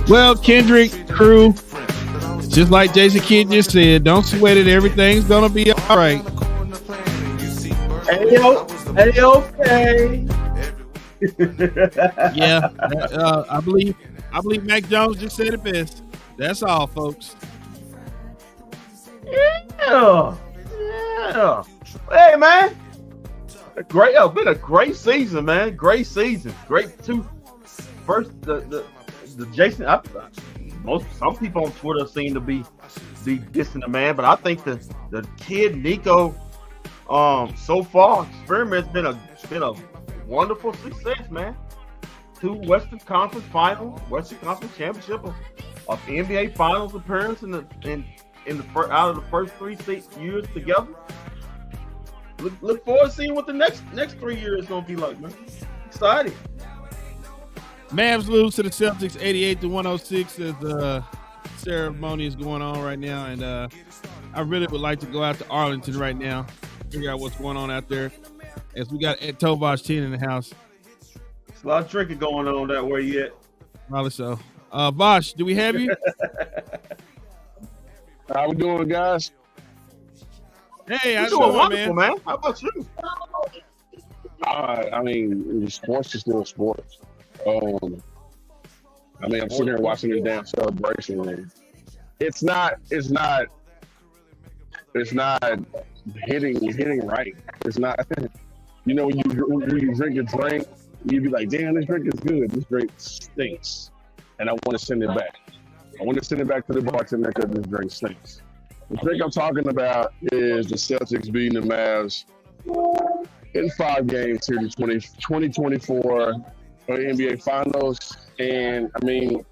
Well, Kendrick, crew, just like Jason Kidd just said, don't sweat it. Everything's gonna be all right. Okay. Yeah, I believe Mac Jones just said it best. That's all, folks. Yeah. Hey, man. Been a great season, man. Great season. Great two. First, the Jason. Some people on Twitter seem to be dissing the man, but I think the kid Nico, so far experiment's been a wonderful success, man. 2 Western Conference Finals, Western Conference Championship of NBA Finals appearance in the out of the first 3 years together. Look forward to seeing what the next 3 years is gonna be like, man. Excited. Mavs lose to the Celtics 88-106 as the ceremony is going on right now, and I really would like to go out to Arlington right now, figure out what's going on out there, as we got Ed Tovash 10 in the house. There's a lot of drinking going on that way yet. Probably so. Vosh, do we have you? How we doing, guys? Hey, I'm doing wonderful, man. How about you? I mean, sports is still sports. I'm sitting here watching this damn celebration, and it's not hitting right. It's not. You know, when you drink a drink, you be like, damn, this drink is good. This drink stinks, and I want to send it back. I want to send it back to the bartender because this drink stinks. The drink I'm talking about is the Celtics beating the Mavs in 5 games here in 2024 NBA Finals. And I mean,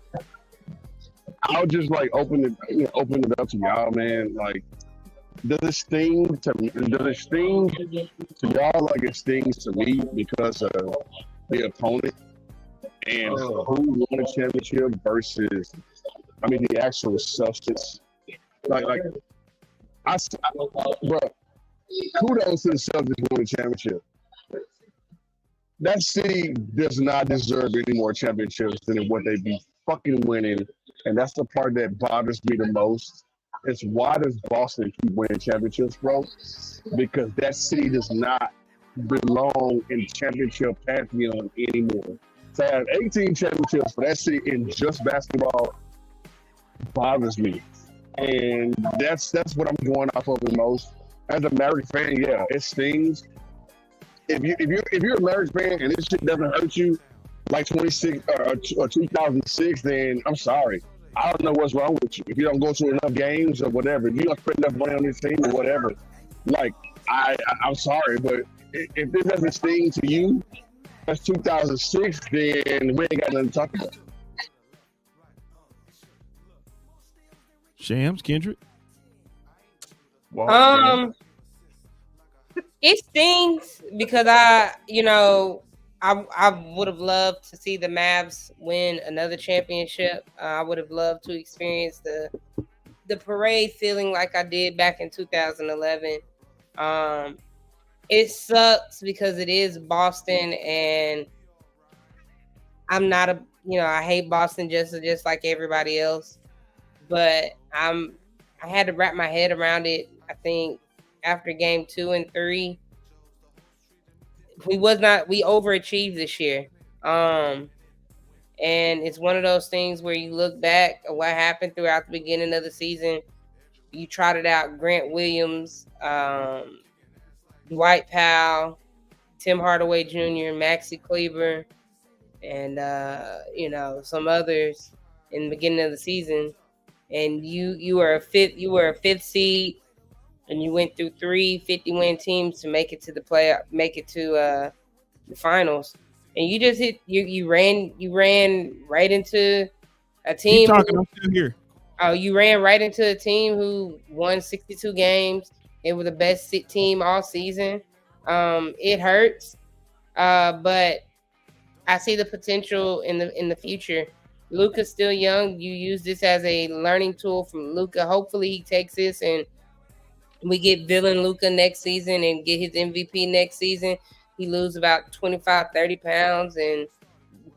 I'll just like open it up to y'all, man. Like, does it sting to y'all like it stings to me because of the opponent and who won the championship versus, the actual substance? Bro, kudos to the Celtics winning the championship. That city does not deserve any more championships than what they be fucking winning, and that's the part that bothers me the most. It's why does Boston keep winning championships, bro? Because that city does not belong in championship pantheon anymore. To have 18 championships for that city in just basketball bothers me. And that's what I'm going off of the most. As a Mavericks fan, yeah, it stings. If you're a Mavericks fan and this shit doesn't hurt you like 26 or 2006, then I'm sorry. I don't know what's wrong with you. If you don't go to enough games or whatever, if you don't spend enough money on this team or whatever, like I'm sorry, but if this doesn't sting to you, that's 2006, then we ain't got nothing to talk about. Shams, Kendrick? It stings because I would have loved to see the Mavs win another championship. I would have loved to experience the parade feeling like I did back in 2011. It sucks because it is Boston, and I'm not I hate Boston just like everybody else. But I had to wrap my head around it. I think after game 2 and 3, we overachieved this year. And it's one of those things where you look back at what happened throughout the beginning of the season. You trotted out Grant Williams, Dwight Powell, Tim Hardaway Jr., Maxi Kleber, and some others in the beginning of the season. And you were a fifth seed, and you went through 3 50-win teams to make it to the playoff, make it to the finals. And you just you ran right into a team. Keep talking, I'm still here. Oh, you ran right into a team who won 62 games. They were the best team all season. It hurts, but I see the potential in the future. Luka's still young. You use this as a learning tool from Luka. Hopefully he takes this and we get villain Luka next season and get his MVP next season. He lose about 25, 30 pounds and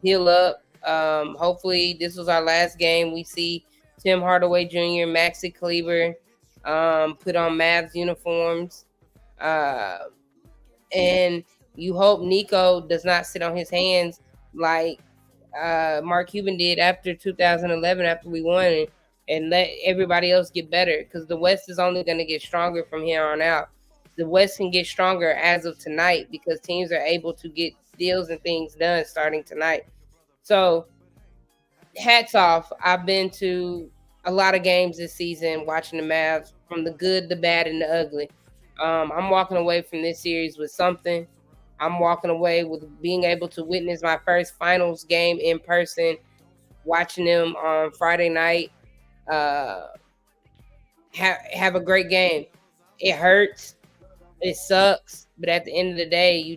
heal up. Hopefully, this was our last game. We see Tim Hardaway Jr., Maxi Kleber put on Mavs uniforms. And you hope Nico does not sit on his hands like Mark Cuban did after 2011, after we won, and let everybody else get better, because the West is only going to get stronger from here on out. The West can get stronger as of tonight because teams are able to get deals and things done starting tonight. So hats off. I've been to a lot of games this season watching the Mavs, from the good, the bad, and the ugly. I'm walking away from this series with something. I'm walking away with being able to witness my first finals game in person, watching them on Friday night. Have a great game. It hurts. It sucks. But at the end of the day, you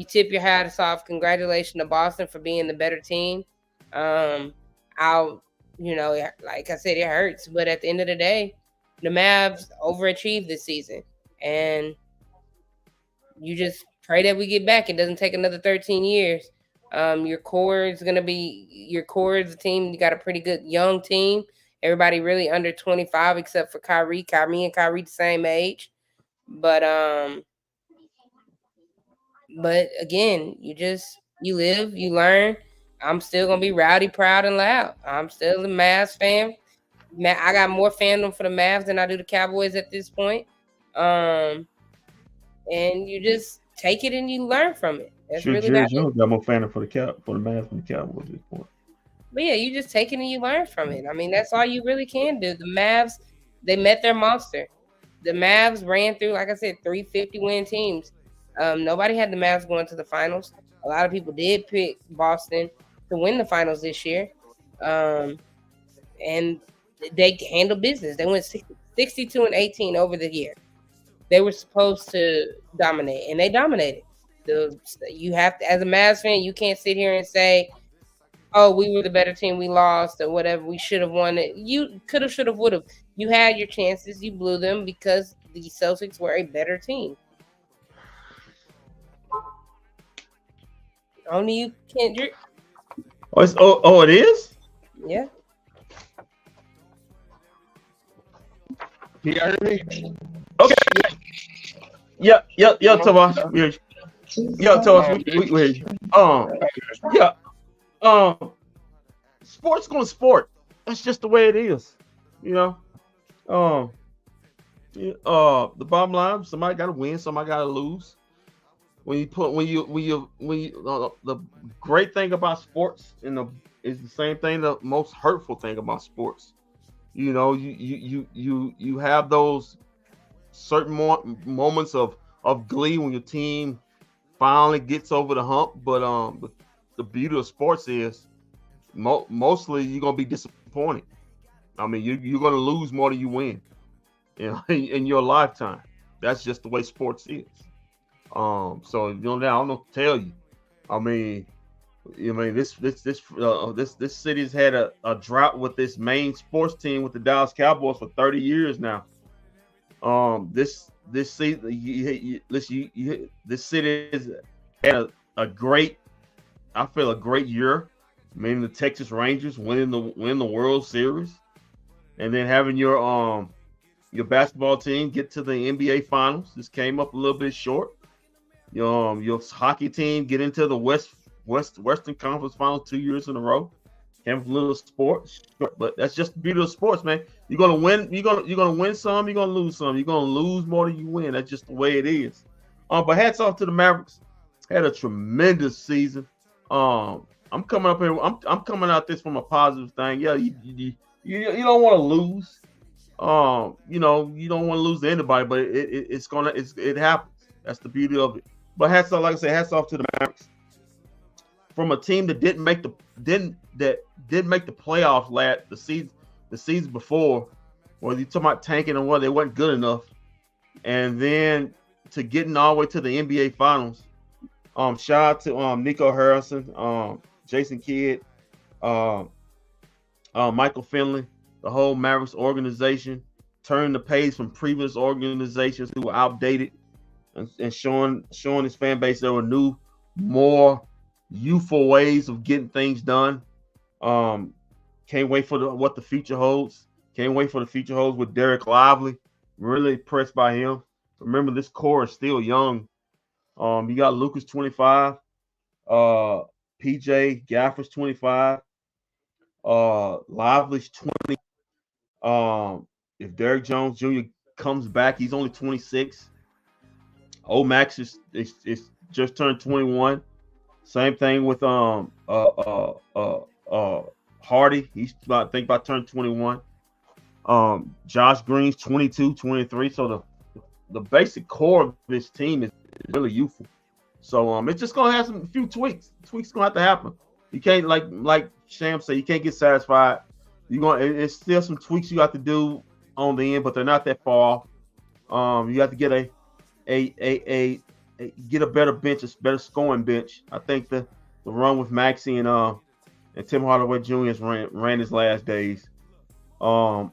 tip your hats off. Congratulations to Boston for being the better team. Like I said, it hurts. But at the end of the day, the Mavs overachieved this season. And you just pray that we get back. It doesn't take another 13 years. Your core is a team. You got a pretty good young team. Everybody really under 25 except for Kyrie. Kyrie the same age. But again, you live, you learn. I'm still gonna be rowdy, proud, and loud. I'm still a Mavs fan. I got more fandom for the Mavs than I do the Cowboys at this point. And you just take it and you learn from it. That's really Jerry Jones got more fandom for the Mavs than the Cowboys at this point. But yeah, you just take it and you learn from it. I mean, that's all you really can do. The Mavs, they met their monster. The Mavs ran through, like I said, 350-win teams. Nobody had the Mavs going to the finals. A lot of people did pick Boston to win the finals this year. And they handled business. They went 62-18 over the year. They were supposed to dominate, and they dominated. You have to, as a Mavs fan, you can't sit here and say, "Oh, we were the better team, we lost, or whatever. We should have won it." You could have, should have, would have. You had your chances, you blew them because the Celtics were a better team. Only you, Kendrick. It is? Yeah. You heard me? Okay. Yeah, Tomas. Yeah, Tomas. We sport's gonna sport. That's just the way it is. The bottom line, somebody gotta win, somebody gotta lose. The great thing about sports is the same thing, the most hurtful thing about sports. You have those certain moments of glee when your team finally gets over the hump, but the beauty of sports is mostly you're gonna be disappointed. I mean, you're gonna lose more than you win, in your lifetime. That's just the way sports is. So I don't know what to tell you. This city's had a drought with this main sports team with the Dallas Cowboys for 30 years now. This city has had a great year. The Texas Rangers win the World Series, and then having your basketball team get to the NBA Finals. This came up a little bit short. Your hockey team get into the Western Conference Finals 2 years in a row. Came from a little sports, but that's just the beauty of sports, man. You're gonna win. You're gonna win some. You're gonna lose some. You're gonna lose more than you win. That's just the way it is. But hats off to the Mavericks. Had a tremendous season. I'm coming up here. I'm coming out this from a positive thing. Yeah, you don't want to lose. You don't want to lose to anybody, but it happens. That's the beauty of it. But hats off, like I said, hats off to the Mavericks. From a team that didn't make the playoffs the season before, where you talking about tanking and they weren't good enough, and then to getting all the way to the NBA Finals. Shout out to Nico Harrison, Jason Kidd, Michael Finley, the whole Mavericks organization, turned the page from previous organizations who were outdated, and showing his fan base there were new, more youthful ways of getting things done. Can't wait for what the future holds. Can't wait for the future holds with Derek Lively. Really impressed by him. Remember, this core is still young. You got Lucas 25, PJ Gafford's 25, Lively's 20. If Derek Jones Jr. comes back, he's only 26. Max is just turned 21. Same thing with Hardy. He's about turned 21. Josh Green's 22, 23. So the basic core of this team is really youthful. So it's just gonna have a few tweaks. Tweaks gonna have to happen. You can't like Sham said, you can't get satisfied. It's still some tweaks you have to do on the end, but they're not that far off. You have to get get a better bench, a better scoring bench. I think the run with Maxey and Tim Hardaway Jr. ran his last days. You're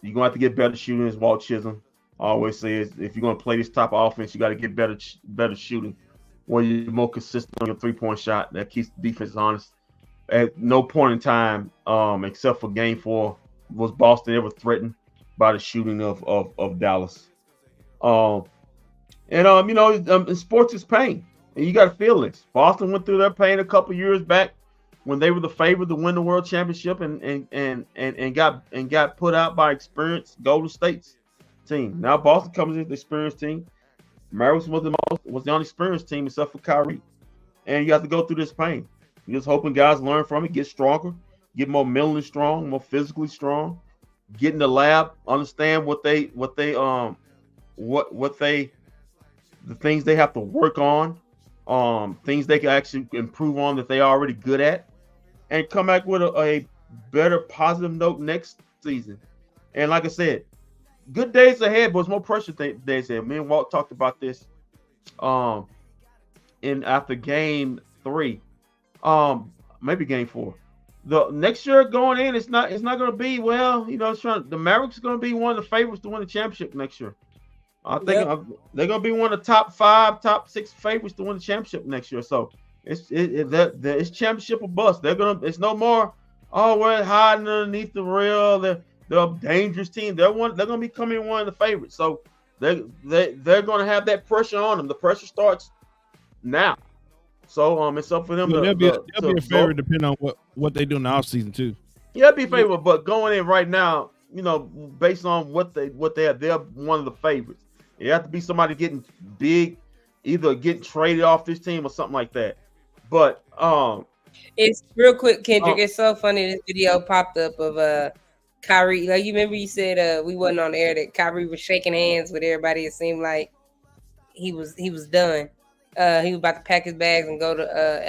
gonna have to get better shooting, as Walt Chisholm always says. If you're gonna play this type of offense, you got to get better shooting, where you're more consistent on your 3-point shot. That keeps the defense honest. At no point in time, except for Game 4, was Boston ever threatened by the shooting of Dallas. Sports is pain, and you got to feel this. Boston went through their pain a couple years back when they were the favorite to win the World Championship, and got put out by experienced Golden State's team. Now Boston comes in with the experienced team. Mavericks was the unexperienced team except for Kyrie, and you have to go through this pain. You're just hoping guys learn from it, get stronger, get more mentally strong, more physically strong, get in the lab, understand the things they have to work on, things they can actually improve on that they're already good at, and come back with a better positive note next season. And like I said, good days ahead, but it's more pressure days ahead. Me and Walt talked about this after Game 3. Maybe Game 4. The next year going in, it's not going to be the Mavericks are going to be one of the favorites to win the championship next year. I think they're going to be one of the top 5, top 6 favorites to win the championship next year. So it's championship or bust. It's no more. Oh, we're hiding underneath the rail. They're a dangerous team. They're going to be coming one of the favorites. So they're going to have that pressure on them. The pressure starts now. So it's up for them. They'll be a favorite depending on what they do in the offseason too. Yeah, it'll be a favorite, but going in right now, based on what they have, they're one of the favorites. It have to be somebody getting big, either getting traded off this team or something like that. But it's real quick, Kendrick. It's so funny. This video popped up of Kyrie. Like, you remember you said we wasn't on air, that Kyrie was shaking hands with everybody. It seemed like he was done. He was about to pack his bags and go to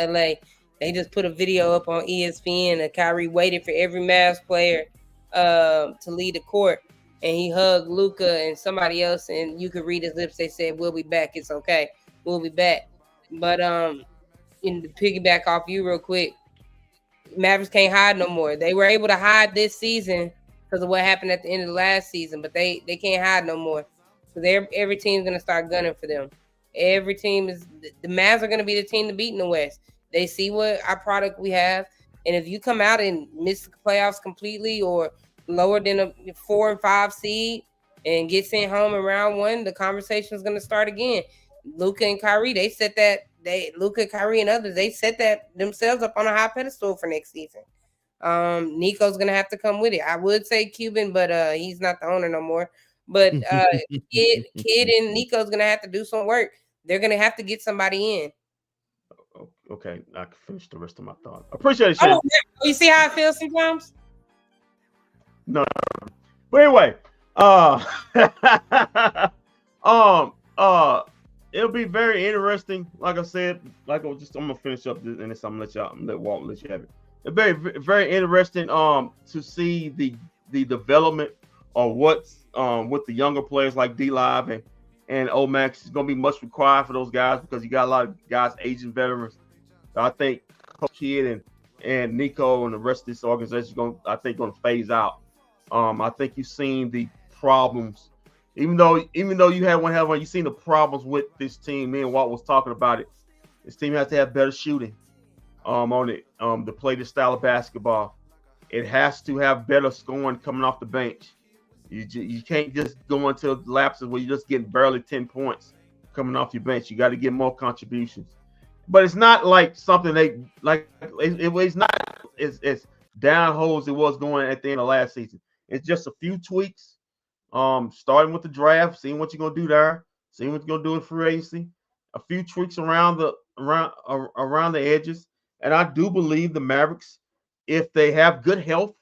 LA. They just put a video up on ESPN and Kyrie waited for every Mavs player to leave the court, and he hugged Luka and somebody else, and you could read his lips. They said, "We'll be back. It's okay. We'll be back." But in the piggyback off you real quick, Mavericks can't hide no more. They were able to hide this season because of what happened at the end of the last season, but they can't hide no more. So every team's gonna start gunning for them. Every team the Mavs are gonna be the team to beat in the West. They see what our product we have, and if you come out and miss the playoffs completely or lower than a 4 and 5 seed and get sent home in round 1, the conversation is gonna start again. Luka and Kyrie, Luka and Kyrie and others, they set that themselves up on a high pedestal for next season. Nico's gonna have to come with it. I would say Cuban, but he's not the owner no more. But Kid and Nico's gonna have to do some work. They're gonna have to get somebody in. Okay, I can finish the rest of my thought. Appreciate it, Shane. You see how I feel sometimes? No. But anyway, it'll be very interesting. Like I said, I'm gonna finish up this, and this I'm gonna let Walt let you have it. It's very, very interesting to see the development of what's with the younger players like D Live and Max. Is gonna be much required for those guys because you got a lot of guys, aging veterans. I think Coach Kidd and Nico and the rest of this organization going to phase out. I think you've seen the problems, even though you had one hell of one, you've seen the problems with this team. Me and Walt was talking about it. This team has to have better shooting. on it to play this style of basketball. It has to have better scoring coming off the bench. You can't just go into lapses where you're just getting barely 10 points coming off your bench. You got to get more contributions. But it's not like something it's not as down holes it was going at the end of last season. It's just a few tweaks. Starting with the draft, seeing what you're gonna do there, seeing what you're gonna do in free agency, a few tweaks around the edges. And I do believe the Mavericks, if they have good health,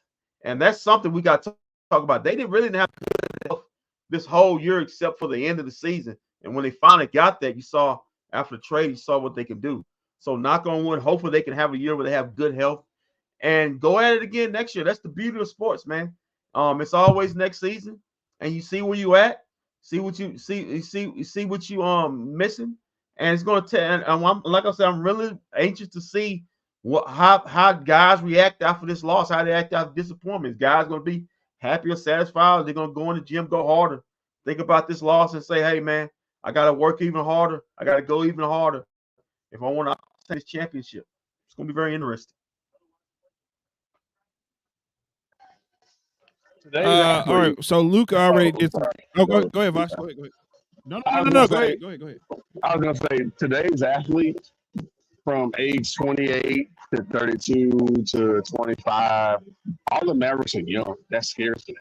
and that's something we got to talk about. They didn't really have good health this whole year except for the end of the season. And when they finally got that, you saw after the trade, you saw what they could do. So knock on wood, hopefully they can have a year where they have good health and go at it again next year. That's the beauty of sports, man. It's always next season, and you see where you at, see what you see what you missing, and it's going to tell. And like I said, I'm really anxious to see how guys react after this loss, how they act after disappointment. Is guys going to be happy or satisfied? Or they're going to go in the gym, go harder, think about this loss, and say, "Hey, man, I got to work even harder. I got to go even harder if I want to take this championship." It's going to be very interesting. All right. So Luke already did some. Oh, go ahead, Vosh. Go ahead. No. Go ahead. I was gonna say today's athletes from age 28 to 32 to 25, all the Mavericks are young. That scares me.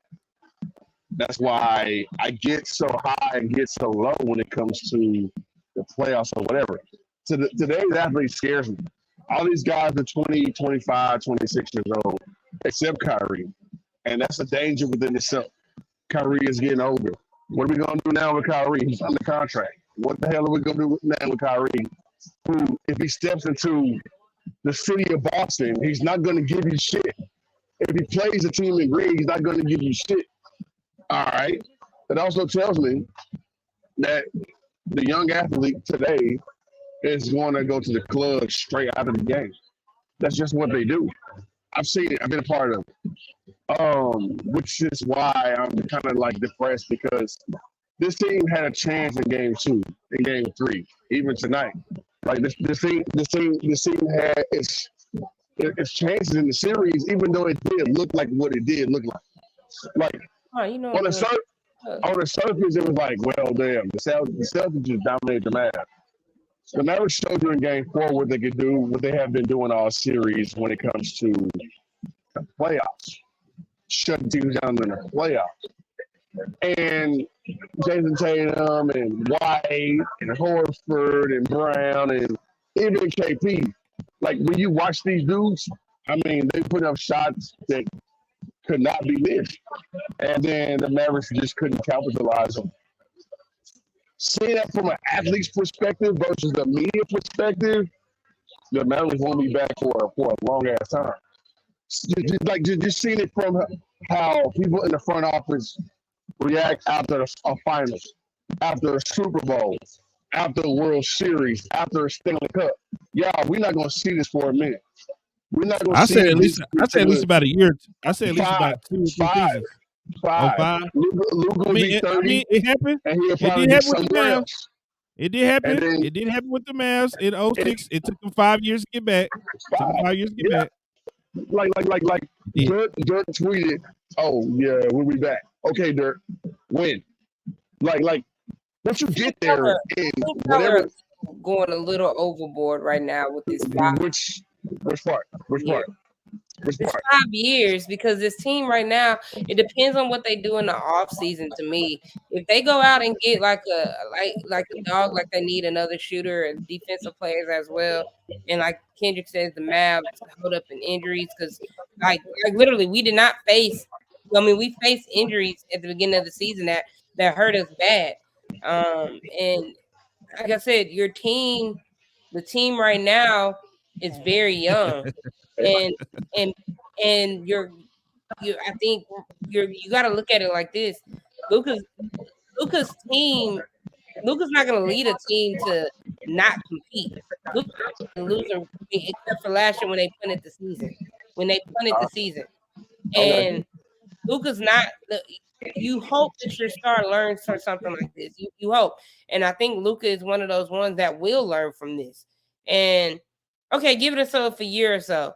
That's why I get so high and get so low when it comes to the playoffs or whatever. Today's athlete scares me. All these guys are 20, 25, 26 years old, except Kyrie. And that's a danger within itself. Kyrie is getting older. What are we going to do now with Kyrie? He's under contract. What the hell are we going to do now with Kyrie? Who, if he steps into the city of Boston, he's not going to give you shit. If he plays a team in green, he's not going to give you shit. All right. It also tells me that the young athlete today is going to go to the club straight out of the game. That's just what they do. I've seen it. I've been a part of it. Which is why I'm kind of like depressed because this team had a chance in game 2, in game 3, even tonight. Like this team had its chances in the series, even though it did look like what it did look like. Like on the surface, it was like, well, damn, the Celtics just dominated the Mavs. The Mavericks showed you in game 4 what they could do, what they have been doing all series when it comes to the playoffs. Shutting teams down in the playoffs. And Jason Tatum and White and Horford and Brown and even KP. Like when you watch these dudes, I mean, they put up shots that could not be missed. And then the Mavericks just couldn't capitalize on. Seeing that from an athlete's perspective versus the media perspective, the Mavericks won't be back for a long ass time. Just seeing it from how people in the front office react after a finals, after a Super Bowl, after a World Series, after a Stanley Cup. Yeah, we're not going to see this for a minute. We're not going to see it. I said at least about a year. I said at least about 2 or 3 seasons. 5. Oh, 5. Luke will be 30. It happened. And he'll It probably did be happen with the somewhere Mavs. else. It did happen. Then, it did happen with the Mavs in 06. It took them 5 years to get back. Back. Like Dirk tweeted, "Oh yeah, we'll be back." Okay, Dirk, when? Like once you get there, and whatever. Going a little overboard right now with this 5. Which part? It's 5 years because this team right now, it depends on what they do in the off season. To me, if they go out and get like a dog, like they need another shooter and defensive players as well, and like Kendrick says, the Mavs hold up in injuries because like literally we did not face. I mean, we faced injuries at the beginning of the season that hurt us bad, and like I said, the team right now is very young. And I think you got to look at it like this. Luka's team. Luka's not going to lead a team to not compete. Luka's loser except for last year when they punted the season. And Luka's not. You hope that your star learns from something like this. You hope, and I think Luka is one of those ones that will learn from this. And Okay, give it a year or so.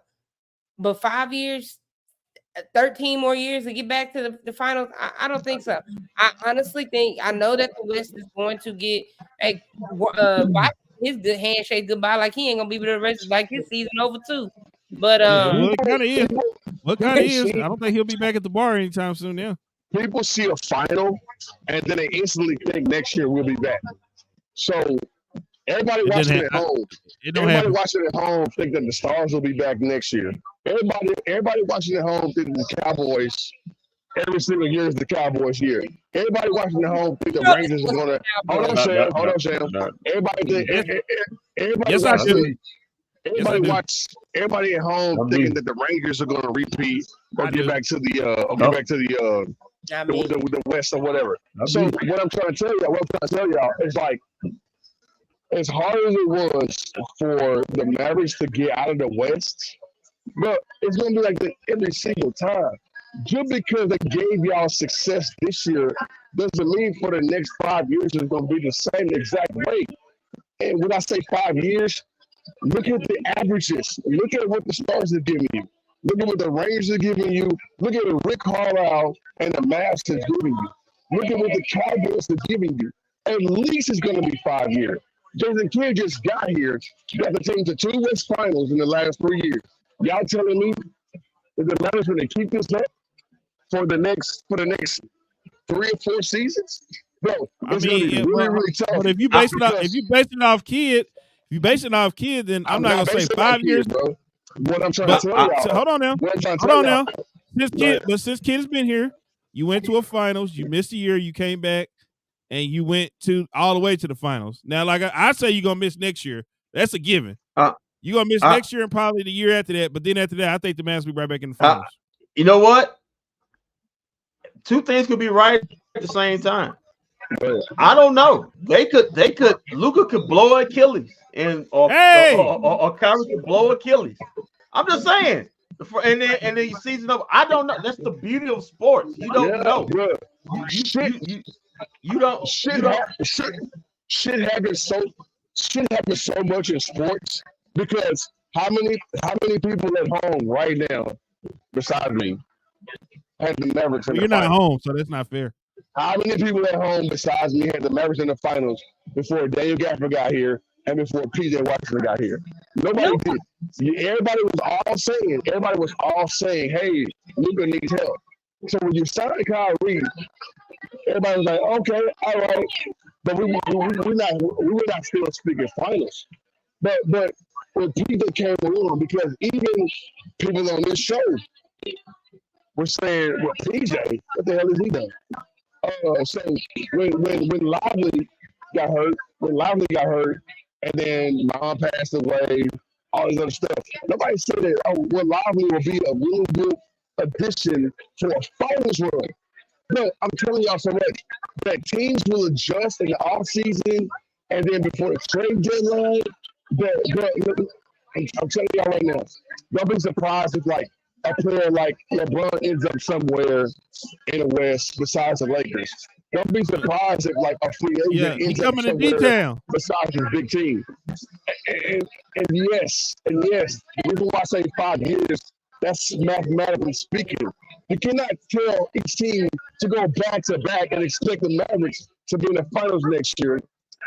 But 5 years, 13 more years to get back to the finals? I don't think so. I honestly think I know that the West is going to get his good handshake goodbye. Like he ain't gonna be with the rest like his season over too. But Well, it kind of is. What kind of is? See, I don't think he'll be back at the bar anytime soon. Now, people see a final and then they instantly think next year we'll be back. So everybody It watching didn't at home, it don't everybody happen. watching at home think that the Stars will be back next year. Everybody watching at home think the Cowboys every single year is the Cowboys year. Everybody watching at home think the Rangers is gonna. Hold on, Sam. Hold on, Sam. Everybody think. Everybody Yes, I do. watching. Everybody do. Everybody at home thinking that the Rangers are going to repeat or get back to the West or whatever. So what I'm trying to tell y'all is like, as hard as it was for the Mavericks to get out of the West, but it's going to be like that every single time. Just because they gave y'all success this year doesn't mean for the next 5 years it's going to be the same exact way. And when I say 5 years, look at the averages. Look at what the Stars are giving you. Look at what the Rangers are giving you. Look at what Rick Carlisle and the Mavs is giving you. Look at what the Cowboys are giving you. At least it's going to be 5 years. Jason Kidd just got here, got the team to 2 West Finals in the last 3 years. Y'all telling me that the Mavericks going to keep this up for the next 3 or 4 seasons? Bro, it's going to be really tough. But if you base it off Kidd, then I'm not gonna say 5 years, bro. What I'm trying to tell y'all. Hold on now. Since Kidd has been here, you went to a finals. You missed a year. You came back, and you went all the way to the finals. Now, like I say, you're gonna miss next year. That's a given. You're gonna miss next year and probably the year after that. But then after that, I think the Mavs will be right back in the finals. You know what? 2 things could be right at the same time. I don't know. Luka could blow Achilles, or Kyrie could blow Achilles. I'm just saying. And then you season up. I don't know. That's the beauty of sports. You don't know. You don't. Shit happens so much in sports because how many people at home right now besides me had the Mavericks in the You're not finals? home, so that's not fair. How many people at home besides me had the Mavericks in the finals before Daniel Gafford got here and before PJ Washington got here? Nobody did. Everybody was all saying, hey, Luka needs help. So when you signed Kyrie, everybody was like, okay, all right. But we're not still speaking finals. But when PJ came along, because even people on this show were saying, well, PJ, what the hell is he doing? So when Lively got hurt, and then Mom passed away, all this other stuff, nobody said that, Lively will be a really good addition to a finals run. No, I'm telling y'all so much that teams will adjust in the offseason and then before the trade deadline. I'm telling y'all right now, don't be surprised if like a player like LeBron ends up somewhere in the West besides the Lakers. Don't be surprised if like a free agent ends up somewhere besides his big team. And yes, the reason why I say 5 years, that's mathematically speaking. You cannot tell each team to go back to back and expect the Mavericks to be in the finals next year.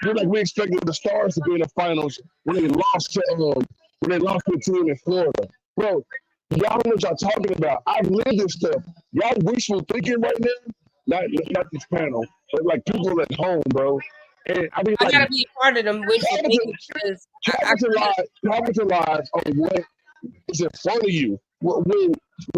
Just like we expected the Stars to be in the finals when they lost to a team in Florida. Bro, y'all know what y'all talking about. I've lived this stuff. Y'all wishful thinking right now. Not this panel, but like people at home, bro. And I mean, I gotta be a part of them wishful thinking because capitalize on what is in front of you. When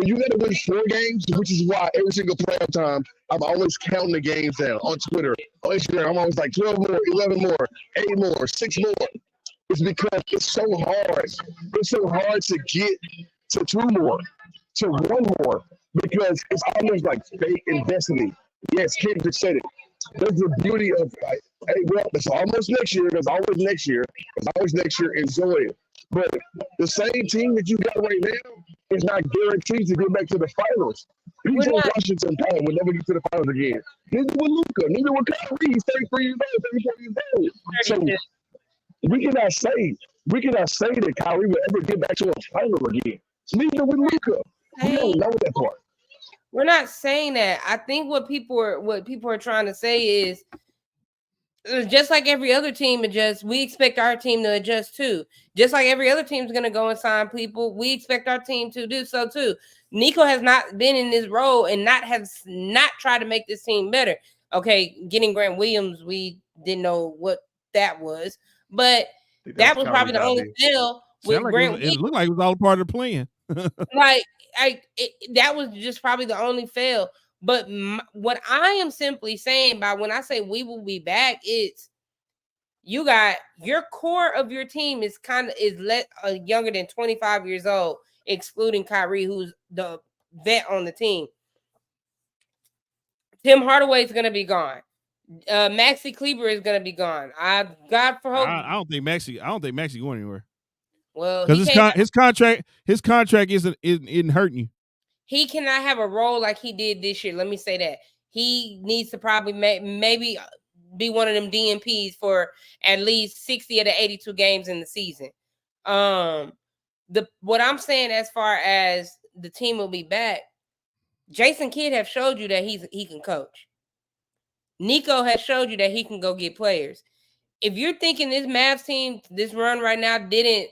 you got to win 4 games, which is why every single playoff time I'm always counting the games down on Twitter, on Instagram. I'm always like 12 more, 11 more, 8 more, 6 more. It's because it's so hard. It's so hard to get to 2 more, to 1 more, because it's almost like fate and destiny. Yes, Kim just said it. That's the beauty of like, hey, well, it's almost next year. There's always next year. There's always next year. Enjoy it. But the same team that you got right now is not guaranteed to get back to the finals. PJ Washington will never get to the finals again. Neither with Luka. Neither with Kyrie. He's 33 years old, 34 years old. We cannot say that Kyrie will ever get back to a final again. Neither with Luka. We don't know that part. We're not saying that. I think what people are trying to say is just like every other team adjusts, we expect our team to adjust too. Just like every other team is going to go and sign people, we expect our team to do so too. Nico has not been in this role and has not tried to make this team better. Okay, getting Grant Williams, we didn't know what that was, but that was probably the only fail with Grant Williams. It looked like it was all part of the plan. That was just probably the only fail. But what I am simply saying by when I say we will be back, it's you got your core of your team is younger than 25 years old, excluding Kyrie, who's the vet on the team. Tim Hardaway is going to be gone. Maxi Kleber is going to be gone. I don't think Maxi going anywhere. Well, because his contract isn't hurting you. He cannot have a role like he did this year. Let me say that. He needs to probably maybe be one of them DNPs for at least 60 of the 82 games in the season. What I'm saying as far as the team will be back, Jason Kidd have showed you that he can coach. Nico has showed you that he can go get players. If you're thinking this Mavs team, this run right now didn't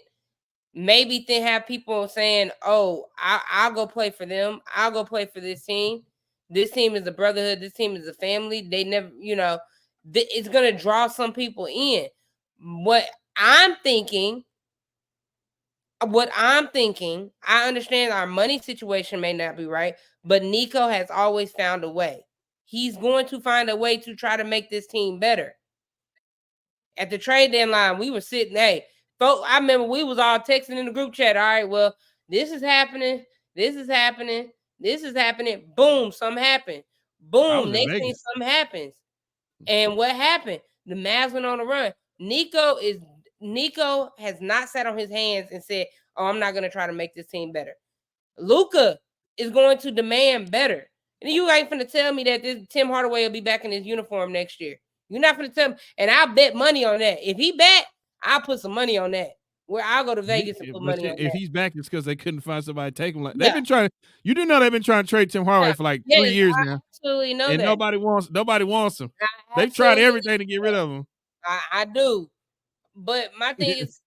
maybe have people saying, oh, I'll go play for them. I'll go play for this team. This team is a brotherhood. This team is a family. They never, it's going to draw some people in. What I'm thinking, I understand our money situation may not be right, but Nico has always found a way. He's going to find a way to try to make this team better. At the trade deadline, we were sitting, folks, I remember we was all texting in the group chat. All right, well, this is happening. This is happening. This is happening. Boom, something happened. Boom, next thing something happens. And what happened? The Mavs went on a run. Nico has not sat on his hands and said, oh, I'm not going to try to make this team better. Luka is going to demand better. And you ain't finna tell me that this Tim Hardaway will be back in his uniform next year. You're not finna tell me. And I'll bet money on that. If he back, I'll put some money on that. Where I'll go to Vegas and put money on that. If he's back, it's because they couldn't find somebody to take him. They've been trying. You do know they've been trying to trade Tim Hardaway for 3 years now. Absolutely know and that. Nobody wants him. They've tried everything to get rid of him. I do. But my thing is,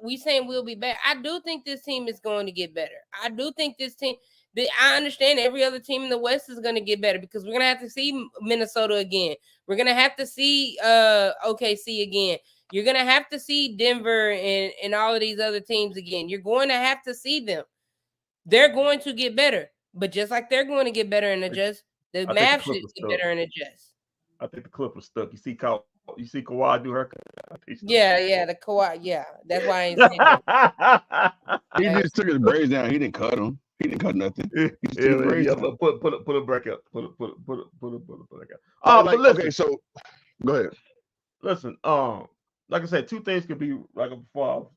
we saying we'll be back. I do think this team is going to get better. I do think this team. I understand every other team in the West is going to get better because we're going to have to see Minnesota again. We're going to have to see OKC again. You're going to have to see Denver and all of these other teams again. You're going to have to see them. They're going to get better. But just like they're going to get better and adjust, the Mavs should get better and adjust. I think the Clippers stuck. You see Kawhi do her. Yeah, the Kawhi. Yeah, that's why I ain't saying that. He just took his braids down. He didn't cut them. He didn't cut nothing. Put a back up. Put it back up. But listen, okay, so go ahead. Listen, like I said, two things could be like before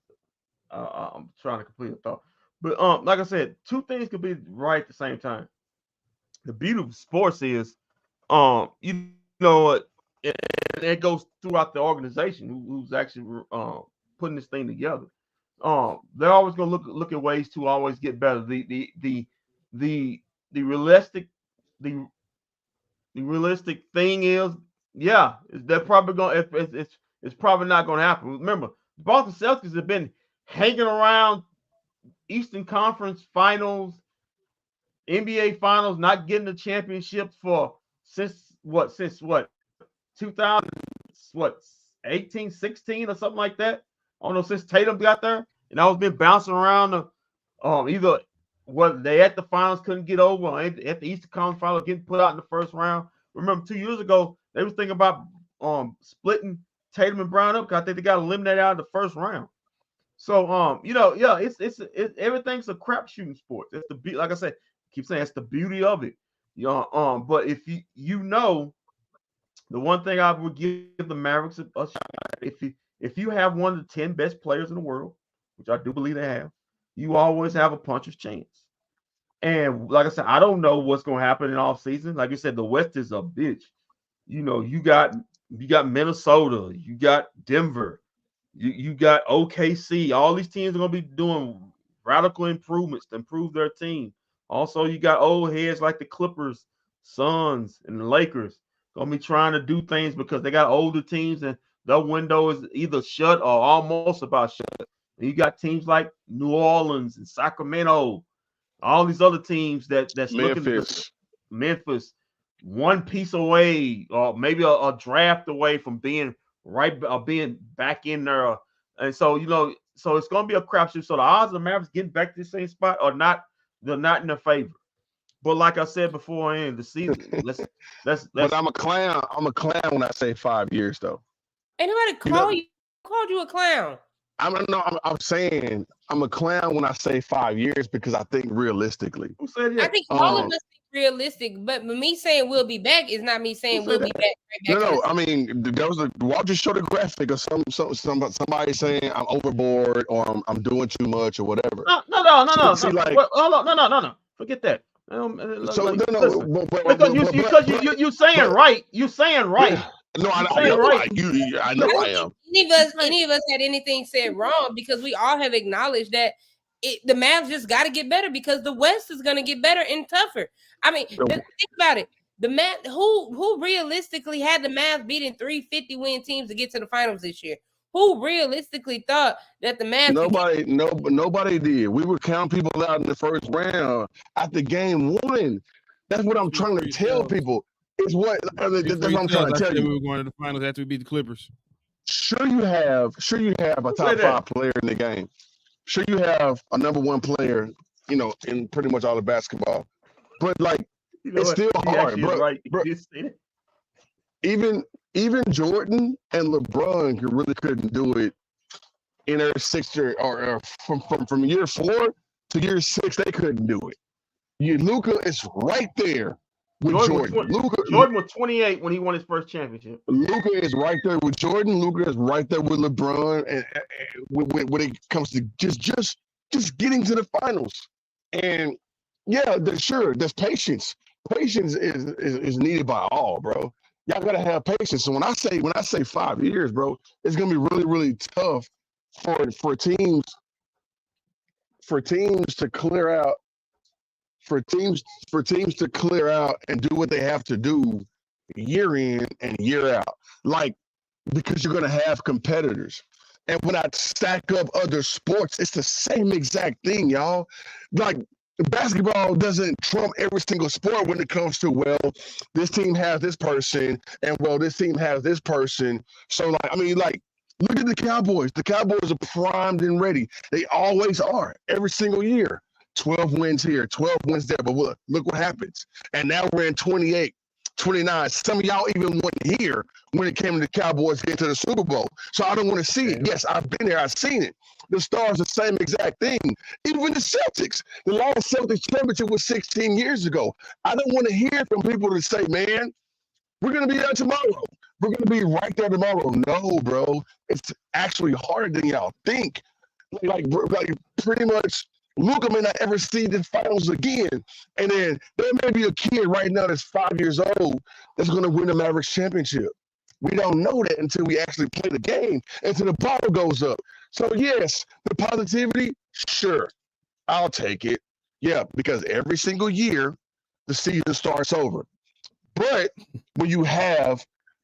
I'm trying to complete a thought. But like I said, two things could be right at the same time. The beauty of sports is, you know what, it goes throughout the organization who's actually putting this thing together. They're always going to look at ways to always get better. The realistic thing is, yeah, they're probably going. It's probably not going to happen. Remember, the Boston Celtics have been hanging around Eastern Conference Finals, NBA Finals, not getting the championship since 2018, 16 or something like that. I don't know, since Tatum got there, and I was been bouncing around either whether they at the finals couldn't get over, or at the Eastern Conference Finals getting put out in the first round. Remember 2 years ago they was thinking about splitting Tatum and Brown up because I think they got eliminated out of the first round. So it's everything's a crap shooting sport. It's like I said, keep saying it's the beauty of it. But if you know, the one thing I would give the Mavericks a shot, if you have one of the 10 best players in the world, which I do believe they have, you always have a puncher's chance. And like I said, I don't know what's going to happen in off season. Like you said, the West is a bitch. You got Minnesota, you got Denver, You got OKC. All these teams are gonna be doing radical improvements to improve their team. Also, you got old heads like the Clippers, Suns, and the Lakers gonna be trying to do things because they got older teams and their window is either shut or almost about shut. And you got teams like New Orleans and Sacramento, all these other teams that's looking Memphis. Memphis, one piece away or maybe a draft away from being being back in there. And so so it's gonna be a crapshoot. So the odds of the Mavericks getting back to the same spot are not they're not in their favor. But like I said before, in the season, let's. But I'm a clown. I'm a clown when I say 5 years, though. Ain't nobody called you a clown. I'm saying I'm a clown when I say 5 years because I think realistically. Who said that? I think all of us think realistic, but me saying we'll be back is not me saying we'll be back. Right back no, I mean there was a Walter showed a graphic of somebody saying I'm overboard or I'm doing too much or whatever. No. See, like, hold on, no. Forget that. So because you saying right. You saying right. No, I know I am. Any of us had anything said wrong because we all have acknowledged that the Mavs just got to get better because the West is going to get better and tougher. I mean, think about it. The Mavs, who realistically had the Mavs beating 350 win teams to get to the finals this year? Who realistically thought that the Mavs? Nobody did. We were counting people out in the first round after game one. That's what I'm trying to tell people. Is what that's what I'm trying to tell you. We were going to the finals after we beat the Clippers. Sure you have a top 5 player in the game. Sure you have a number 1 player, in pretty much all of basketball. But like it's still hard, bro. Right. Bro. Even Jordan and LeBron really couldn't do it in their 6th year or from year 4 to year 6, they couldn't do it. Luka is right there. With Jordan was 28 when he won his first championship. Luka is right there with Jordan. Luka is right there with LeBron, and when it comes to just getting to the finals. And yeah, there's patience. Patience is needed by all, bro. Y'all gotta have patience. So when I say 5 years, bro, it's gonna be really, really tough for teams to clear out. For teams to clear out and do what they have to do year in and year out, like because you're gonna have competitors. And when I stack up other sports, it's the same exact thing, y'all. Like basketball doesn't trump every single sport when it comes to this team has this person and this team has this person. So like look at the Cowboys. The Cowboys are primed and ready. They always are every single year. 12 wins here, 12 wins there, but look what happens. And now we're in 28, 29. Some of y'all even weren't here when it came to the Cowboys getting to the Super Bowl. So I don't want to see it. Yes, I've been there. I've seen it. The Stars, the same exact thing. Even the Celtics. The last Celtics championship was 16 years ago. I don't want to hear from people that say, man, we're going to be there tomorrow. We're going to be right there tomorrow. No, bro. It's actually harder than y'all think. Like pretty much, Luka may not ever see the finals again. And then there may be a kid right now that's 5 years old that's going to win the Mavericks championship. We don't know that until we actually play the game, until the ball goes up. So, yes, the positivity, sure, I'll take it. Yeah, because every single year, the season starts over. But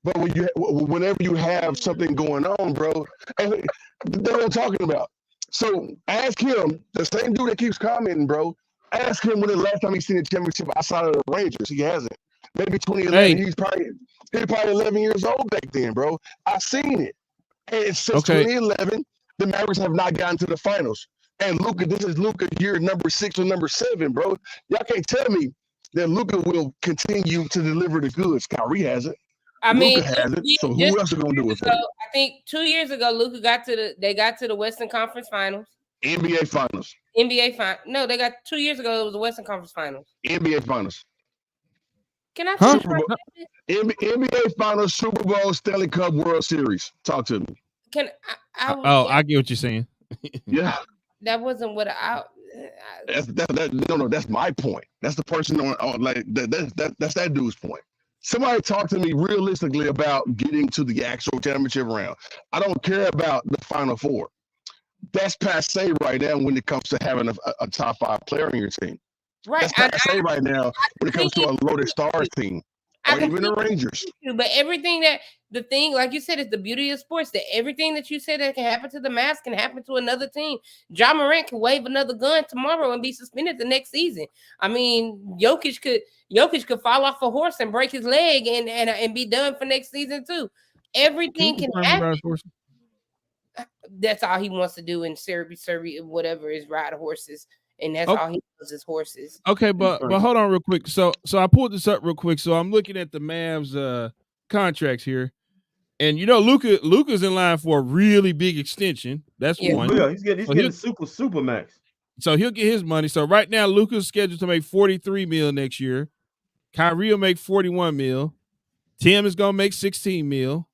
whenever you have something going on, bro, and that's what I'm talking about. So ask him, the same dude that keeps commenting, bro. Ask him when the last time he's seen a championship outside of the Rangers. He hasn't. Maybe 2011. Hey. He's probably 11 years old back then, bro. I've seen it. And since 2011, the Mavericks have not gotten to the finals. And Luka, this is Luka year number 6 or number 7, bro. Y'all can't tell me that Luka will continue to deliver the goods. Kyrie hasn't. Luka hasn't. So who else is gonna do it for you? I think 2 years ago, Luka got to the Western Conference Finals. NBA Finals. No, they got 2 years ago. It was the Western Conference Finals. NBA Finals. Can I finish my NBA Finals, Super Bowl, Stanley Cup, World Series. Talk to me. I get what you're saying. Yeah. That wasn't what That's my point. That's the person on like that's that dude's point. Somebody talk to me realistically about getting to the actual championship round. I don't care about the Final Four. That's passe right now when it comes to having a top 5 player on your team. Right. That's passe right now when it comes to a loaded stars team. Or even the Rangers. But the thing, like you said, is the beauty of sports, that everything that you said that can happen to the Mavs can happen to another team. Ja Morant can wave another gun tomorrow and be suspended the next season. I mean, Jokic could fall off a horse and break his leg and be done for next season too. Everything can happen. That's all he wants to do in Serbia, whatever, is ride horses. And that's all he does is horses. Okay, but hold on real quick. So I pulled this up real quick. So I'm looking at the Mavs contracts here. And Luka's in line for a really big extension. That's one. Yeah, he's getting super max. So he'll get his money. So right now Luka's scheduled to make $43 million next year. Kyrie will make $41 million. Tim is gonna make $16 million.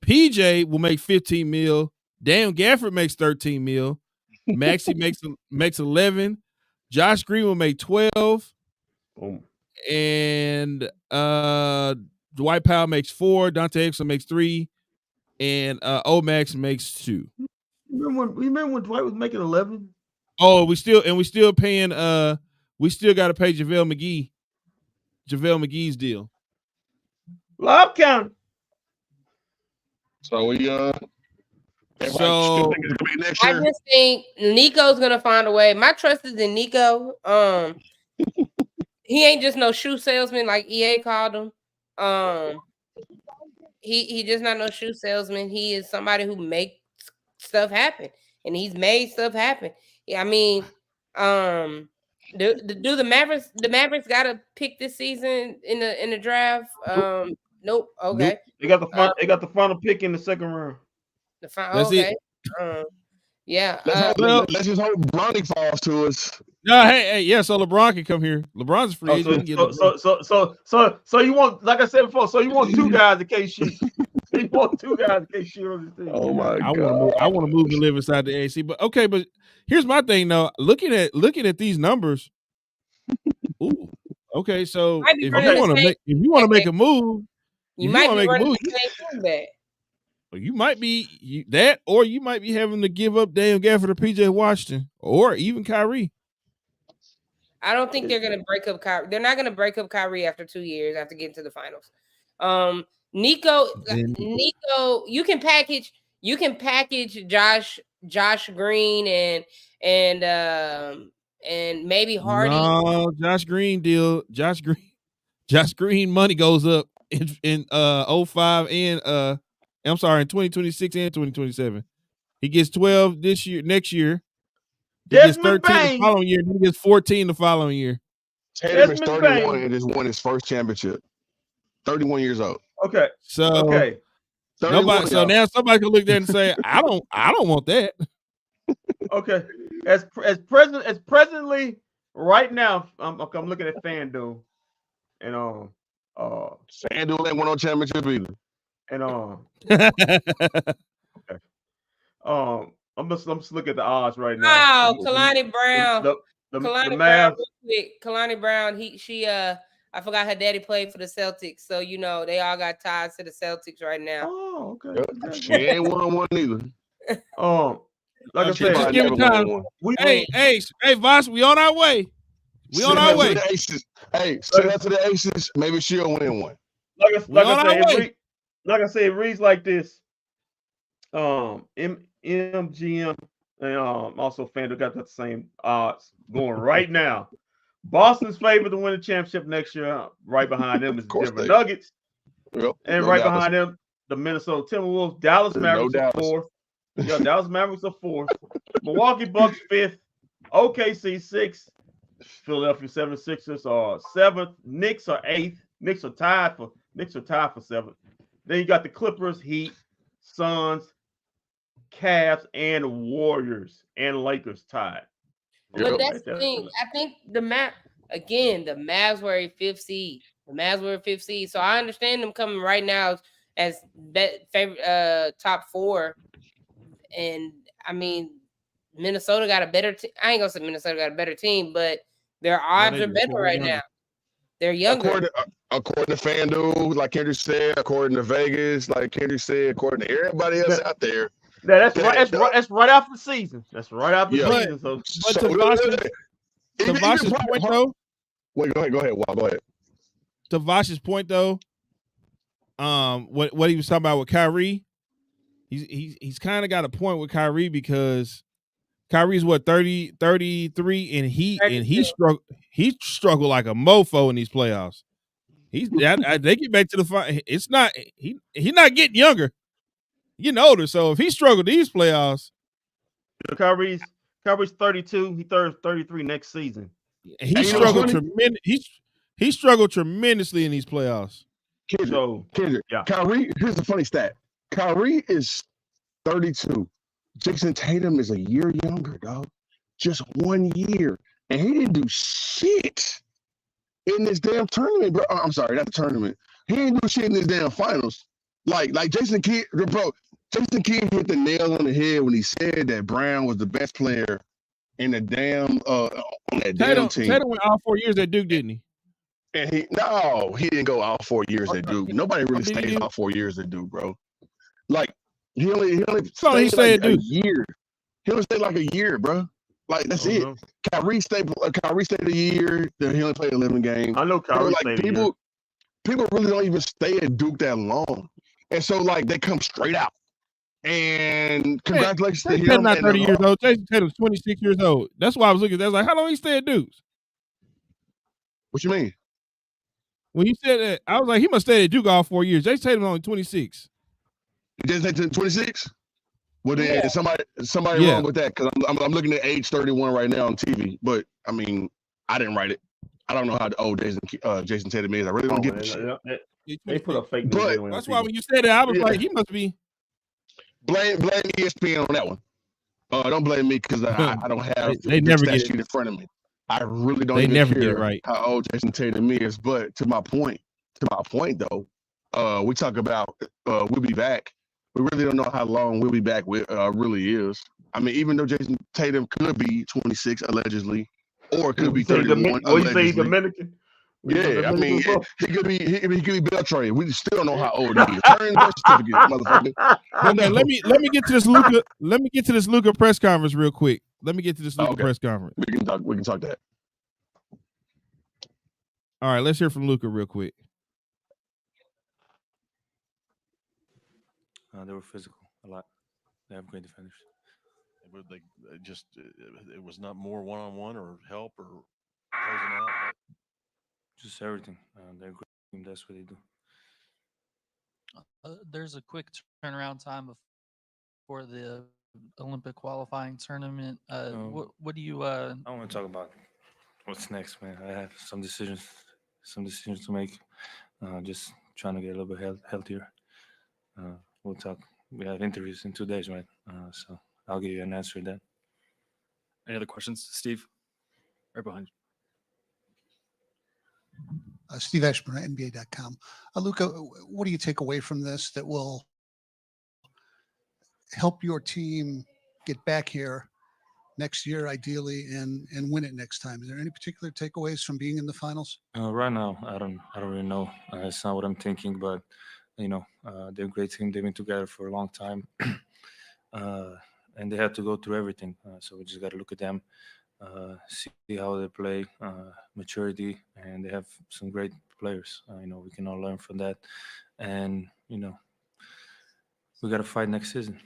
PJ will make $15 million. Dan Gafford makes $13 million. Maxey makes 11. Josh Green will make 12. And Dwight Powell makes 4. Dante Exum makes 3. And Omax makes 2. Remember when Dwight was making 11? Oh, we still paying we still gotta pay JaVale McGee's deal. Lob count. So we I just think Nico's gonna find a way. My trust is in Nico. He ain't just no shoe salesman like EA called him. He just not no shoe salesman. He is somebody who makes stuff happen, and he's made stuff happen. Yeah, I mean, do the Mavericks? The Mavericks got to pick this season in the draft. Nope. Okay. Nope. They got the final pick in the second round. That's it. Yeah. Let's just hope Bronny falls to us. No, hey, yeah. So LeBron can come here. LeBron's free agent. So you want, like I said before, so you want 2 guys in case you want 2 guys in case you on this thing. Oh my God! I want to move and live inside the AC. But okay, but here's my thing though. Looking at these numbers. Ooh. Okay, so if you want to make a move, you might be running the same back. You might be that, or you might be having to give up Daniel Gafford or PJ Washington, or even Kyrie. I don't think they're going to break up Kyrie. They're not going to break up Kyrie after 2 years after getting to the finals. Nico, you can package Josh Green and maybe Hardy. No, Josh Green money goes up in 05 and I'm sorry, in 2026 and 2027. He gets 12 next year. He gets 13 the following year. He gets 14 the following year. Tatum is 31 and just won his first championship. 31 years old. Okay. So now somebody can look there and say, I don't want that. Okay. As presently right now, I'm looking at FanDuel, and FanDuel ain't won no championship either. And okay. I'm just looking at the odds right now. Oh, Kalani Brown. The Mavs. Kalani Brown. I forgot her daddy played for the Celtics, so they all got ties to the Celtics right now. Oh, okay. She ain't won either. Like I said, just give it time. Hey, Voss, we on our way. We on our way. Hey, send her to the Aces. Maybe she'll win one. Like I said, it reads like this. MGM and also FanDuel got the same odds going right now. Boston's favored to win the championship next year. Right behind them is the Denver Nuggets. Yep. And right behind them, the Minnesota Timberwolves. Dallas Mavericks are 4th. Yeah, Dallas Mavericks are 4th. Milwaukee Bucks 5th. OKC 6th. Philadelphia 76ers are 7th. Knicks are 8th. Knicks are tied for 7th. Then you got the Clippers, Heat, Suns, Cavs, and Warriors and Lakers tied. But that's the thing. I think the Mavs were a 5th seed. So I understand them coming right now as favorite top 4. And I mean, Minnesota got a better team. I ain't gonna say Minnesota got a better team, but their odds are better right now. They're younger. according to FanDuel, like Kendrick said, according to Vegas, like Kendrick said, according to everybody else out there. That's right. That's right after the season. That's right after the season. But to Vosh's point though. Wait, go ahead. Wow, go ahead. To Vosh's point though, what he was talking about with Kyrie, he's kind of got a point with Kyrie because Kyrie's what 33 and he struggled like a mofo in these playoffs. They get back to the fight. It's not he's not getting younger, getting older. So if he struggled these playoffs, Kyrie's 32. He turns 33 next season. He struggled tremendous. He struggled tremendously in these playoffs. Kendrick, yeah. Kyrie, here's the funny stat. Kyrie is 32. Jason Tatum is a year younger, dog. Just 1 year. And he didn't do shit in this damn tournament, bro. I'm sorry, not the tournament. He didn't do shit in this damn finals. Like Jason Kidd, bro. Jason Kidd hit the nail on the head when he said that Brown was the best player in the damn on that damn team. Tatum went all 4 years at Duke, didn't he? And he didn't go all 4 years at Duke. Nobody really stayed all 4 years at Duke, bro. Like he only stayed like a year. He only stayed like a year, bro. Like that's it. Kyrie stayed a year. Then he only played 11 games. I know Kyrie stayed a year. People really don't even stay at Duke that long, and so like they come straight out. And congratulations to him. Not 30 years old. Jason Tatum's 26 years old. That's why I was looking at that. I was like, how long he stay at Duke? What you mean? When you said that, I was like, he must stay at Duke all 4 years. Jason Tatum only 26. Jason Tatum 26? Well, then somebody wrong with that because I'm looking at age 31 right now on TV. But I mean, I didn't write it. I don't know how old Jason Tatum is. I really don't give a shit. They put a fake news on that's why when you said that, I was like, he must be. Blame ESPN on that one. Don't blame me because I don't have they never get sheet in front of me. I really don't. They even never care get it right. How old Jason Tatum is, but to my point though, we talk about we'll be back. We really don't know how long we'll be back with really is. I mean, even though Jason Tatum could be 26 allegedly, or it could be 31. What you say, Dominican? Yeah, I mean, he could be Beltray. We still don't know how old he is. Turn birth certificate, motherfucker. Okay, let me get to this Luka. Let me get to this Luka press conference real quick. Let me get to this Luka press conference. We can talk that. All right, let's hear from Luka real quick. They were physical a lot. They have great defenders. It was not more one-on-one or help or closing out. Just everything. They're a great team. That's what they do. There's a quick turnaround time for the Olympic qualifying tournament. What do you? I want to talk about what's next, man. I have some decisions to make. Just trying to get a little bit healthier. We'll talk. We have interviews in 2 days, right? So I'll give you an answer to that. Any other questions, Steve? Right behind you. Steve Ashburn at NBA.com. Luka, what do you take away from this that will help your team get back here next year, ideally, and win it next time? Is there any particular takeaways from being in the finals? Right now, I don't really know. It's not what I'm thinking, but they're a great team. They've been together for a long time, and they have to go through everything. So we just got to look at them. See how they play, maturity, and they have some great players. We can all learn from that, and we got to fight next season.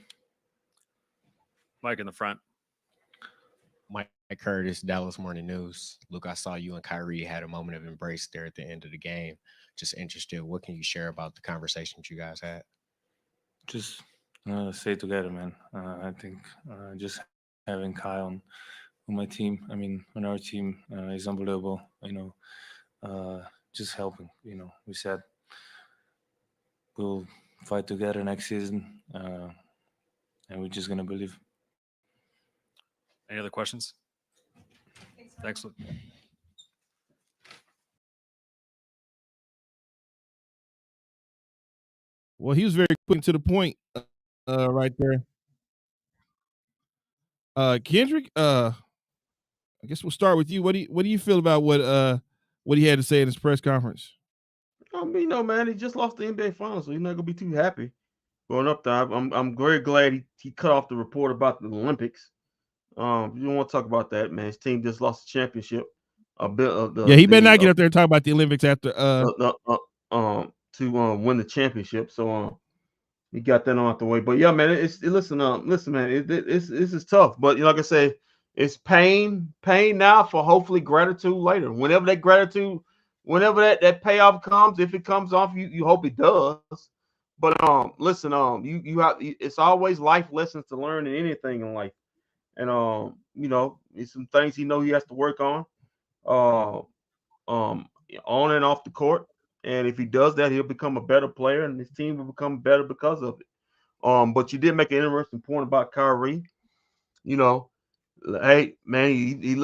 Mike in the front. Mike Curtis, Dallas Morning News. Luke, I saw you and Kyrie had a moment of embrace there at the end of the game. Just interested, what can you share about the conversations you guys had? Just stay together, man. I think just having Kai on my team, on our team, is unbelievable. Just helping. We said we'll fight together next season, and we're just gonna believe. Any other questions? Thanks, Luke. Well, he was very quick to the point, right there. Kendrick, I guess we'll start with you. What do you feel about what he had to say in his press conference? Man, he just lost the NBA Finals, so he's not gonna be too happy going up there. I'm very glad he cut off the report about the Olympics. You don't want to talk about that, man. His team just lost the championship. A bit of the he better not get up there and talk about the Olympics after to win the championship. So he got that on out the way. But yeah, man, listen, man, this is tough. But like I say, it's pain now for hopefully gratitude later. Whenever that payoff comes, if it comes off, you hope it does. But listen, you have, it's always life lessons to learn in anything in life. And it's some things he has to work on, on and off the court. And if he does that, he'll become a better player, and his team will become better because of it. But you did make an interesting point about Kyrie. Hey man, he's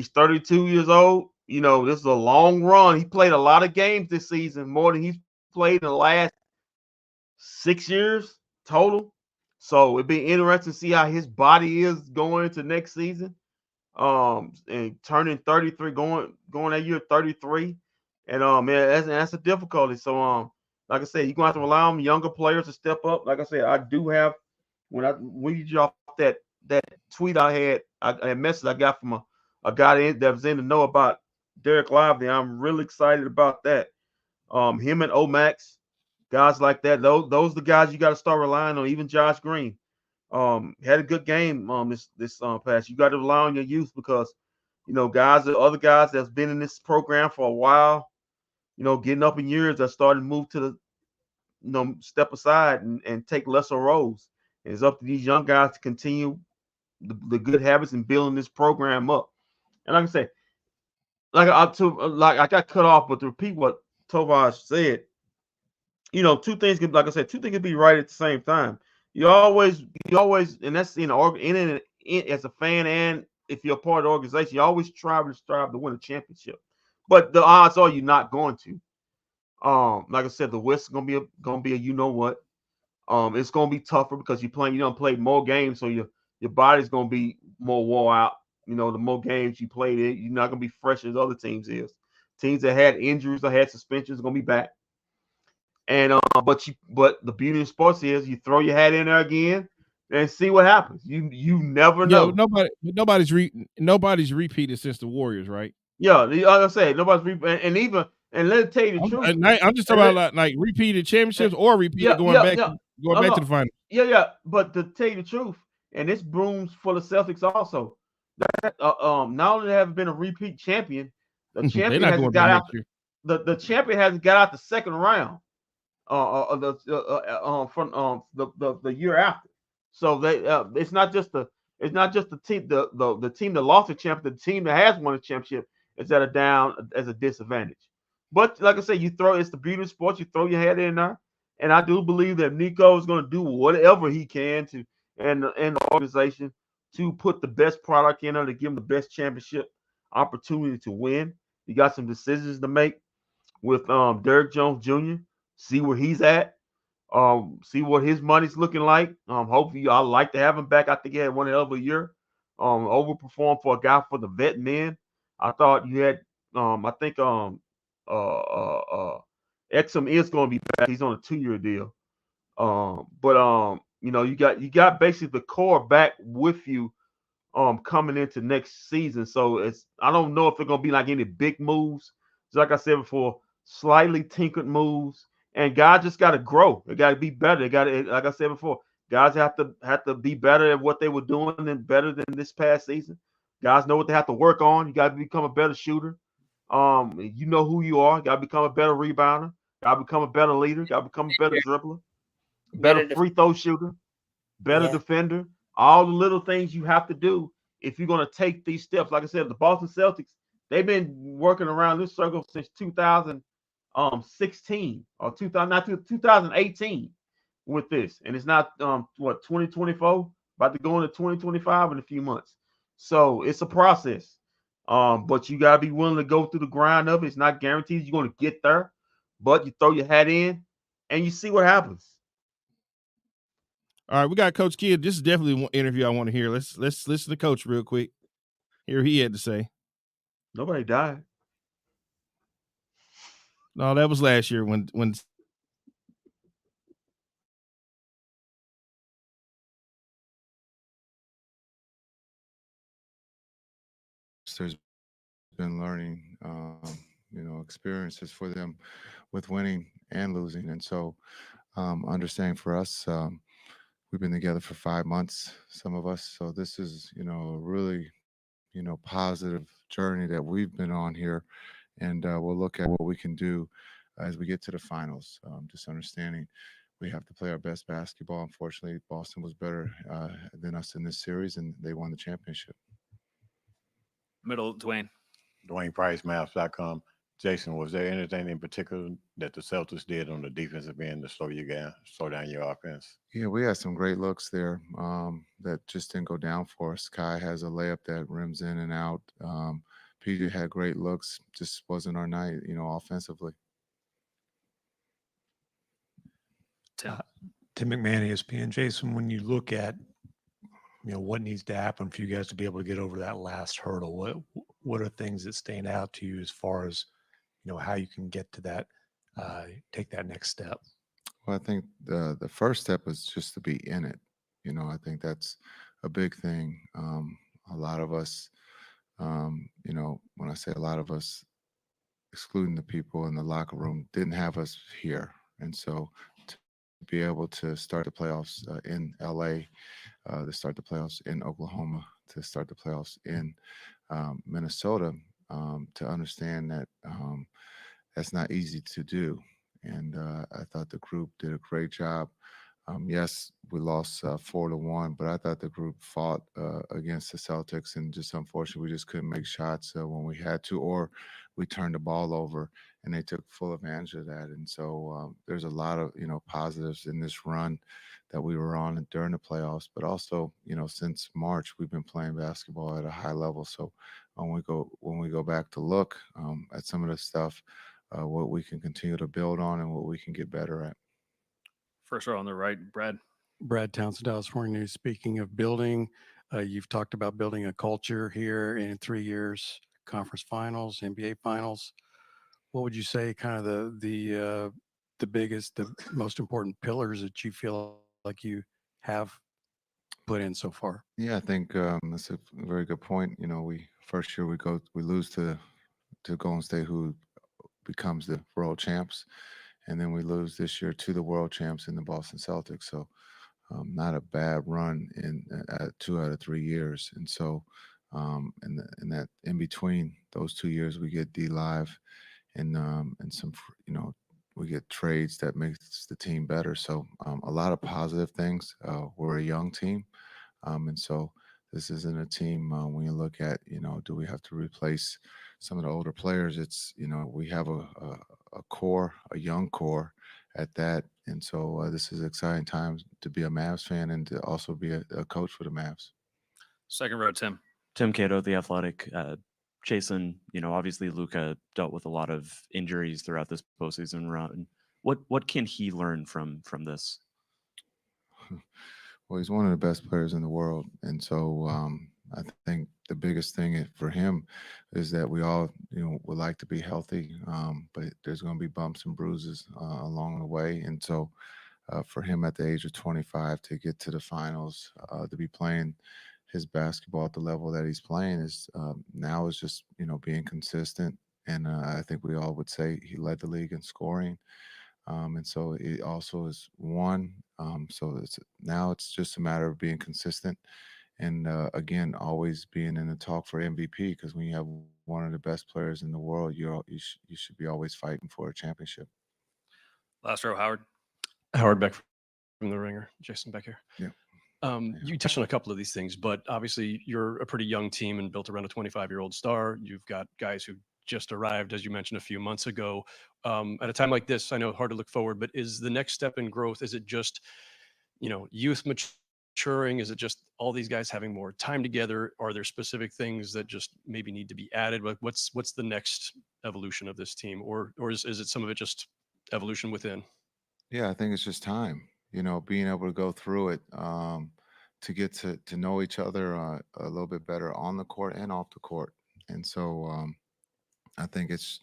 32 years old. This is a long run. He played a lot of games this season, more than he's played in the last 6 years total. So it'd be interesting to see how his body is going into next season. And turning 33, going that year 33, and man, that's a difficulty. So like I said, you're gonna have to rely on younger players to step up. Like I said, I do have when I read off that tweet I had, a message I got from a guy that was in the know about Derek Lively. I'm really excited about that. Him and Omax, guys like that. Those are the guys you got to start relying on. Even Josh Green, had a good game this past. You got to rely on your youth because other guys that's been in this program for a while, getting up in years, that started to move to the step aside and take lesser roles. And it's up to these young guys to continue the good habits and building this program up. And like I say, I got cut off, but to repeat what Tovaj said, two things can be right at the same time. You always, and that's in as a fan, and if you're a part of the organization, you always strive to win a championship. But the odds are you're not going to. Like I said, the West is gonna be a it's gonna be tougher because you don't play more games, so your body's gonna be more wore out. The more games you played, you're not gonna be fresh as other teams is. Teams that had injuries or had suspensions are gonna be back. And but the beauty of sports is you throw your hat in there again and see what happens. You never know. Nobody's repeated since the Warriors, right? Yeah, like I say, nobody's and even let me tell you the truth. I'm just talking about like repeated championships or repeated going back to the finals. Yeah. But to tell you the truth, and this brooms for the Celtics also. That not only have been a repeat champion, the champion hasn't got out. The champion hasn't got out the second round. From the year after. So they it's not just the team the team that lost the championship, the team that has won a championship is at a down as a disadvantage. But like I said, it's the beauty of sports. You throw your head in there, and I do believe that Nico is going to do whatever he can to and the organization to put the best product in there to give him the best championship opportunity to win. You got some decisions to make with Derrick Jones Jr. See where he's at. See what his money's looking like. Hopefully, I'd like to have him back. I think he had one hell of a year. Overperformed for a guy for the vet men. I thought you had. I think Exum is going to be back. He's on a 2-year deal. But you got basically the core back with you. Coming into next season, so I don't know if they're going to be like any big moves. Like I said before, slightly tinkered moves. And guys just got to grow. They got to be better. They got to, like I said before, guys have to be better at what they were doing and better than this past season. Guys know what they have to work on. You got to become a better shooter. You know who you are. You got to become a better rebounder. Got to become a better leader. Got to become a better dribbler, better free throw shooter, better defender. All the little things you have to do if you're going to take these steps. Like I said, the Boston Celtics, they've been working around this circle since 2016 or 2018 with this, and it's not 2024, about to go into 2025 in a few months. So it's a process, but you gotta be willing to go through the grind of it. It's not guaranteed you're going to get there, but you throw your hat in and you see what happens. All right, we got Coach Kidd. This is definitely one interview I want to hear. Let's listen to Coach real quick. Hear what he had to say. Nobody died. No, that was last year when there's been learning, experiences for them with winning and losing. And so, understanding for us, we've been together for 5 months, some of us. So this is, a really, positive journey that we've been on here. And we'll look at what we can do as we get to the finals. Just understanding we have to play our best basketball. Unfortunately, Boston was better than us in this series, and they won the championship. Middle, Dwayne. Dwayne Price, Mavs.com. Jason, was there anything in particular that the Celtics did on the defensive end to slow down your offense? Yeah, we had some great looks there that just didn't go down for us. Kai has a layup that rims in and out. PJ had great looks, just wasn't our night, offensively. Tim. Tim McMahon, ESPN. Jason, when you look at what needs to happen for you guys to be able to get over that last hurdle, what are things that stand out to you as far as how you can get to that, take that next step? Well, I think the first step is just to be in it. I think that's a big thing. A lot of us, when I say a lot of us, excluding the people in the locker room, didn't have us here. And so to be able to start the playoffs in LA, to start the playoffs in Oklahoma, to start the playoffs in Minnesota, to understand that that's not easy to do. And I thought the group did a great job. Yes, we lost 4-1, but I thought the group fought against the Celtics, and just unfortunately, we just couldn't make shots when we had to, or we turned the ball over, and they took full advantage of that. And so there's a lot of positives in this run that we were on during the playoffs, but also since March we've been playing basketball at a high level. So when we go back to look at some of the stuff, what we can continue to build on and what we can get better at. First row on the right, Brad. Brad Townsend, Dallas Morning News. Speaking of building, you've talked about building a culture here in 3 years, conference finals, NBA finals. What would you say kind of the biggest, the most important pillars that you feel like you have put in so far? Yeah, I think that's a very good point. We first year we lose to Golden State, who becomes the world champs, and then we lose this year to the world champs in the Boston Celtics. So not a bad run in 2 out of 3 years. And so in that in between those 2 years, we get D Live and some we get trades that makes the team better. So a lot of positive things. We're a young team, and so this isn't a team when you look at do we have to replace some of the older players? It's we have a core, a young core at that. And so this is exciting times to be a Mavs fan and to also be a coach for the Mavs. Second row, Tim. Tim Cato, The Athletic. Jason, obviously Luka dealt with a lot of injuries throughout this postseason run. What can he learn from this? Well, he's one of the best players in the world. And so I think the biggest thing for him is that we all, would like to be healthy, but there's going to be bumps and bruises along the way. And so for him at the age of 25 to get to the finals, to be playing his basketball at the level that he's playing is now is just, being consistent. And I think we all would say he led the league in scoring. And so it also is one. So it's just a matter of being consistent. And again, always being in the talk for MVP, because when you have one of the best players in the world, you should be always fighting for a championship. Last row, Howard. Howard Beck from The Ringer. Jason Beck here. Yeah. You touched on a couple of these things, but obviously you're a pretty young team and built around a 25-year-old star. You've got guys who just arrived, as you mentioned a few months ago. At a time like this, I know it's hard to look forward, but is the next step in growth, is it just, youth maturing? Is it just all these guys having more time together? Are there specific things that just maybe need to be added? Like what's the next evolution of this team? Or is it some of it just evolution within? Yeah, I think it's just time, being able to go through it, to get to know each other a little bit better on the court and off the court. And so I think it's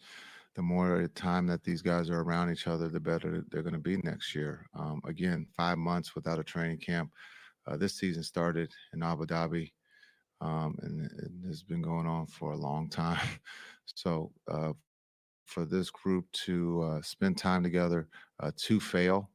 the more time that these guys are around each other, the better they're going to be next year. Again, 5 months without a training camp. This season started in Abu Dhabi, and it's been going on for a long time. So for this group to spend time together, to fail,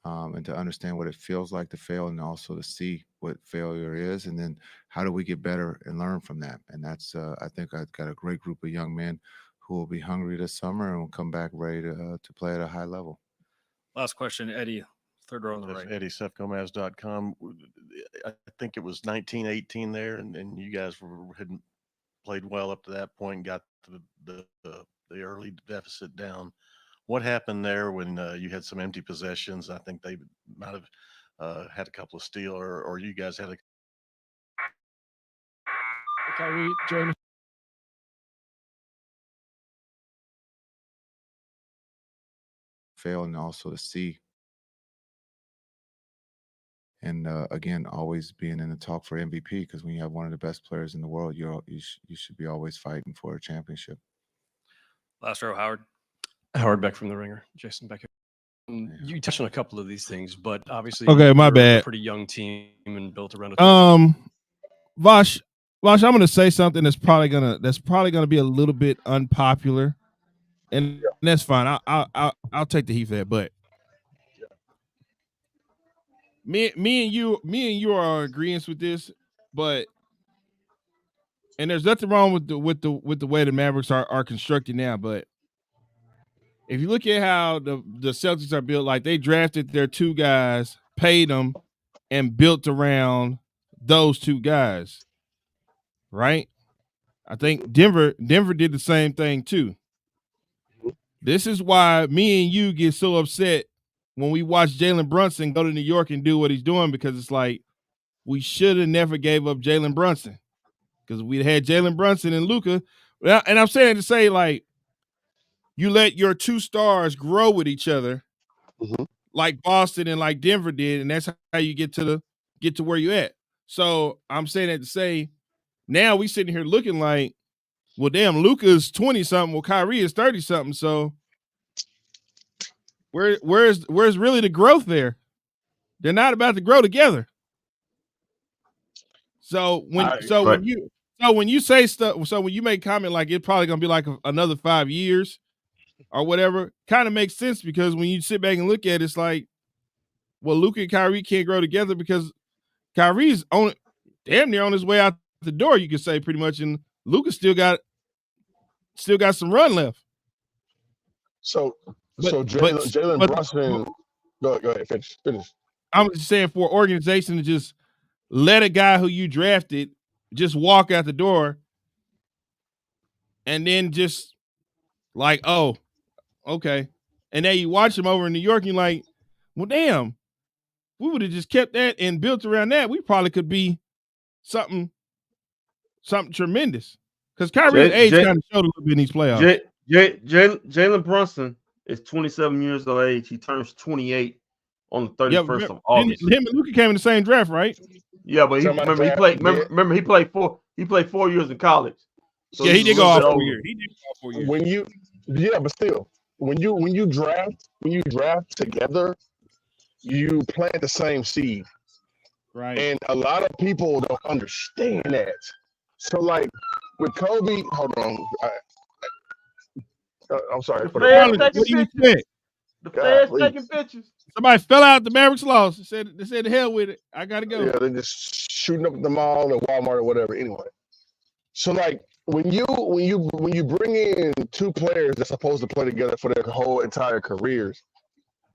and to understand what it feels like to fail, and also to see what failure is, and then how do we get better and learn from that. And that's I think I've got a great group of young men who will be hungry this summer and will come back ready to play at a high level. Last question, Eddie, third row on the right. Eddie, SethGomez.com. I think it was 1918 there, and you guys had played well up to that point, got the early deficit down. What happened there when you had some empty possessions? I think they might have had a couple of steals, or you guys had a. Kyrie, Jeremy. Fail, and also to see. And again, always being in the talk for MVP, because when you have one of the best players in the world, you should be always fighting for a championship. Last row, Howard. Howard Beck from The Ringer. Jason Beck. You touched on a couple of these things, but obviously, okay, my bad. A pretty young team and built around a Vosh, I'm gonna say something that's probably gonna be a little bit unpopular, and that's fine. I'll take the heat for that. But me and you are in agreement with this, but and there's nothing wrong with the way the Mavericks are constructed now, but if you look at how the Celtics are built, like they drafted their two guys, paid them, and built around those two guys, right? I think Denver did the same thing too. This is why me and you get so upset when we watch Jalen Brunson go to New York and do what he's doing, because it's like we should have never gave up Jalen Brunson, because we had Jalen Brunson and Luka. And I'm saying to say, like, you let your two stars grow with each other, like Boston and like Denver did, and that's how you get to where you at. So I'm saying that to say, now we sitting here looking like, well, damn, Luka's 20-something, well, Kyrie is 30-something. So where's really the growth there? They're not about to grow together. So when you say stuff, so when you make comment like it's probably gonna be like another 5 years or whatever, kind of makes sense, because when you sit back and look at it, it's like, well, Luka and Kyrie can't grow together because Kyrie's damn near on his way out the door, you could say, pretty much, and Luka still got some run left. So Jalen Brunson, go ahead, finish. I'm just saying, for an organization to just let a guy who you drafted just walk out the door, and then just like, oh, okay. And then you watch him over in New York, and you're like, well, damn, we would have just kept that and built around that. We probably could be something tremendous. Because Kyrie's age kind of showed a little bit in these playoffs. Jalen Brunson is 27 years of age. He turns 28 on the 31st of August. Him and Luka came in the same draft, right? Yeah, but he played 4 years in college. So yeah, he did go off 4 years. But still, when you draft together, you plant the same seed. Right. And a lot of people don't understand that. So like with Kobe, hold on. I'm sorry. The fans taking pictures. Somebody fell out. The Mavericks lost. They said the hell with it. I gotta go. Yeah, they're just shooting up at the mall or Walmart or whatever. Anyway, so like when you bring in two players that's supposed to play together for their whole entire careers,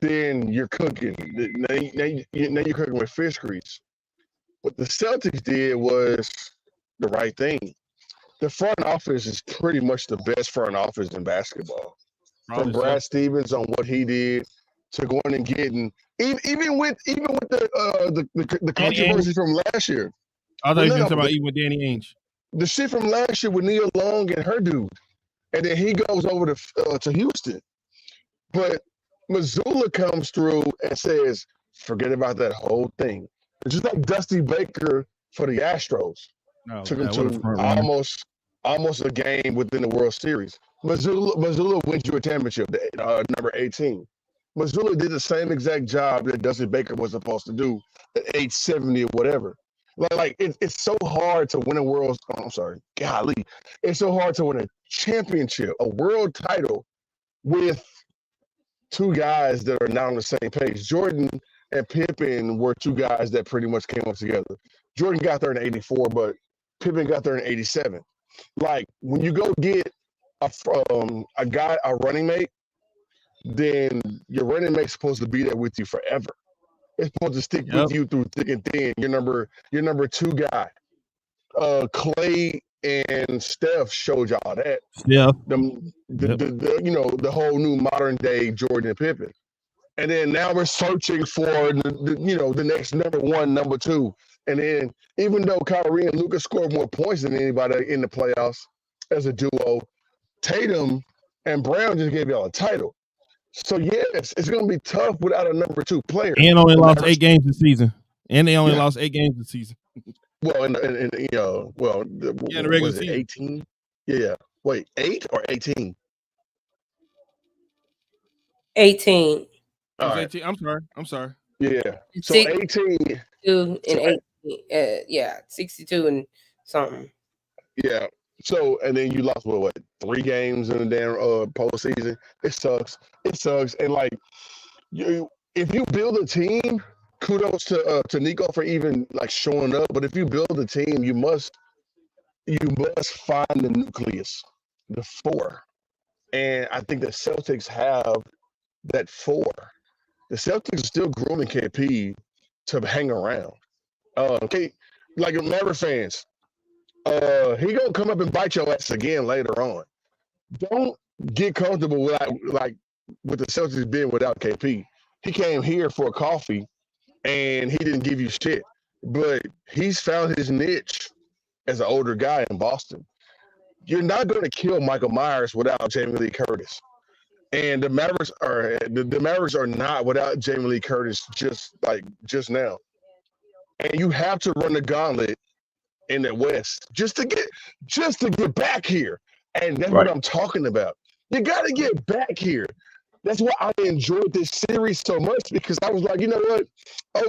then you're cooking. Now you're cooking with fish grease. What the Celtics did was the right thing. The front office is pretty much the best front office in basketball. From Brad Stevens on what he did to going and getting even with the controversy from last year. I thought you were talking about even with Danny Ainge. The shit from last year with Nia Long and her dude, and then he goes over to Houston. But Missoula comes through and says, "Forget about that whole thing." It's just like Dusty Baker for the Astros. Took him to almost a game within the World Series. Missoula wins you a championship, number 18. Missoula did the same exact job that Dusty Baker was supposed to do at age 70 or whatever. It's so hard to win a world. Oh, I'm sorry, golly, it's so hard to win a championship, a world title, with two guys that are not on the same page. Jordan and Pippen were two guys that pretty much came up together. Jordan got there in '84, but Pippen got there in '87. Like when you go get a guy, a running mate, then your running mate's supposed to be there with you forever. It's supposed to stick with you through thick and thin. Your number two guy. Clay and Steph showed y'all that. Yeah. The whole new modern day Jordan and Pippen. And then now we're searching for the next number one, number two. And then even though Kyrie and Luka scored more points than anybody in the playoffs as a duo, Tatum and Brown just gave y'all a title. So yes, it's going to be tough without a number two player. And only lost 8 games this season. And they only lost 8 games this season. Well, in the regular season. 18. Yeah. Wait, 8 or 18? 18. All right. 18. I'm sorry. Yeah. So 18. 62 and 18. 62 and something. Yeah. So and then you lost what 3 games in the damn postseason. It sucks. And if you build a team, kudos to Nico for even showing up. But if you build a team, you must find the nucleus, the 4. And I think the Celtics have that 4. The Celtics are still grooming KP to hang around. Maverick fans, he gonna come up and bite your ass again later on. Don't get comfortable with the Celtics being without KP. He came here for a coffee and he didn't give you shit. But he's found his niche as an older guy in Boston. You're not going to kill Michael Myers without Jamie Lee Curtis. And the Mavericks are not without Jamie Lee Curtis just now. And you have to run the gauntlet in the West just to get back here. And that's what I'm talking about. You got to get back here. That's why I enjoyed this series so much, because I was like, you know what?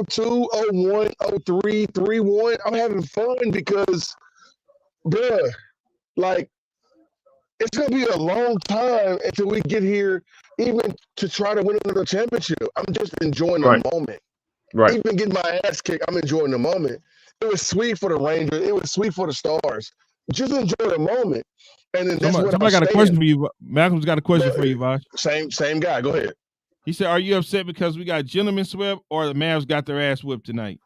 02, 01, 03, 3-1. I'm having fun because, bruh, it's going to be a long time until we get here, even to try to win another championship. I'm just enjoying the moment. Right. Even getting my ass kicked, I'm enjoying the moment. It was sweet for the Rangers. It was sweet for the Stars. Just enjoy the moment. And then somebody got a question for you. Malcolm's got a question for you, Vosh. Same guy. Go ahead. He said, "Are you upset because we got gentlemen swept, or the Mavs got their ass whipped tonight?"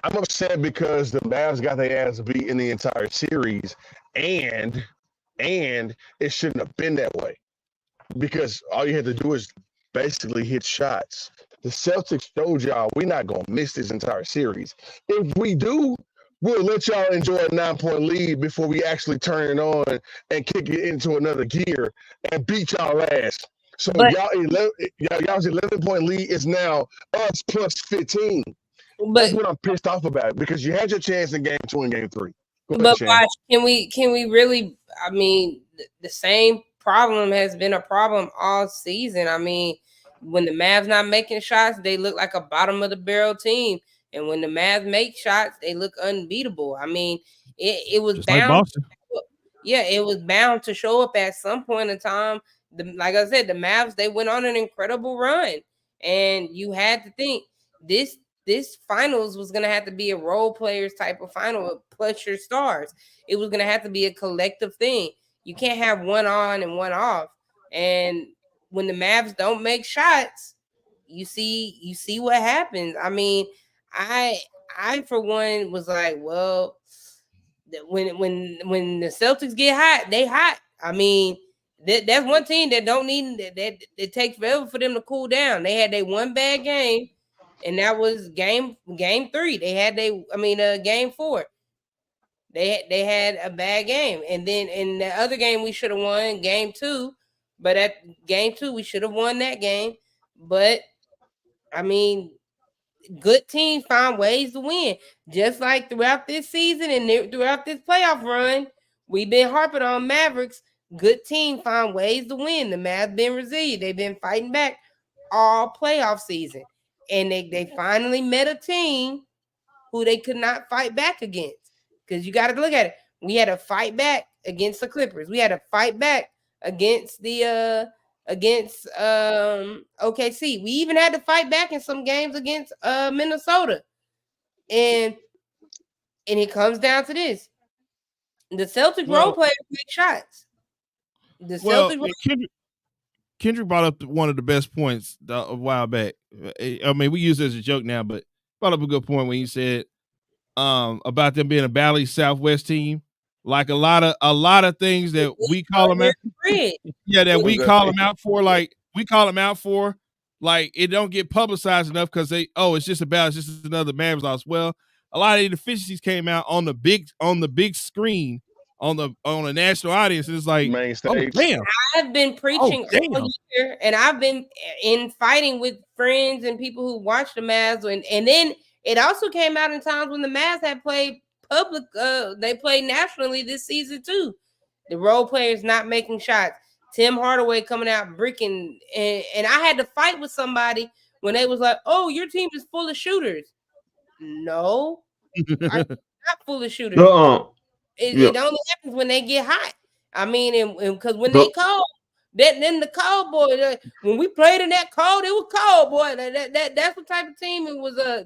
I'm upset because the Mavs got their ass beat in the entire series, and it shouldn't have been that way, because all you had to do is basically hit shots. The Celtics showed y'all we're not gonna miss this entire series. If we do, we'll let y'all enjoy a 9-point lead before we actually turn it on and kick it into another gear and beat y'all ass. So y'all's 11-point lead is now us plus 15. That's what I'm pissed off about, because you had your chance in game 2 and game 3. But Bosh, can we really? I mean, the same problem has been a problem all season. I mean, when the Mavs not making shots, they look like a bottom of the barrel team. And when the Mavs make shots, they look unbeatable. I mean, it was just bound. Like Boston. It was bound to show up at some point in time. Like I said, the Mavs, they went on an incredible run. And you had to think this finals was going to have to be a role players type of final plus your stars. It was going to have to be a collective thing. You can't have one on and one off. And when the Mavs don't make shots, you see what happens. I mean, I for one was like, well, when the Celtics get hot, they hot. I mean, that's one team that don't need that it takes forever for them to cool down. They had their one bad game, and that was game 3. They had game 4. They had a bad game, and then in the other game we should have won, game 2. But at game 2 we should have won that game. But I mean, good teams find ways to win, just like throughout this season and throughout this playoff run. We've been harping on Mavericks. good teams find ways to win. The Mavs been resilient. They've been fighting back all playoff season. And they finally met a team who they could not fight back against. Because you got to look at it. We had to fight back against the Clippers. We had to fight back against the OKC. We even had to fight back in some games against Minnesota. And it comes down to this. The Celtics role players make shots. The Celtics Kendrick brought up one of the best points a while back. I mean, we use it as a joke now, but brought up a good point when you said about them being a Valley Southwest team. Like a lot of things that we call them out. Yeah, that we call them out for. Like we call them out for. Like it don't get publicized enough because it's just another Mavs loss. Well, a lot of the deficiencies came out on the big screen on the national audience. And it's like, oh, damn. I've been preaching all year, and I've been in fighting with friends and people who watch the Mavs, and then it also came out in times when the Mavs had played public. They played nationally this season too. The role players not making shots. Tim Hardaway coming out bricking, and I had to fight with somebody when they was like, "Oh, your team is full of shooters." No, I'm not full of shooters. It only happens when they get hot. I mean, and because when they cold, then the cold boy. When we played in that cold, it was cold, boy. That's what type of team it was.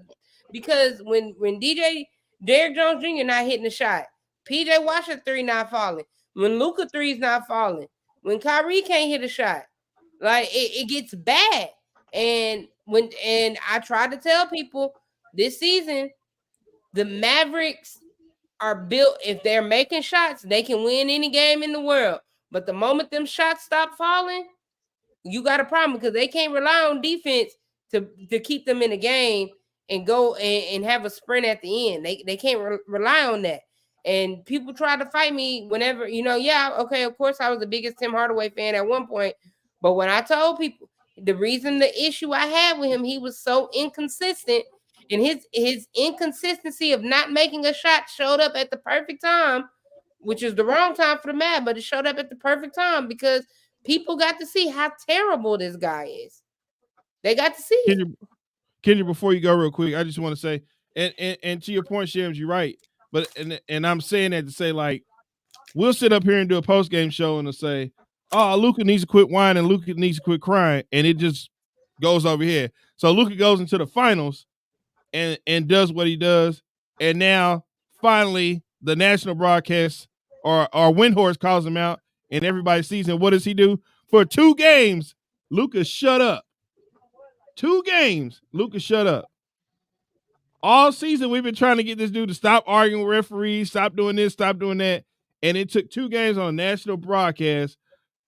Because when DJ Derrick Jones Jr. not hitting the shot, PJ Washington 3 not falling, when Luka 3's not falling, when Kyrie can't hit a shot, like it gets bad. And I tried to tell people this season, the Mavericks are built. If they're making shots, they can win any game in the world. But the moment them shots stop falling, you got a problem because they can't rely on defense to keep them in the game and go and have a sprint at the end. They can't rely on that. And people try to fight me whenever, of course I was the biggest Tim Hardaway fan at one point. But when I told people the reason the issue I had with him, he was so inconsistent. And his inconsistency of not making a shot showed up at the perfect time, which is the wrong time for the Mavs, but it showed up at the perfect time because people got to see how terrible this guy is. They got to see it. Kendra, before you go real quick, I just want to say, and to your point, Shams, you're right. But and I'm saying that to say, like, we'll sit up here and do a post-game show and say, oh, Luka needs to quit whining, Luka needs to quit crying, and it just goes over here. So Luka goes into the finals and does what he does, and now finally the national broadcast or Windhorse calls him out, and everybody sees him. What does he do? For 2 games, Luka shut up. 2 games, Luka shut up. All season we've been trying to get this dude to stop arguing with referees, stop doing this, stop doing that, and it took 2 games on a national broadcast,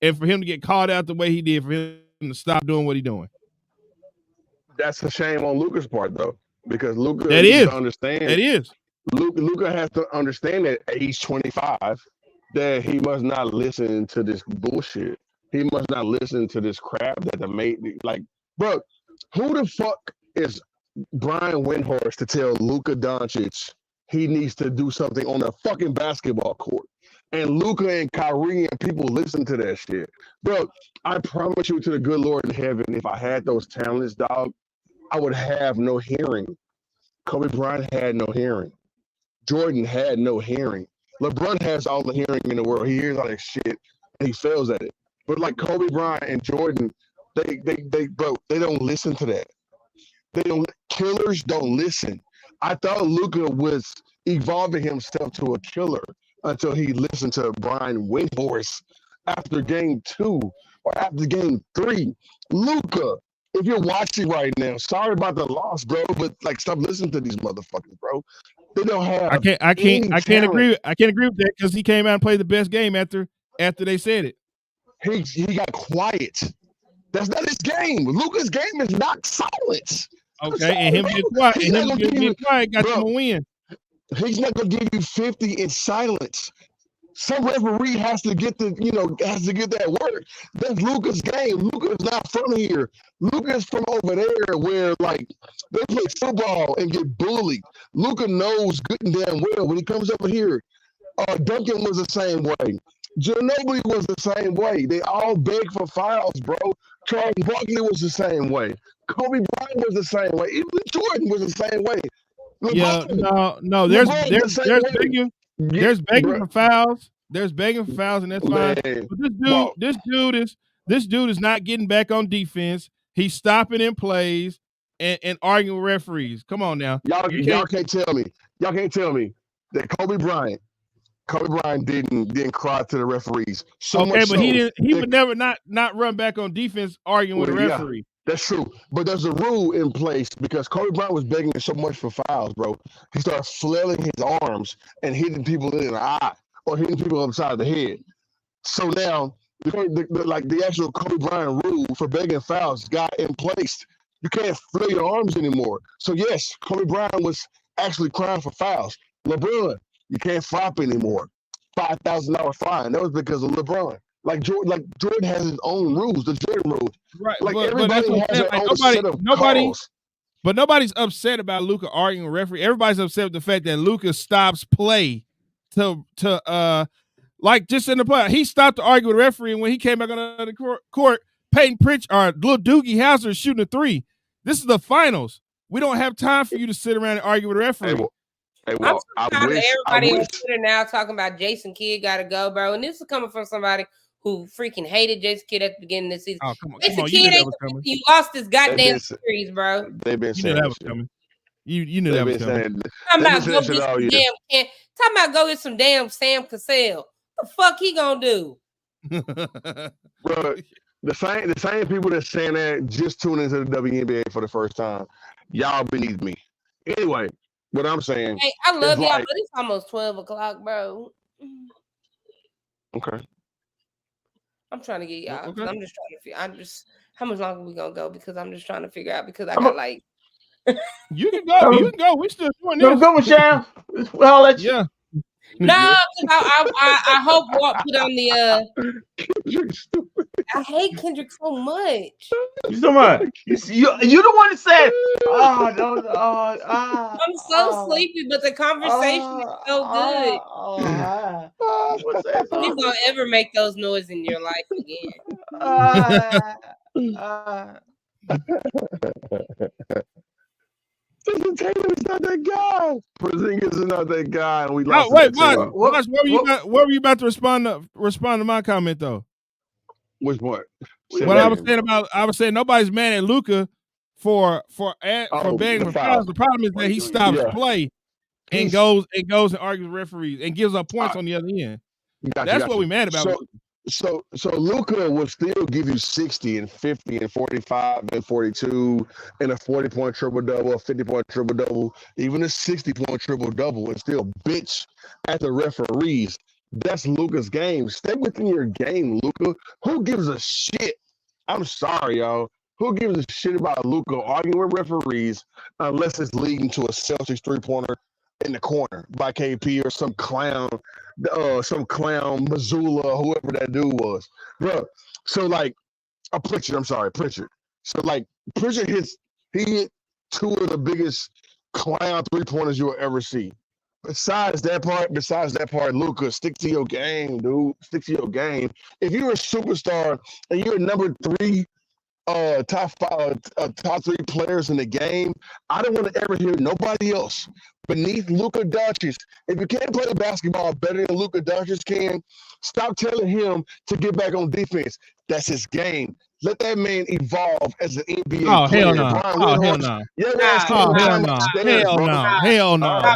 and for him to get called out the way he did, for him to stop doing what he's doing. That's a shame on Luka's part, though. Because Luka has to understand. It is. Luka has to understand at age 25 that he must not listen to this bullshit. He must not listen to this crap that the mate like. Bro, who the fuck is Brian Windhorst to tell Luka Doncic he needs to do something on a fucking basketball court? And Luka and Kyrie and people listen to that shit. Bro, I promise you to the good Lord in heaven, if I had those talents, dog, I would have no hearing. Kobe Bryant had no hearing. Jordan had no hearing. LeBron has all the hearing in the world. He hears all that shit and he fails at it. But like Kobe Bryant and Jordan, they don't listen to that. Killers don't listen. I thought Luka was evolving himself to a killer until he listened to Brian Windhorst after game 2 or after game 3. Luka, if you're watching right now, sorry about the loss, bro, but like stop listening to these motherfuckers, bro. They don't have. I can't agree with that because he came out and played the best game after they said it. He got quiet. That's not his game. Luka's game is not silence. Okay, and him being quiet, got him a win. He's not gonna give you 50 in silence. Some referee has to get that work. That's Luka's game. Luka's not from here. Luka's from over there where like they play football and get bullied. Luka knows good and damn well when he comes over here. Duncan was the same way. Ginobili was the same way. They all begged for fouls, bro. Charles Barkley was the same way. Kobe Bryant was the same way. Even Jordan was the same way. Yeah, LeBron, no. LeBron the same way. There's begging Bro, for fouls. There's begging for fouls, and that's fine. man, But bro, this dude is not getting back on defense. He's stopping in plays and arguing with referees. Come on now. y'all can't tell me. Y'all can't tell me that Kobe Bryant didn't cry to the referees. So Okay, much but so he that would never not run back on defense arguing with a Well, yeah, referee. that's true. But there's a rule in place because Kobe Bryant was begging so much for fouls, bro. He started flailing his arms and hitting people in the eye or hitting people upside the head. So now, the actual Kobe Bryant rule for begging fouls got in place. You can't flail your arms anymore. So yes, Kobe Bryant was actually crying for fouls. LeBron, you can't flop anymore. $5,000 fine. That was because of LeBron. Like Jordan has his own rules, the Jordan rules. Right, Like but that's everybody what has I'm saying. their Like own set of calls. but nobody's upset about Luka arguing with referee. Everybody's upset with the fact that Luka stops play to like just in the play. He stopped to argue with the referee, and when he came back on the court, Peyton Pritchard, little Doogie Howser is shooting a three. This is the finals. We don't have time for you to sit around and argue with a referee. I'm so tired of everybody on Twitter now talking about Jason Kidd got to go, bro. And this is coming from somebody who freaking hated Jason Kidd at the beginning of the season. Oh, come on. Jason You Kidd knew that ain't was the coming. reason you lost this goddamn series, bro. They've been You saying knew that was shit. coming. You knew that was coming. Talking about go get some damn talking about go get some damn Sam Cassell. What the fuck he gonna do? Bro, the same people that's saying that just tune into the WNBA for the first time. Y'all beneath me. Anyway, what I'm saying. Hey, I love is y'all, like, but it's almost 12 o'clock, bro. okay. I'm trying to get y'all. Okay. I'm just trying to figure. How much longer we gonna go? Because I'm just trying to figure out. Because I got like. You can go. You can go. We still doing this. No, go, Michelle. I'll let you. Yeah. No, I hope Walt put on the. I hate Kendrick so much. You so much. You the one that said, I'm so sleepy, but the conversation is so good. You gonna ever make those noises in your life again? Taylor's not that guy. Porzingis is not that guy, and we lost. Wait, Mark, where were you about to respond to my comment though? Which part? What I was saying nobody's mad at Luka for begging for fouls. The problem is that he stops play and goes and argues with referees and gives up points on the other end. That's what we mad about. So Luka will still give you 60 and 50 and 45 and 42 and a 40-point triple-double, a 50-point triple-double, even a 60-point triple-double, and still bitch at the referees. That's Luka's game. Stay within your game, Luka. Who gives a shit? I'm sorry, y'all. Who gives a shit about Luka arguing with referees unless it's leading to a Celtics three-pointer in the corner by KP or some clown Missoula, whoever that dude was, bro. So like Pritchard. So like Pritchard hit two of the biggest clown 3-pointers you'll ever see. Besides that part, Luka, stick to your game, dude. Stick to your game. If you're a superstar and you're number 3 top 3 players in the game, I don't want to ever hear nobody else beneath Luka Doncic. If you can't play basketball better than Luka Doncic can, stop telling him to get back on defense. That's his game. Let that man evolve as an NBA player. Hell no. Hell no.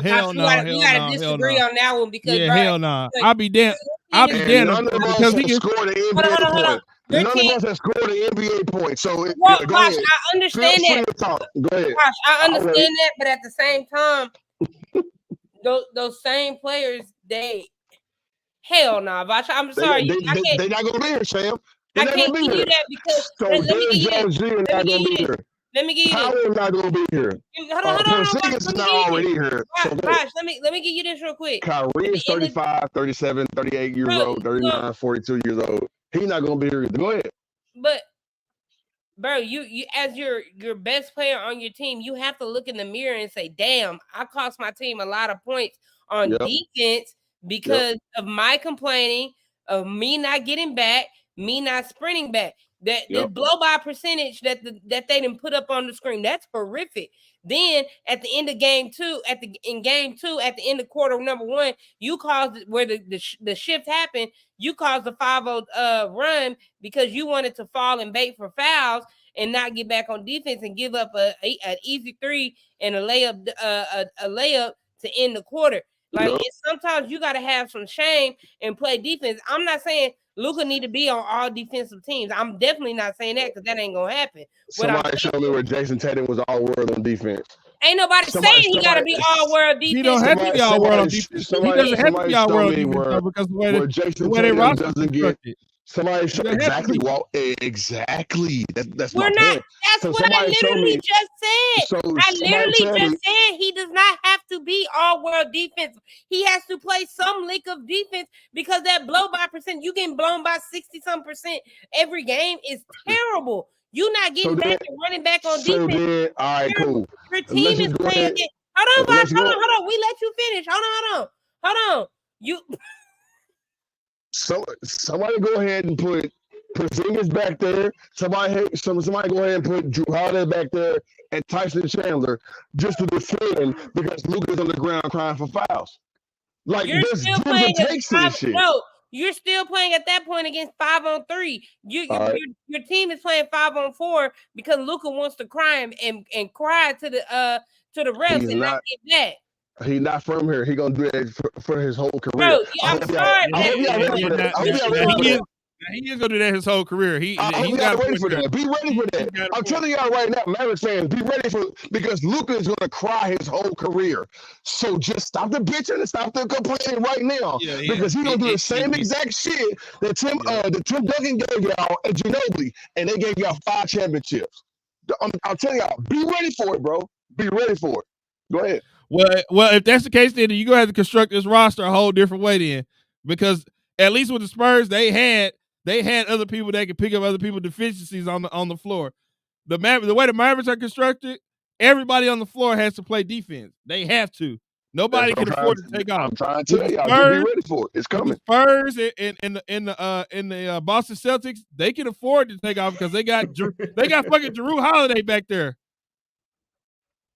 Hell no. We gotta disagree on that one because hell no. I'll be damned none of us because have scored an NBA point. None of us have scored an NBA point. So well, go gosh, ahead. I understand that. Go ahead. Gosh, I understand that, but at the same time, those same players, hell no, Vash. I'm sorry. They're not gonna be here, Sam. I can't give you that because so let me give you not gonna be here. Let me give you Howard's not gonna be here. Hold on. Porzingis is not already here. Gosh, let me give you this real quick. Kyrie is 35, 37, 38 years old, 39, 42 years old. He's not gonna be here. Go ahead. But bro, you as your best player on your team, you have to look in the mirror and say, damn, I cost my team a lot of points on defense because of my complaining, of me not getting back, me not sprinting back. That the Yep. blow by percentage that they didn't put up on the screen, that's horrific. Then at the end of game two, in game two, at the end of quarter number one, you caused where the shift happened. You caused the 5-0 run because you wanted to fall and bait for fouls and not get back on defense and give up an easy three and a layup to end the quarter. Like it's, sometimes you got to have some shame and play defense. I'm not saying Luka need to be on all defensive teams. I'm definitely not saying that because that ain't gonna happen. Somebody showed me where Jason Tatum was all world on defense. Ain't nobody saying he got to be all world defense. He don't have to be all world on defense. He doesn't have to be all world on defense though, because the way they roster doesn't get. Somebody showed exactly. Well, exactly. That's We're my not. point. That's So what I somebody showed literally me- just said. So I somebody literally tell just me- said he does not have to be all world defense. He has to play some lick of defense because that blow by percent, you getting blown by 60-some% every game is terrible. You not getting So back then- and running back on So defense. then, all right, cool. Your Let's team is just go playing ahead- against. Hold on, let's Bob. go- Hold on. We let you finish. Hold on. You Somebody go ahead and put Porzingis back there. Somebody go ahead and put Drew Holiday back there and Tyson Chandler just to defend because Luka's on the ground crying for fouls. Like You're there's still gives playing and takes to this shit. No, you're still playing at that point against 5-on-3. All right. Your team is playing 5-on-4 because Luka wants to cry and cry to the refs He's and not not- get back. He's not from here. He gonna do that for his whole career. Bro, I'm sorry. I hope y'all ready for that. I hope y'all ready for that. He is gonna do that his whole career. I hope He's y'all got ready for that. Be ready for that. I'm telling y'all right now, Mavericks fans, be ready for because Luka is gonna cry his whole career. So just stop the bitching and stop the complaining right now, because he's gonna do the same exact shit that Tim Duncan gave y'all at Ginobili, and they gave y'all 5 championships. I'm telling y'all, be ready for it, bro. Be ready for it. Go ahead. Well, if that's the case, then you're gonna have to construct this roster a whole different way then, because at least with the Spurs, they had other people that could pick up other people's deficiencies on the floor. The way the Mavericks are constructed, everybody on the floor has to play defense. They have to. Nobody can afford to take off. I'm trying to tell y'all, just be ready for it. It's coming. The Spurs in the Boston Celtics, they can afford to take off because they got fucking Jrue Holiday back there.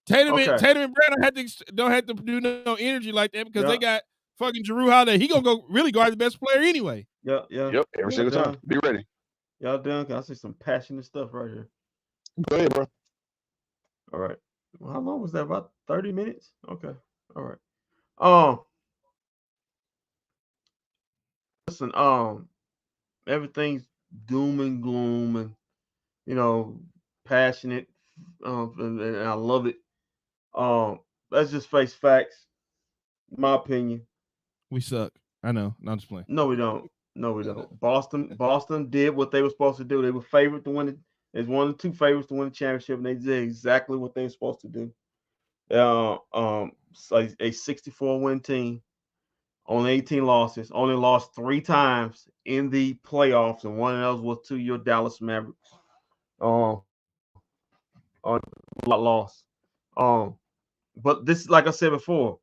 Tatum and Brown don't have to do no energy like that because they got fucking Jrue Holiday. He gonna go really guard the best player anyway. Yeah. Yep, every single time. Be ready. Y'all done? I see some passionate stuff right here. Go ahead, bro. All right. Well, how long was that? About 30 minutes? Okay. All right. Listen, everything's doom and gloom and passionate. And I love it. Let's just face facts. In my opinion. We suck. I know. No, I'm just playing. No, we don't. Boston did what they were supposed to do. They were favored to win it. There's one of the 2 favorites to win the championship, and they did exactly what they were supposed to do. A 64-win team, only 18 losses, only lost 3 times in the playoffs, and one of those was to your Dallas Mavericks. Loss. But this, like I said before,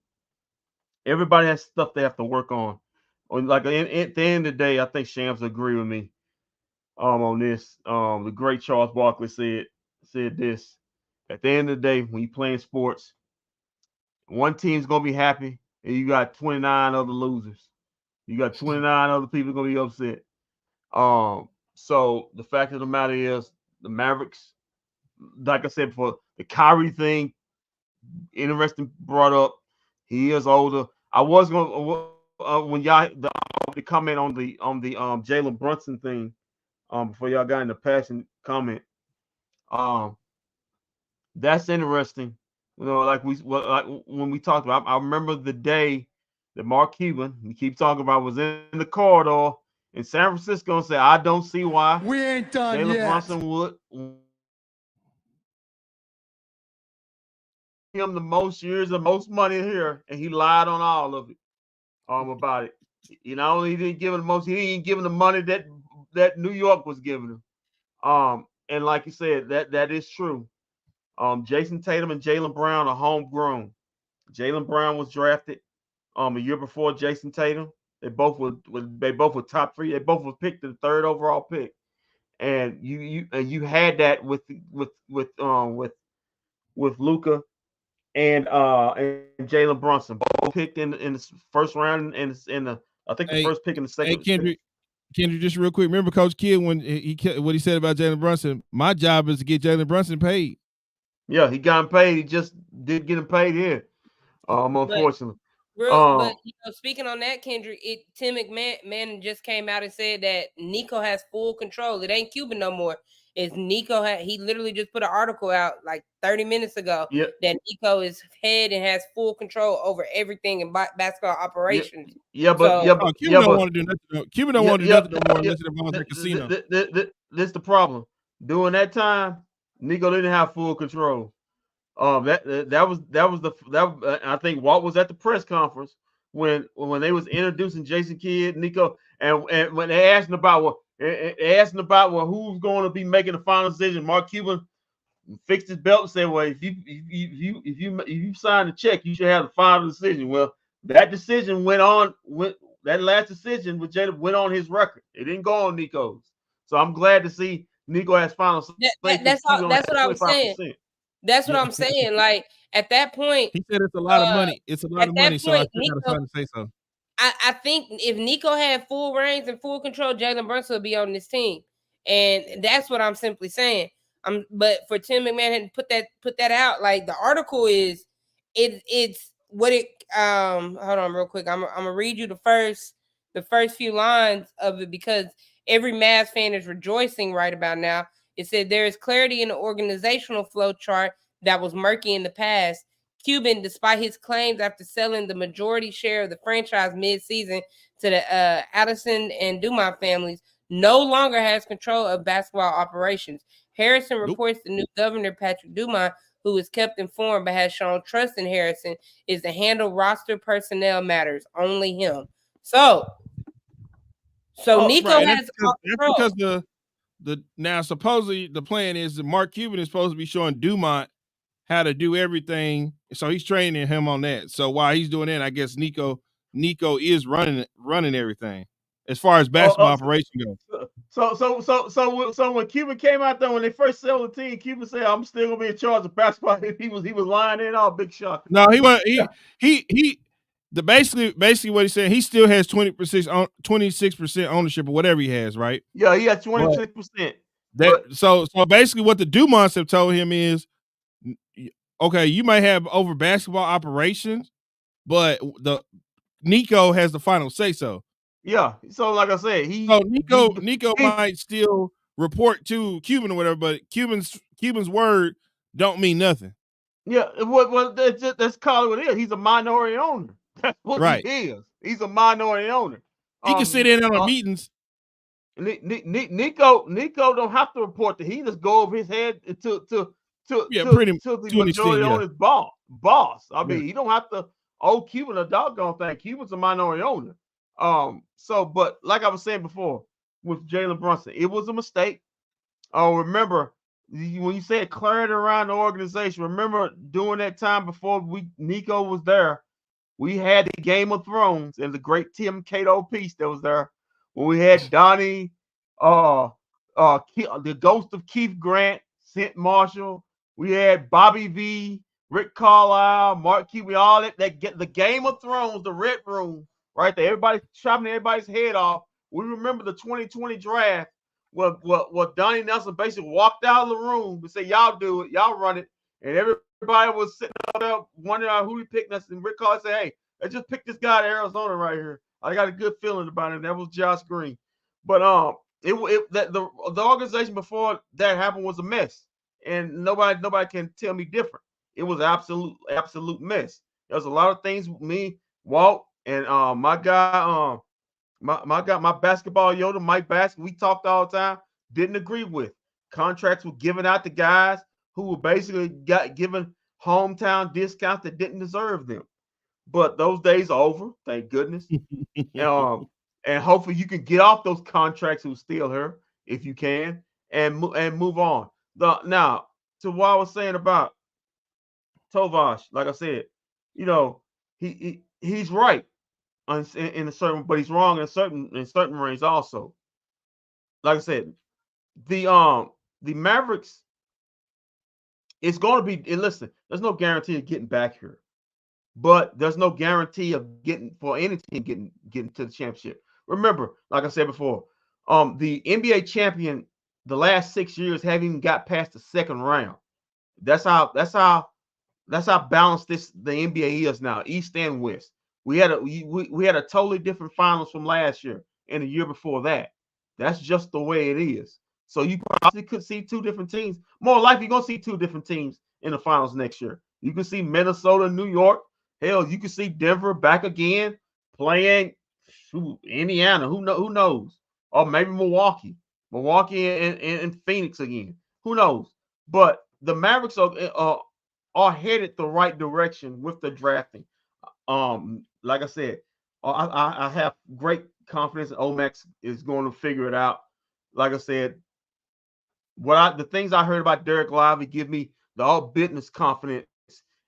everybody has stuff they have to work on. Like at the end of the day, I think Shams agree with me on this. The great Charles Barkley said this. At the end of the day, when you're playing sports, one team's gonna be happy, and you got 29 other losers. You got 29 other people gonna be upset. So the fact of the matter is, the Mavericks, like I said before, the Kyrie thing, interesting brought up. He is older. I was gonna when y'all the comment on the Jalen Brunson thing before y'all got in the passion comment. That's interesting. Like when we talked about, I remember the day that Mark Cuban, we keep talking about, was in the corridor in San Francisco and said, I don't see why we ain't done Jalen yet. Brunson would him the most years, the most money here, and he lied on all of it. About it. Not only he didn't give him the most, he didn't give him the money that New York was giving him. And like you said, that is true. Jason Tatum and Jaylen Brown are homegrown. Jaylen Brown was drafted a year before Jason Tatum. They both were top 3. They both were picked the 3rd overall pick. And you had that with Luka and Jalen Brunson, both picked in the first round and in the I think the first pick in the second. Kendrick, just real quick. Remember Coach Kidd when what he said about Jalen Brunson? My job is to get Jalen Brunson paid. Yeah, he got him paid. He just didn't get him paid here. Unfortunately. But speaking on that, Kendrick, Tim McMahon just came out and said that Nico has full control. It ain't Cuban no more. It's Nico. He literally just put an article out like 30 minutes ago that Nico is head and has full control over everything in basketball operations. Cuban don't want to do nothing. Cuban don't want to do nothing no more unless it involves a casino. That's the problem. During that time, Nico didn't have full control. I think Walt was at the press conference when they was introducing Jason Kidd, Nico, and when they asked about who's going to be making the final decision. Mark Cuban fixed his belt and said, "Well, if you sign the check, you should have the final decision." Well, that decision that last decision with Jada went on his record. It didn't go on Nico's. So I'm glad to see Nico has final say. That's what I'm saying. That's what I'm saying. Like at that point, he said it's a lot of money. It's a lot of money, so I still got to say so. I think if Nico had full reigns and full control, Jalen Brunson would be on this team, and that's what I'm simply saying. But for Tim McMahon to put that out, like the article is, it's what it. Hold on, real quick. I'm gonna read you the first few lines of it because every Mavs fan is rejoicing right about now. It said there is clarity in the organizational flow chart that was murky in the past. Cuban, despite his claims after selling the majority share of the franchise mid-season to the Addison and Dumas families, no longer has control of basketball operations. Harrison reports the new governor, Patrick Dumas, who is kept informed but has shown trust in Harrison, is to handle roster personnel matters. Only him. So Nico has that's because now supposedly the plan is that Mark Cuban is supposed to be showing Dumont how to do everything, so he's training him on that. So while he's doing that, I guess Nico is running everything as far as basketball operation goes. So when Cuban came out there when they first sold the team, Cuban said, "I'm still gonna be in charge of basketball." He was lying in all big shock. No, he was basically what he said. He still has 26% ownership or whatever he has, right? Yeah, he had 26%. So basically, what the Dumons have told him is, okay, you might have over basketball operations, but Nico has the final say so. Yeah. So like I said, Nico might still report to Cuban or whatever, but Cuban's word don't mean nothing. Yeah, well, that's call it what it is. He's a minority owner. That's what he is. He's a minority owner. He can sit in on the meetings. Nico don't have to report to. He just go over his head to the majority owner's boss. I mean, he don't have to owe Cuban a doggone thing. Cuban's a minority owner. But like I was saying before with Jalen Brunson, it was a mistake. Remember when you said clarity around the organization, remember during that time before Nico was there, we had the Game of Thrones and the great Tim Cato piece that was there. When we had Donnie, the ghost of Keith Grant, St. Marshall. We had Bobby V, Rick Carlisle, Mark Cuban, all that get the Game of Thrones, the Red Room, right there. Everybody chopping everybody's head off. We remember the 2020 draft. Well, Donnie Nelson basically walked out of the room and said, "Y'all do it, y'all run it," and everybody was sitting up there wondering who he picked us. And Rick Carlisle said, "Hey, let's just pick this guy to Arizona right here. I got a good feeling about him." That was Josh Green. But the organization before that happened was a mess, and nobody can tell me different. It was absolute mess. There's a lot of things me, Walt, and my guy, my basketball Yoda, Mike Baskin, we talked all the time, didn't agree with. Contracts were given out to guys who were basically given hometown discounts that didn't deserve them. But those days are over, thank goodness. And hopefully you can get off those contracts who still here if you can, and move on. Now to what I was saying about Tovash, like I said, he's right. in a certain, but he's wrong in certain range also. Like I said, the Mavericks, it's going to be. And listen, there's no guarantee of getting back here, but there's no guarantee of getting for any team getting to the championship. Remember, like I said before, the NBA champion the last 6 years haven't even got past the second round. That's how balanced the NBA is now, East and West. We had a totally different finals from last year and the year before that. That's just the way it is. So you probably could see two different teams. More likely, you're gonna see two different teams in the finals next year. You can see Minnesota, New York. Hell, you can see Denver back again playing Indiana. Who knows? Or maybe Milwaukee and Phoenix again. Who knows? But the Mavericks are headed the right direction with the drafting. Like I said, I have great confidence that Omax is going to figure it out. Like I said, the things I heard about Derek Lively give me the all business confidence.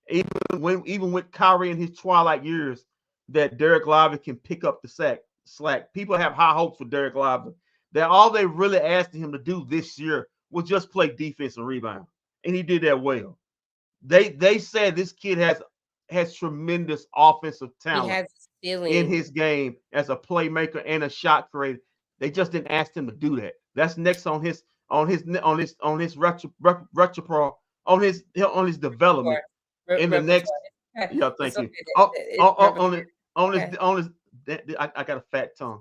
Even with Kyrie in his twilight years, that Derek Lively can pick up the slack. People have high hopes for Derek Lively. That all they really asked him to do this year was just play defense and rebound, and he did that well. They said this kid has tremendous offensive talent in his game as a playmaker and a shot creator. They just didn't ask him to do that. That's next on his development in the next. Yeah, thank you. I got a fat tongue.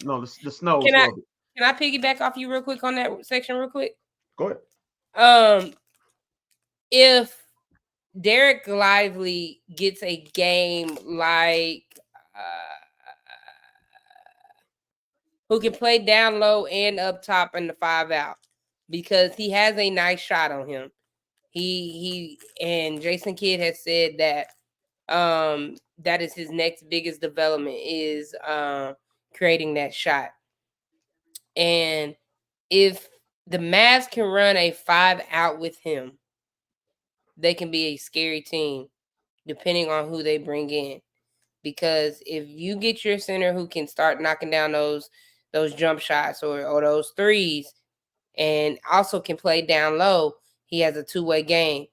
No, the snow. Can I piggyback off you real quick on that section real quick? Go ahead. If Derek Lively gets a game like who can play down low and up top in the 5 out, because he has a nice shot on him. He and Jason Kidd has said that that is his next biggest development is creating that shot. And if the Mavs can run a 5 out with him, they can be a scary team, depending on who they bring in. Because if you get your center who can start knocking down those jump shots or those threes, and also can play down low, he has a two-way game.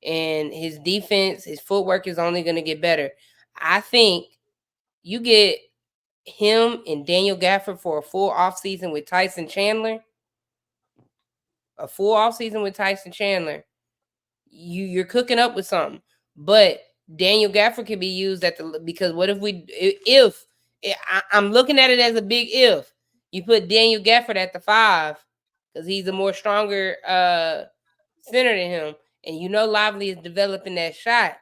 And his defense, his footwork is only going to get better. I think you get him and Daniel Gafford for a full offseason with Tyson Chandler. A full offseason with Tyson Chandler. You're cooking up with something. But Daniel Gafford can be used because what if I'm looking at it as a big if. You put Daniel Gafford at the 5 because he's a more stronger center than him, and you know Lively is developing that shot.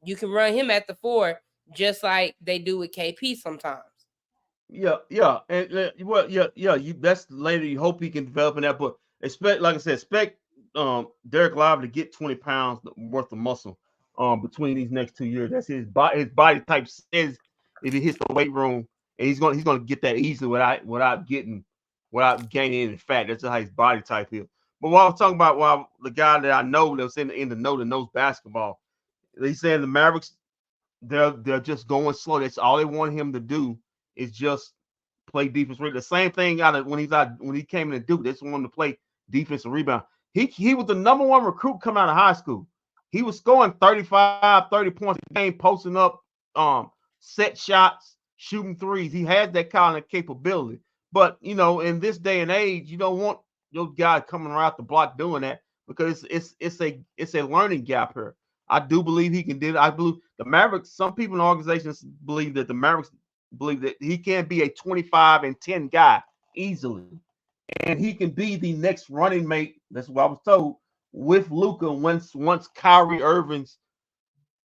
You can run him at the 4 just like they do with KP sometimes. Yeah, and that's later. You hope he can develop in that, but expect Derek Lively to get 20 pounds worth of muscle between these next 2 years. That's his body type says if he hits the weight room, and he's gonna get that easily without gaining any fat. That's how his body type is. But what I was talking about, the guy that I know that was in the know that knows basketball, they said the Mavericks they're just going slow. That's all they want him to do is just play defense. The same thing when he came in to Duke. They just wanted him to play defense and rebound. He was the number 1 recruit coming out of high school. He was scoring 35, 30 points a game, posting up set shots, shooting threes. He has that kind of capability. But in this day and age, you don't want your guy coming around the block doing that because it's a learning gap here. I do believe he can do it. I believe the Mavericks, some people in the organizations believe that the Mavericks believe that he can be a 25 and 10 guy easily. And he can be the next running mate. That's what I was told with Luka once Kyrie Irving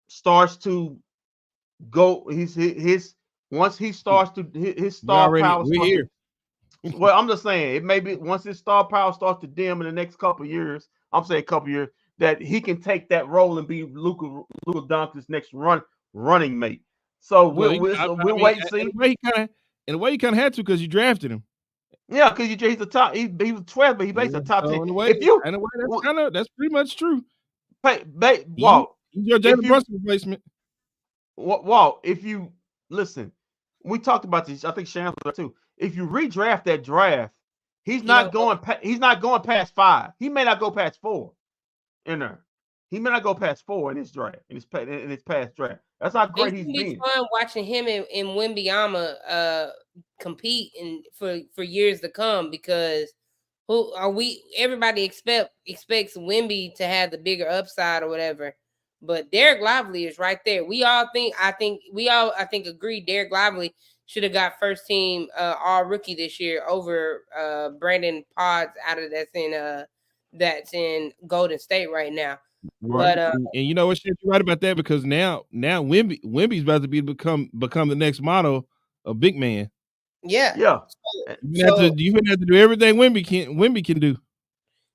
starts to go once he starts to his star power. We're here. Well, I'm just saying it may be once his star power starts to dim in the next couple of years. I'm saying a couple of years that he can take that role and be Luka Doncic's next running mate. So we'll wait and see. In a way, he kind of had to because you drafted him. Yeah, because he's the top. He was 12, but he based the top 10. That's pretty much true. Walt, he's your Jalen Brunson replacement. Walt, if you listen, we talked about this. I think Chandler too. If you redraft that draft, he's He don't not go. going. He's not going past 5. He may not go past 4 in there. He may not go past 4 in his draft, in his past draft. That's how great It's he's gonna be been. fun watching him and Wembyama compete for years to come because who are we? Everybody expects Wemby to have the bigger upside or whatever, but Derek Lively is right there. I think agree. Derek Lively should have got first team all rookie this year over Brandon Podds that's in Golden State right now. Right. But And you know what, shit, you're right about that because now Wemby's about to become the next model of big man. yeah, Yeah. You have to do everything Wemby can do.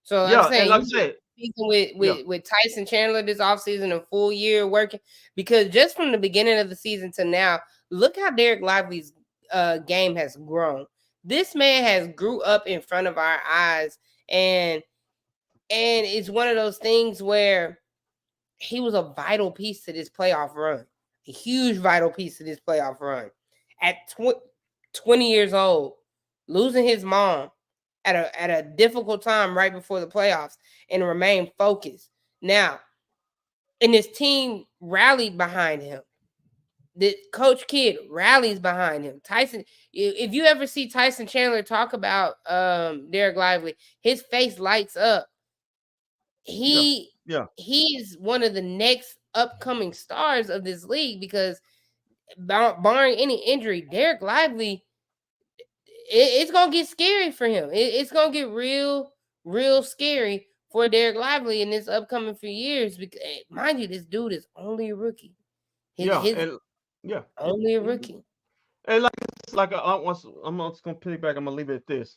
So like Yeah, I'm saying, and like I you said, speaking yeah. with Tyson Chandler this offseason, a full year working, because just from the beginning of the season to now, look how Derek Lively's game has grown. This man has grew up in front of our eyes, and it's one of those things where he was a vital piece to this playoff run, a huge vital piece to this playoff run. At 20 years old, losing his mom at a difficult time right before the playoffs and remain focused. Now, and his team rallied behind him. The Coach Kidd rallies behind him. Tyson, if you ever see Tyson Chandler talk about Derek Lively, his face lights up. He's one of the next upcoming stars of this league because barring any injury, Derek Lively, it's gonna get scary for him. It's gonna get real scary for Derek Lively in this upcoming few years. Because mind you, this dude is only a rookie. Yeah. Only a rookie. And I'm just gonna piggyback. I'm gonna leave it at this.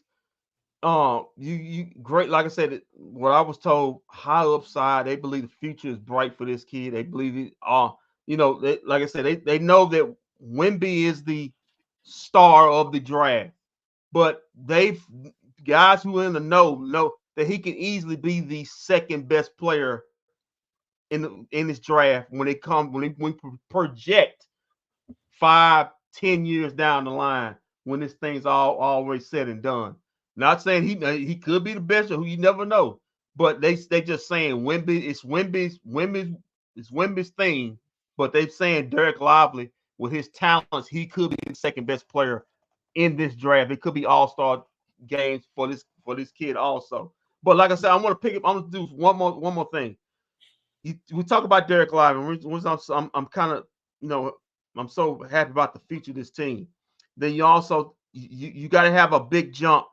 You great. Like I said, what I was told, high upside. They believe the future is bright for this kid. They believe it. Like I said, they know that Wemby is the star of the draft, but guys who are in the know that he can easily be the second best player in this draft when we project 5-10 years down the line when this thing's always said and done. Not saying he could be the best, or who you never know, but they just saying Wemby's thing. But they're saying Derek Lively with his talents, he could be the second best player in this draft. It could be all-star games for this kid also. But like I said, I'm gonna do one more thing. We talk about Derek Lively. I'm kind of I'm so happy about the future of this team. Then you also you got to have a big jump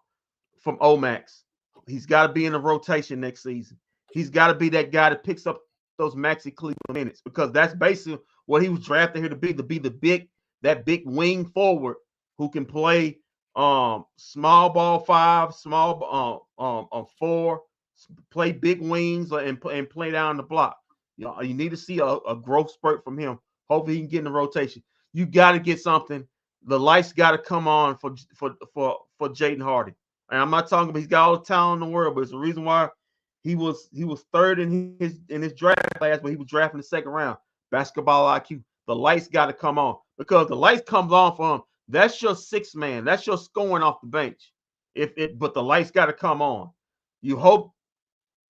from Omax. He's got to be in the rotation next season. He's got to be that guy that picks up those Maxi Cleveland minutes because that's basically what he was drafted here to be that big wing forward who can play small ball 5, small 4, play big wings and play down the block. You need to see a growth spurt from him. Hopefully he can get in the rotation. You got to get something. The lights got to come on for Jaden Hardy. And I'm not talking about he's got all the talent in the world, but it's the reason why he was third in his draft class, but he was drafted in the second round. Basketball IQ. The lights got to come on because the lights comes on for him. That's your sixth man. That's your scoring off the bench. But the lights got to come on. You hope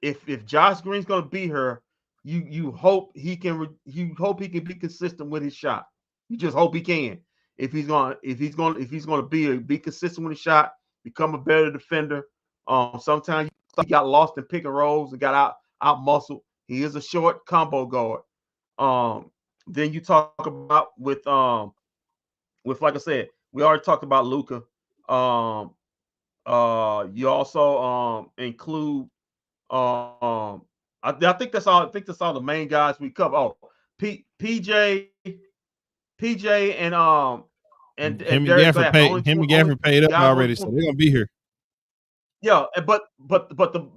if Josh Green's going to be here, you hope he can be consistent with his shot. You just hope he can. If he's going to be consistent with his shot, become a better defender. Sometimes he got lost in pick and rolls and got out muscled. He is a short combo guard. Then you talk about with like I said, we already talked about Luka. You also include I think that's all. I think that's all the main guys we cover. Oh, PJ and him and Darius Gafford Gafford. paid up already, so they're gonna be here. Yeah, but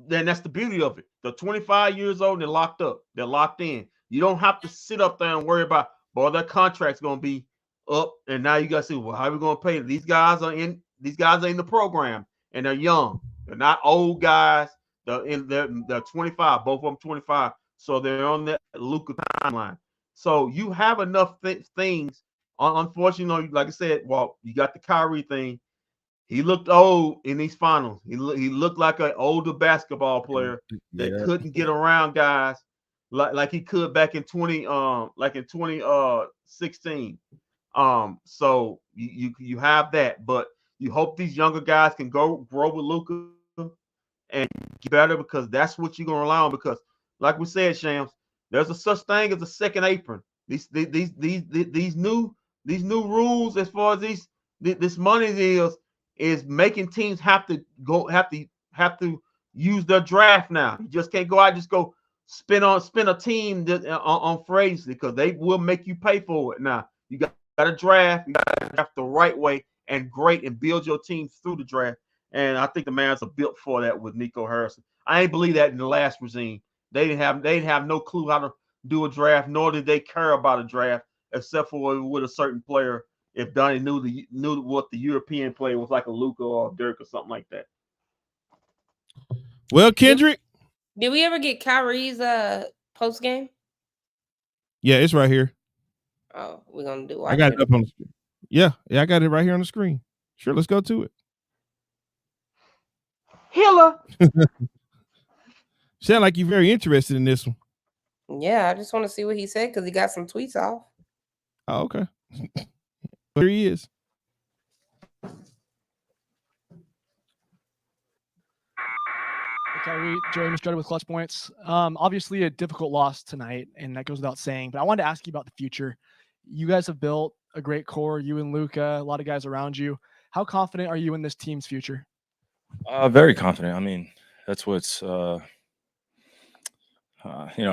then that's the beauty of it. They're 25 years old and they're locked up. They're locked in. You don't have to sit up there and worry about, boy, their contract's gonna be up, and now you gotta see, well, how are we gonna pay them? These guys are in the program and they're young. They're not old guys. They're 25, both of them 25. So they're on that Luka timeline. So you have enough things. Unfortunately, like I said, well, you got the Kyrie thing. He looked old in these finals. He looked like an older basketball player that Yeah. couldn't get around guys like he could back in 2016. So you have that, but you hope these younger guys can grow with Luka and get better, because that's what you're gonna rely on. Because like we said, Shams, there's a such thing as a second apron. These new rules as far as this money is making teams have to use their draft now. You just can't go out and just go spin a team on phrase, because they will make you pay for it. Now you got to draft. You got to draft the right way and great and build your team through the draft. And I think the Mavs are built for that with Nico Harrison. I ain't believe that in the last regime. They didn't have no clue how to do a draft, nor did they care about a draft, except for with a certain player. If Donnie knew what the European player was, like a Luka or Dirk or something like that. Well, Kendrick. Did we ever get Kyrie's post game? Yeah, it's right here. Oh, we're gonna do. I got it up on the screen. Yeah, I got it right here on the screen. Sure, let's go to it. Hiller. Sound like you're very interested in this one. Yeah, I just want to see what he said because he got some tweets off. Oh, okay. Here he is. Kyrie, Jerry Mistretta with Clutch Points. Obviously a difficult loss tonight, and that goes without saying, but I wanted to ask you about the future. You guys have built a great core, you and Luka, a lot of guys around you. How confident are you in this team's future? Very confident. I mean, that's what's a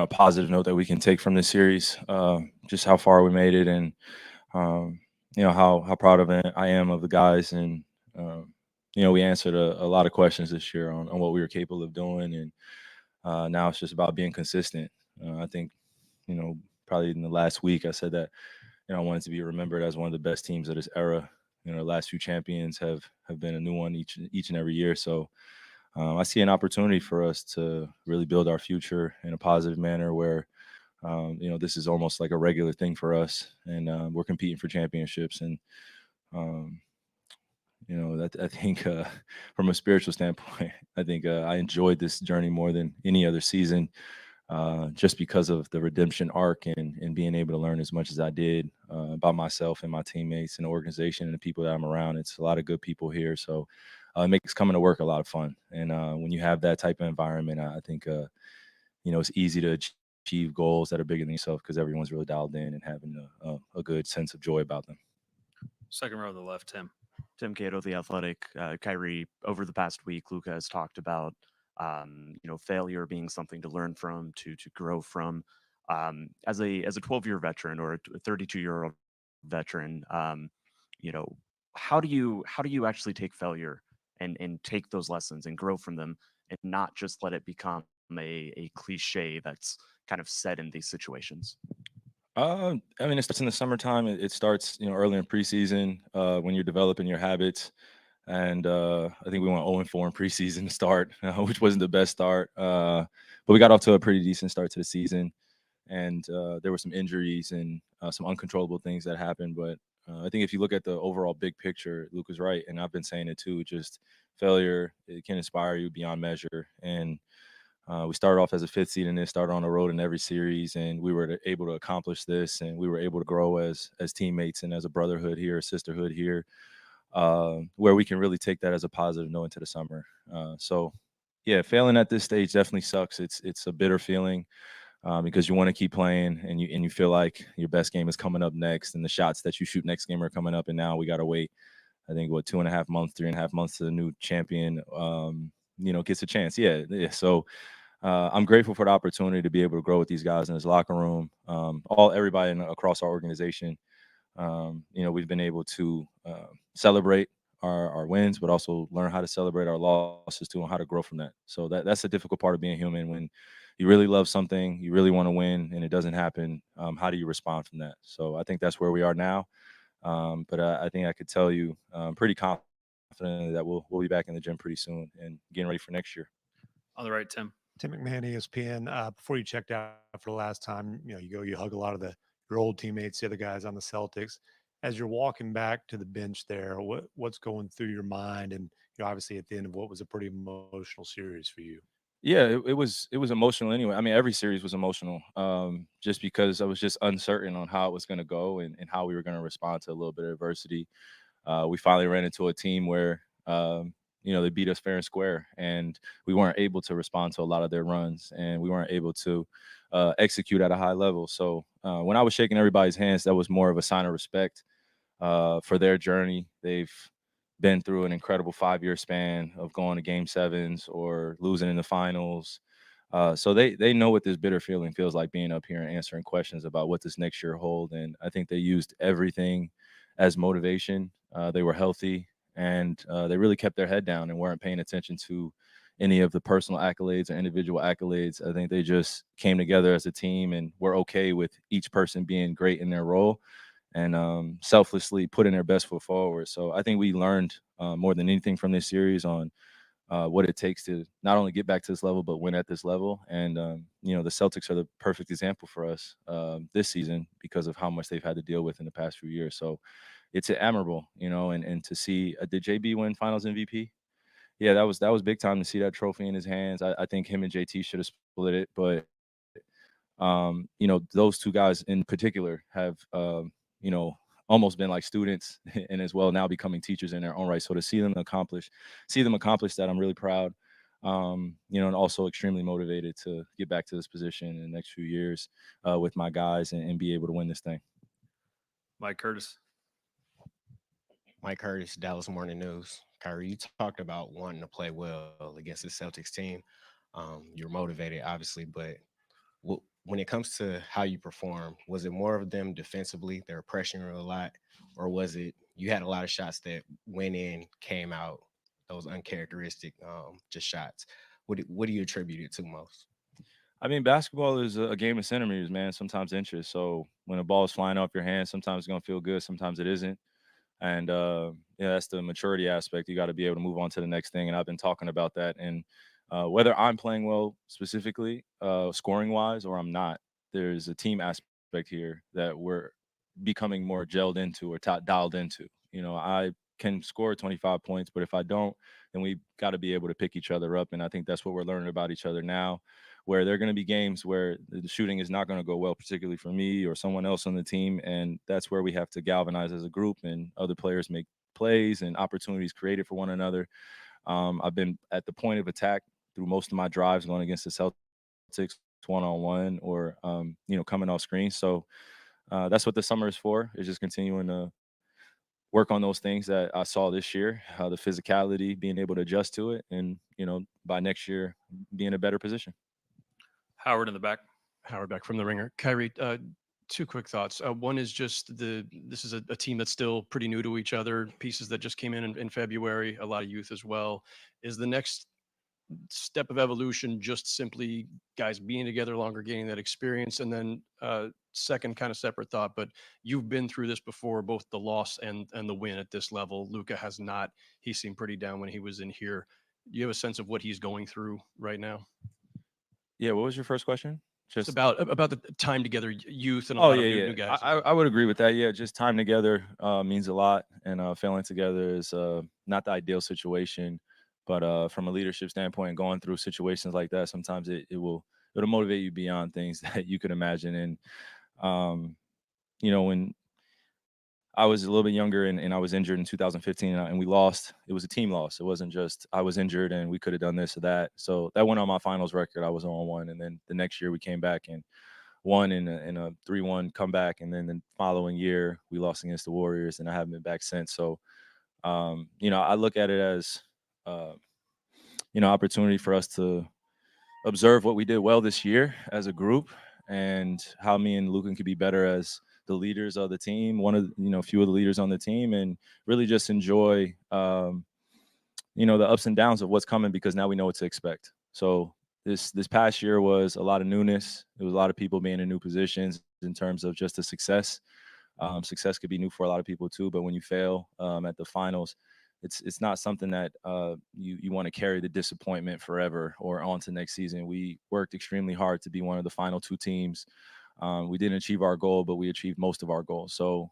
positive note that we can take from this series. Just how far we made it, and how proud of it I am of the guys. And we answered a lot of questions this year on what we were capable of doing, and now it's just about being consistent. I think probably in the last week I said that I wanted to be remembered as one of the best teams of this era. The last few champions have been a new one each and every year. So I see an opportunity for us to really build our future in a positive manner where, this is almost like a regular thing for us, and we're competing for championships. And, I think from a spiritual standpoint, I think I enjoyed this journey more than any other season. Just because of the redemption arc and being able to learn as much as I did about myself and my teammates and the organization and the people that I'm around. It's a lot of good people here. So it makes coming to work a lot of fun. And when you have that type of environment, I think, it's easy to achieve goals that are bigger than yourself because everyone's really dialed in and having a good sense of joy about them. Second row to the left, Tim. Tim Cato, The Athletic. Kyrie, over the past week, Luka has talked about failure being something to learn from, to grow from. As a 12-year veteran or a 32-year-old veteran, how do you actually take failure and take those lessons and grow from them and not just let it become a cliche that's kind of said in these situations? I mean, it starts in the summertime. It starts, early in preseason when you're developing your habits. And I think we went 0-4 in preseason to start, which wasn't the best start. But we got off to a pretty decent start to the season. And there were some injuries and some uncontrollable things that happened. But I think if you look at the overall big picture, Luke was right. And I've been saying it too, just failure, it can inspire you beyond measure. And we started off as a 5th seed in this, started on the road in every series, and we were able to accomplish this. And we were able to grow as teammates and as a brotherhood here, a sisterhood here. Where we can really take that as a positive note into the summer. So yeah, failing at this stage definitely sucks. It's a bitter feeling because you want to keep playing and you feel like your best game is coming up next and the shots that you shoot next game are coming up, and now we got to wait, I think, 2.5 months, 3.5 months to the new champion gets a chance. Yeah. So I'm grateful for the opportunity to be able to grow with these guys in this locker room, everybody across our organization. We've been able to celebrate our wins, but also learn how to celebrate our losses too and how to grow from that. So that's the difficult part of being human. When you really love something, you really want to win, and it doesn't happen, how do you respond from that? So I think that's where we are now. But I think I could tell you pretty confident that we'll be back in the gym pretty soon and getting ready for next year. On the right, Tim. Tim McMahon, ESPN. Before you checked out for the last time, you hug a lot of the your old teammates, the other guys on the Celtics. As you're walking back to the bench there, what's going through your mind? And obviously at the end of what was a pretty emotional series for you. Yeah, it was emotional anyway. I mean, every series was emotional, just because I was just uncertain on how it was going to go and how we were going to respond to a little bit of adversity. We finally ran into a team where they beat us fair and square, and we weren't able to respond to a lot of their runs, and we weren't able to execute at a high level. So when I was shaking everybody's hands, that was more of a sign of respect for their journey. They've been through an incredible 5-year span of going to game sevens or losing in the finals. So they know what this bitter feeling feels like, being up here and answering questions about what this next year hold. And I think they used everything as motivation. They were healthy, and they really kept their head down and weren't paying attention to any of the personal accolades or individual accolades. I think they just came together as a team and were okay with each person being great in their role and selflessly putting their best foot forward. So I think we learned more than anything from this series on what it takes to not only get back to this level, but win at this level. And, the Celtics are the perfect example for us this season because of how much they've had to deal with in the past few years. So it's admirable, and to see, did JB win finals MVP? Yeah, that was big time to see that trophy in his hands. I think him and JT should have split it, but those two guys in particular have, almost been like students and as well now becoming teachers in their own right. So to see them accomplish that, I'm really proud. And also extremely motivated to get back to this position in the next few years with my guys and be able to win this thing. Mike Curtis. Mike Curtis, Dallas Morning News. Kyrie, you talked about wanting to play well against the Celtics team. You're motivated, obviously, but when it comes to how you perform, was it more of them defensively, they were pressuring a lot, or was it you had a lot of shots that went in, came out, those uncharacteristic just shots? What do you attribute it to most? I mean, basketball is a game of centimeters, man. Sometimes inches. So when a ball is flying off your hand, sometimes it's gonna feel good, sometimes it isn't. And that's the maturity aspect. You got to be able to move on to the next thing. And I've been talking about that. And whether I'm playing well specifically, scoring wise, or I'm not, there's a team aspect here that we're becoming more gelled into or dialed into. I can score 25 points, but if I don't, then we got to be able to pick each other up. And I think that's what we're learning about each other now, where there are going to be games where the shooting is not going to go well, particularly for me or someone else on the team. And that's where we have to galvanize as a group and other players make plays and opportunities created for one another. I've been at the point of attack through most of my drives going against the Celtics one-on-one or, coming off screen. So that's what the summer is for, is just continuing to work on those things that I saw this year, the physicality, being able to adjust to it, and, by next year, be in a better position. Howard in the back. Howard back from the Ringer. Kyrie, two quick thoughts. One is just this is a team that's still pretty new to each other, pieces that just came in February, a lot of youth as well. Is the next step of evolution just simply guys being together longer, gaining that experience? And then second kind of separate thought, but you've been through this before, both the loss and the win at this level. Luka has not. He seemed pretty down when he was in here. Do you have a sense of what he's going through right now? Yeah, what was your first question? Just about the time together, youth and a lot of new guys. I would agree with that. Yeah, just time together means a lot, and failing together is not the ideal situation. But from a leadership standpoint, going through situations like that, sometimes it'll motivate you beyond things that you could imagine. And when I was a little bit younger and I was injured in 2015 and we lost, it was a team loss. It wasn't just I was injured and we could have done this or that. So that went on my finals record. I was on 1. And then the next year we came back and won in a 3-1 comeback. And then the following year we lost against the Warriors, and I haven't been back since. So, I look at it as, opportunity for us to observe what we did well this year as a group and how me and Luka could be better as the leaders of the team, one of a few of the leaders on the team, and really just enjoy the ups and downs of what's coming, because now we know what to expect. So this past year was a lot of newness. It was a lot of people being in new positions in terms of just the success. Success could be new for a lot of people too, but when you fail at the finals, it's not something that you want to carry the disappointment forever or on to next season. We worked extremely hard to be one of the final 2 teams We didn't achieve our goal, but we achieved most of our goals. So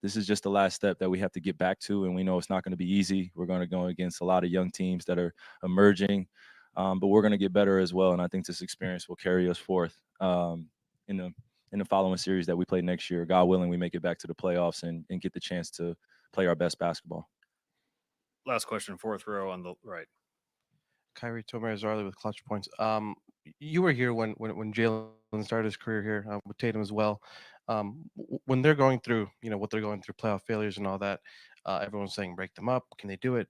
this is just the last step that we have to get back to, and we know it's not going to be easy. We're going to go against a lot of young teams that are emerging, but we're going to get better as well. And I think this experience will carry us forth in the following series that we play next year. God willing, we make it back to the playoffs and get the chance to play our best basketball. Last question, fourth row on the right. Kyrie Tomer with Clutch Points. You were here when Jalen started his career here with Tatum as well. When they're going through, what they're going through, playoff failures and all that, everyone's saying break them up. Can they do it?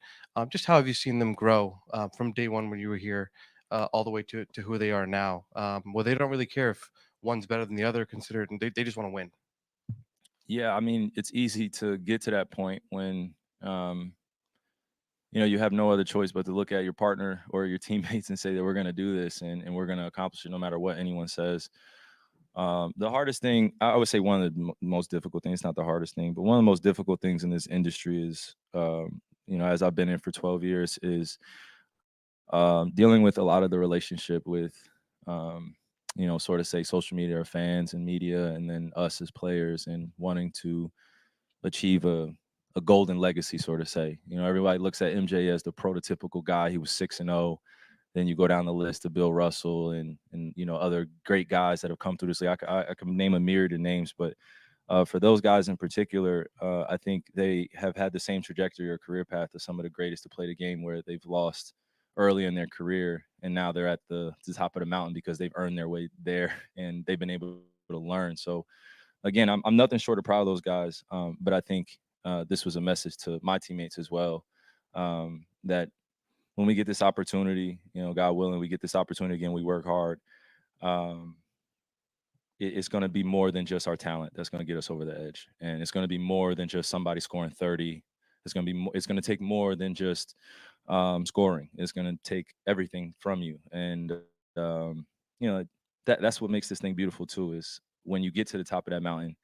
Just how have you seen them grow from day one when you were here all the way to who they are now? Well, they don't really care if one's better than the other, considered, and they just want to win. Yeah, I mean, it's easy to get to that point when you have no other choice but to look at your partner or your teammates and say that we're going to do this and we're going to accomplish it no matter what anyone says. The hardest thing, I would say one of the most difficult things, not the hardest thing, but one of the most difficult things in this industry is, as I've been in for 12 years, is dealing with a lot of the relationship with, sort of say social media or fans and media, and then us as players and wanting to achieve a golden legacy, sort of say. Everybody looks at MJ as the prototypical guy. He was 6-0. Then you go down the list of Bill Russell and other great guys that have come through this league. I can name a myriad of names, but for those guys in particular, I think they have had the same trajectory or career path as some of the greatest to play the game, where they've lost early in their career and now they're at the top of the mountain because they've earned their way there and they've been able to learn. So again, I'm nothing short of proud of those guys, but I think this was a message to my teammates as well, that when we get this opportunity, God willing, we get this opportunity again, we work hard. It's going to be more than just our talent that's going to get us over the edge, and it's going to be more than just somebody scoring 30. It's going to take more than just scoring. It's going to take everything from you, and that's what makes this thing beautiful too. Is when you get to the top of that mountain,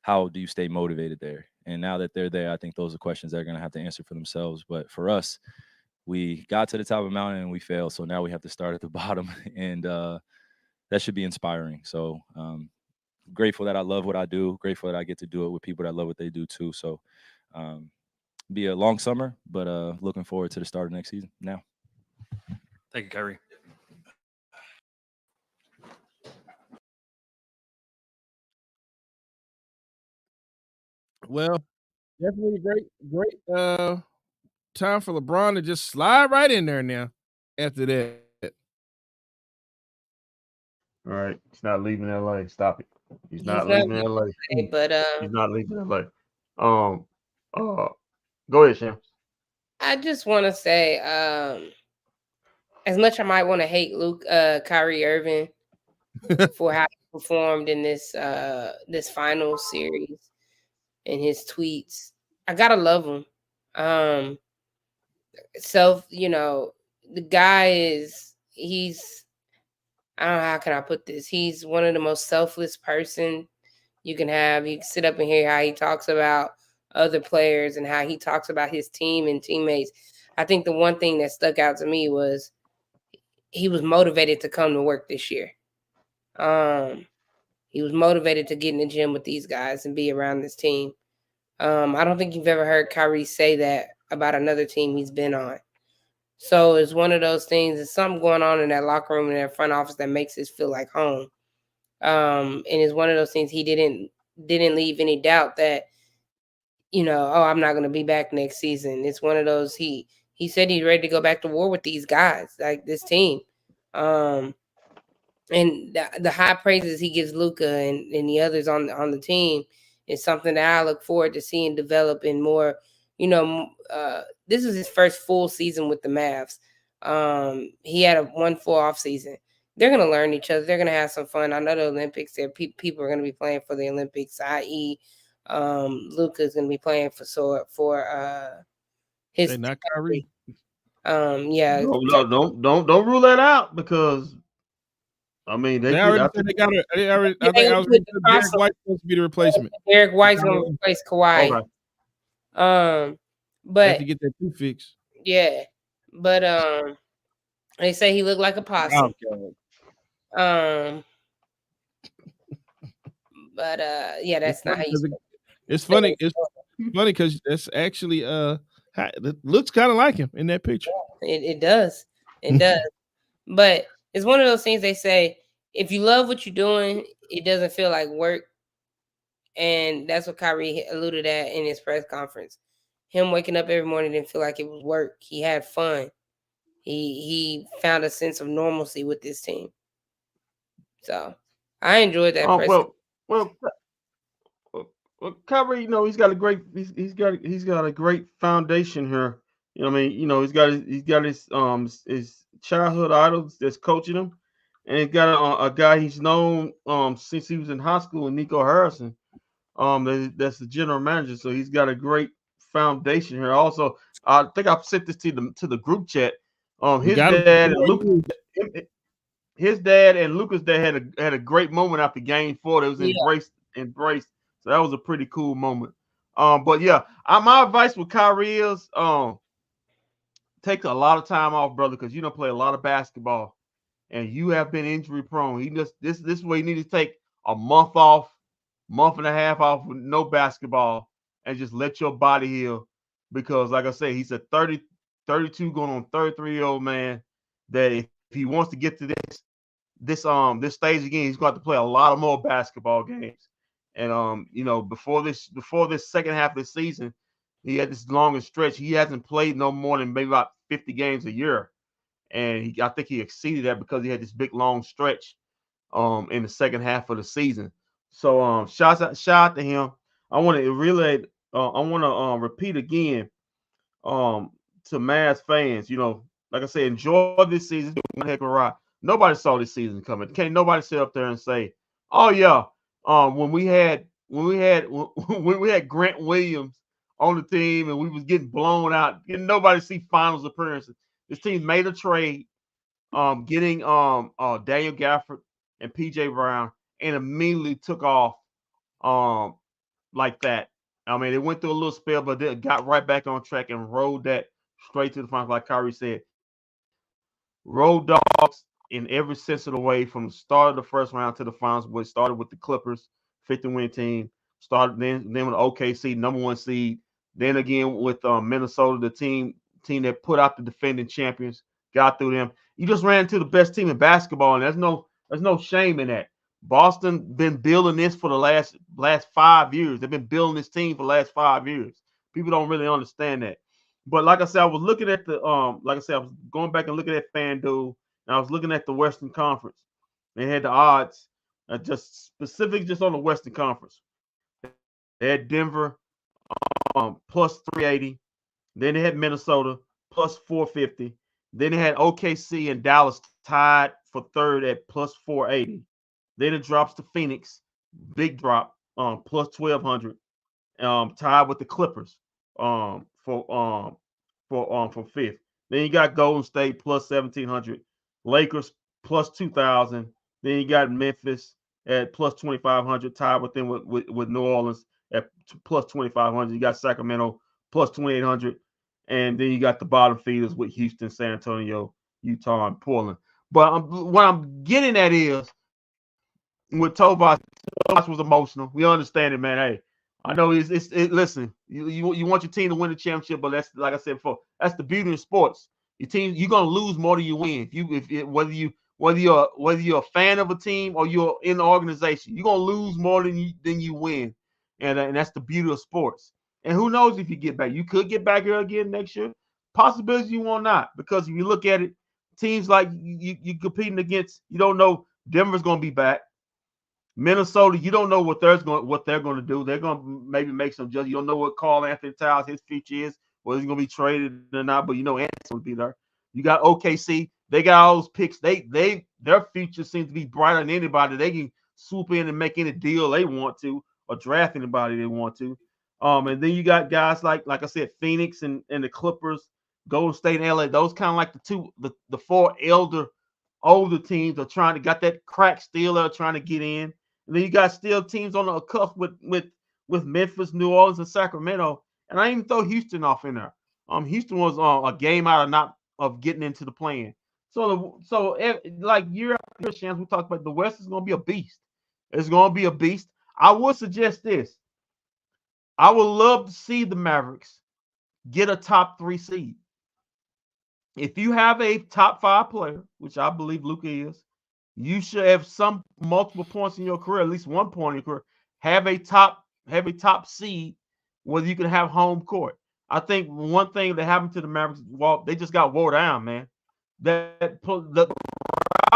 how do you stay motivated there? And now that they're there, I think those are questions they're going to have to answer for themselves. But for us, we got to the top of the mountain and we failed. So now we have to start at the bottom, and that should be inspiring. So grateful that I love what I do. Grateful that I get to do it with people that love what they do too. So be a long summer, but looking forward to the start of next season now. Thank you, Kyrie. Well, definitely great time for LeBron to just slide right in there now after that. All right. He's not leaving LA. Stop it. He's not not leaving LA. leaving, but He's not leaving LA. Go ahead, Shams. I just want to say, as much I might want to hate Kyrie Irving for how he performed in this final series and his tweets, I gotta love him. The guy he's I don't know, how can I put this? He's one of the most selfless person you can have. You can sit up and hear how he talks about other players and how he talks about his team and teammates. I think the one thing that stuck out to me was he was motivated to come to work this year. He was motivated to get in the gym with these guys and be around this team. I don't think you've ever heard Kyrie say that about another team he's been on. So it's one of those things. There's something going on in that locker room and that front office that makes it feel like home. And it's one of those things he didn't leave any doubt that, I'm not going to be back next season. It's one of those, he said he's ready to go back to war with these guys, like this team. And the high praises he gives Luka and the others on the team is something that I look forward to seeing develop in more. This is his first full season with the Mavs. He had one full off season. They're going to learn each other. They're going to have some fun. I know the Olympics, people are going to be playing for the Olympics, i.e., Luka is going to be playing for his. Hey, not Kyrie. Yeah. No, don't rule that out, because I mean they already said they got it. I think I was Derek White supposed to be the replacement. Derek White's going to replace Kawhi. Okay. But have to get that tooth fixed. Yeah, but they say he looked like a possum. But yeah, that's not how you. It's funny. It's funny because that's actually it looks kind of like him in that picture. It does. It does. But it's one of those things they say, if you love what you're doing, it doesn't feel like work. And that's what Kyrie alluded at in his press conference. Him waking up every morning didn't feel like it was work. He had fun. He found a sense of normalcy with this team. So I enjoyed that press. Well, Kyrie, he's got a great he's got a great foundation here. I mean, he's got his childhood idols that's coaching him, and he's got a guy he's known since he was in high school, Nico Harrison. That's the general manager, so he's got a great foundation here. Also, I think I've sent this to the group chat. His dad and Luca's dad had a great moment after Game 4. That was embraced. So that was a pretty cool moment. But yeah, my advice with Kyrie is take a lot of time off, brother, because you don't play a lot of basketball, and you have been injury prone. This is where you need to take a month off, month and a half off with no basketball, and just let your body heal. Because like I said, he's a 32 going on 33-year-old man that if he wants to get to this stage again, he's going to have to play a lot of more basketball games. And before this second half of the season, he had this longest stretch. He hasn't played no more than maybe about 50 games a year, and I think he exceeded that because he had this big long stretch in the second half of the season. So shout out to him. I want to repeat again to Mavs fans. Like I said, enjoy this season. One heck of a ride. Nobody saw this season coming. Can't nobody sit up there and say, "Oh yeah, when we had Grant Williams on the team and we was getting blown out." Didn't nobody see finals appearances. This team made a trade, getting Daniel Gafford and PJ Brown, and immediately took off like that. I mean, it went through a little spell, but they got right back on track and rode that straight to the finals. Like Kyrie said, road dogs in every sense of the way from the start of the first round to the finals. Where it started with the Clippers, 50-win team. Started then with OKC, number 1 seed. Then again with Minnesota, the team that put out the defending champions, got through them. You just ran into the best team in basketball, and there's no shame in that. Boston been building this for the last 5 years. They've been building this team for the last 5 years. People don't really understand that. But like I said, I was looking at I was going back and looking at FanDuel, and I was looking at the Western Conference. They had the odds, just specific just on the Western Conference. They had Denver plus 380. Then they had Minnesota plus 450. Then they had OKC and Dallas tied for third at plus 480. Then it drops to Phoenix, big drop, plus 1200. Tied with the Clippers for fifth. Then you got Golden State plus 1700, Lakers plus 2000. Then you got Memphis at plus 2500, tied with them with New Orleans at plus 2500. You got Sacramento plus 2800, and then you got the bottom feeders with Houston, San Antonio, Utah, and Portland. But what I'm getting at is with Tobias was emotional. We understand it, man. Hey, I know listen, you want your team to win the championship, but that's like I said before, that's the beauty in sports. Your team, you're gonna lose more than you win. Whether you're a fan of a team or you're in the organization, you're gonna lose more than you win, and that's the beauty of sports. And who knows if you get back? You could get back here again next year. Possibility you will not, because if you look at it, teams like you competing against, you don't know Denver's gonna be back. Minnesota, you don't know what they're going to do. They're going to maybe make some judgments. You don't know what Karl Anthony Towns his future is, whether he's going to be traded or not. But Anthony's going to be there. You got OKC. They got all those picks. Their future seems to be brighter than anybody. They can swoop in and make any deal they want to, or draft anybody they want to. And then you got guys like I said, Phoenix and the Clippers, Golden State and LA. Those kind of like the four older teams are trying to got that crack still are trying to get in. And then you got still teams on the cuff with Memphis, New Orleans, and Sacramento. And I even throw Houston off in there. Houston was a game out of getting into the plan. So like year after year, chance we talk about the West is going to be a beast. It's going to be a beast. I would suggest this. I would love to see the Mavericks get a top 3 seed. If you have a top 5 player, which I believe Luka is, you should have some multiple points in your career, at least 1 point in your career. Have a top seed where you can have home court. I think one thing that happened to the Mavericks, they just got wore down, man. The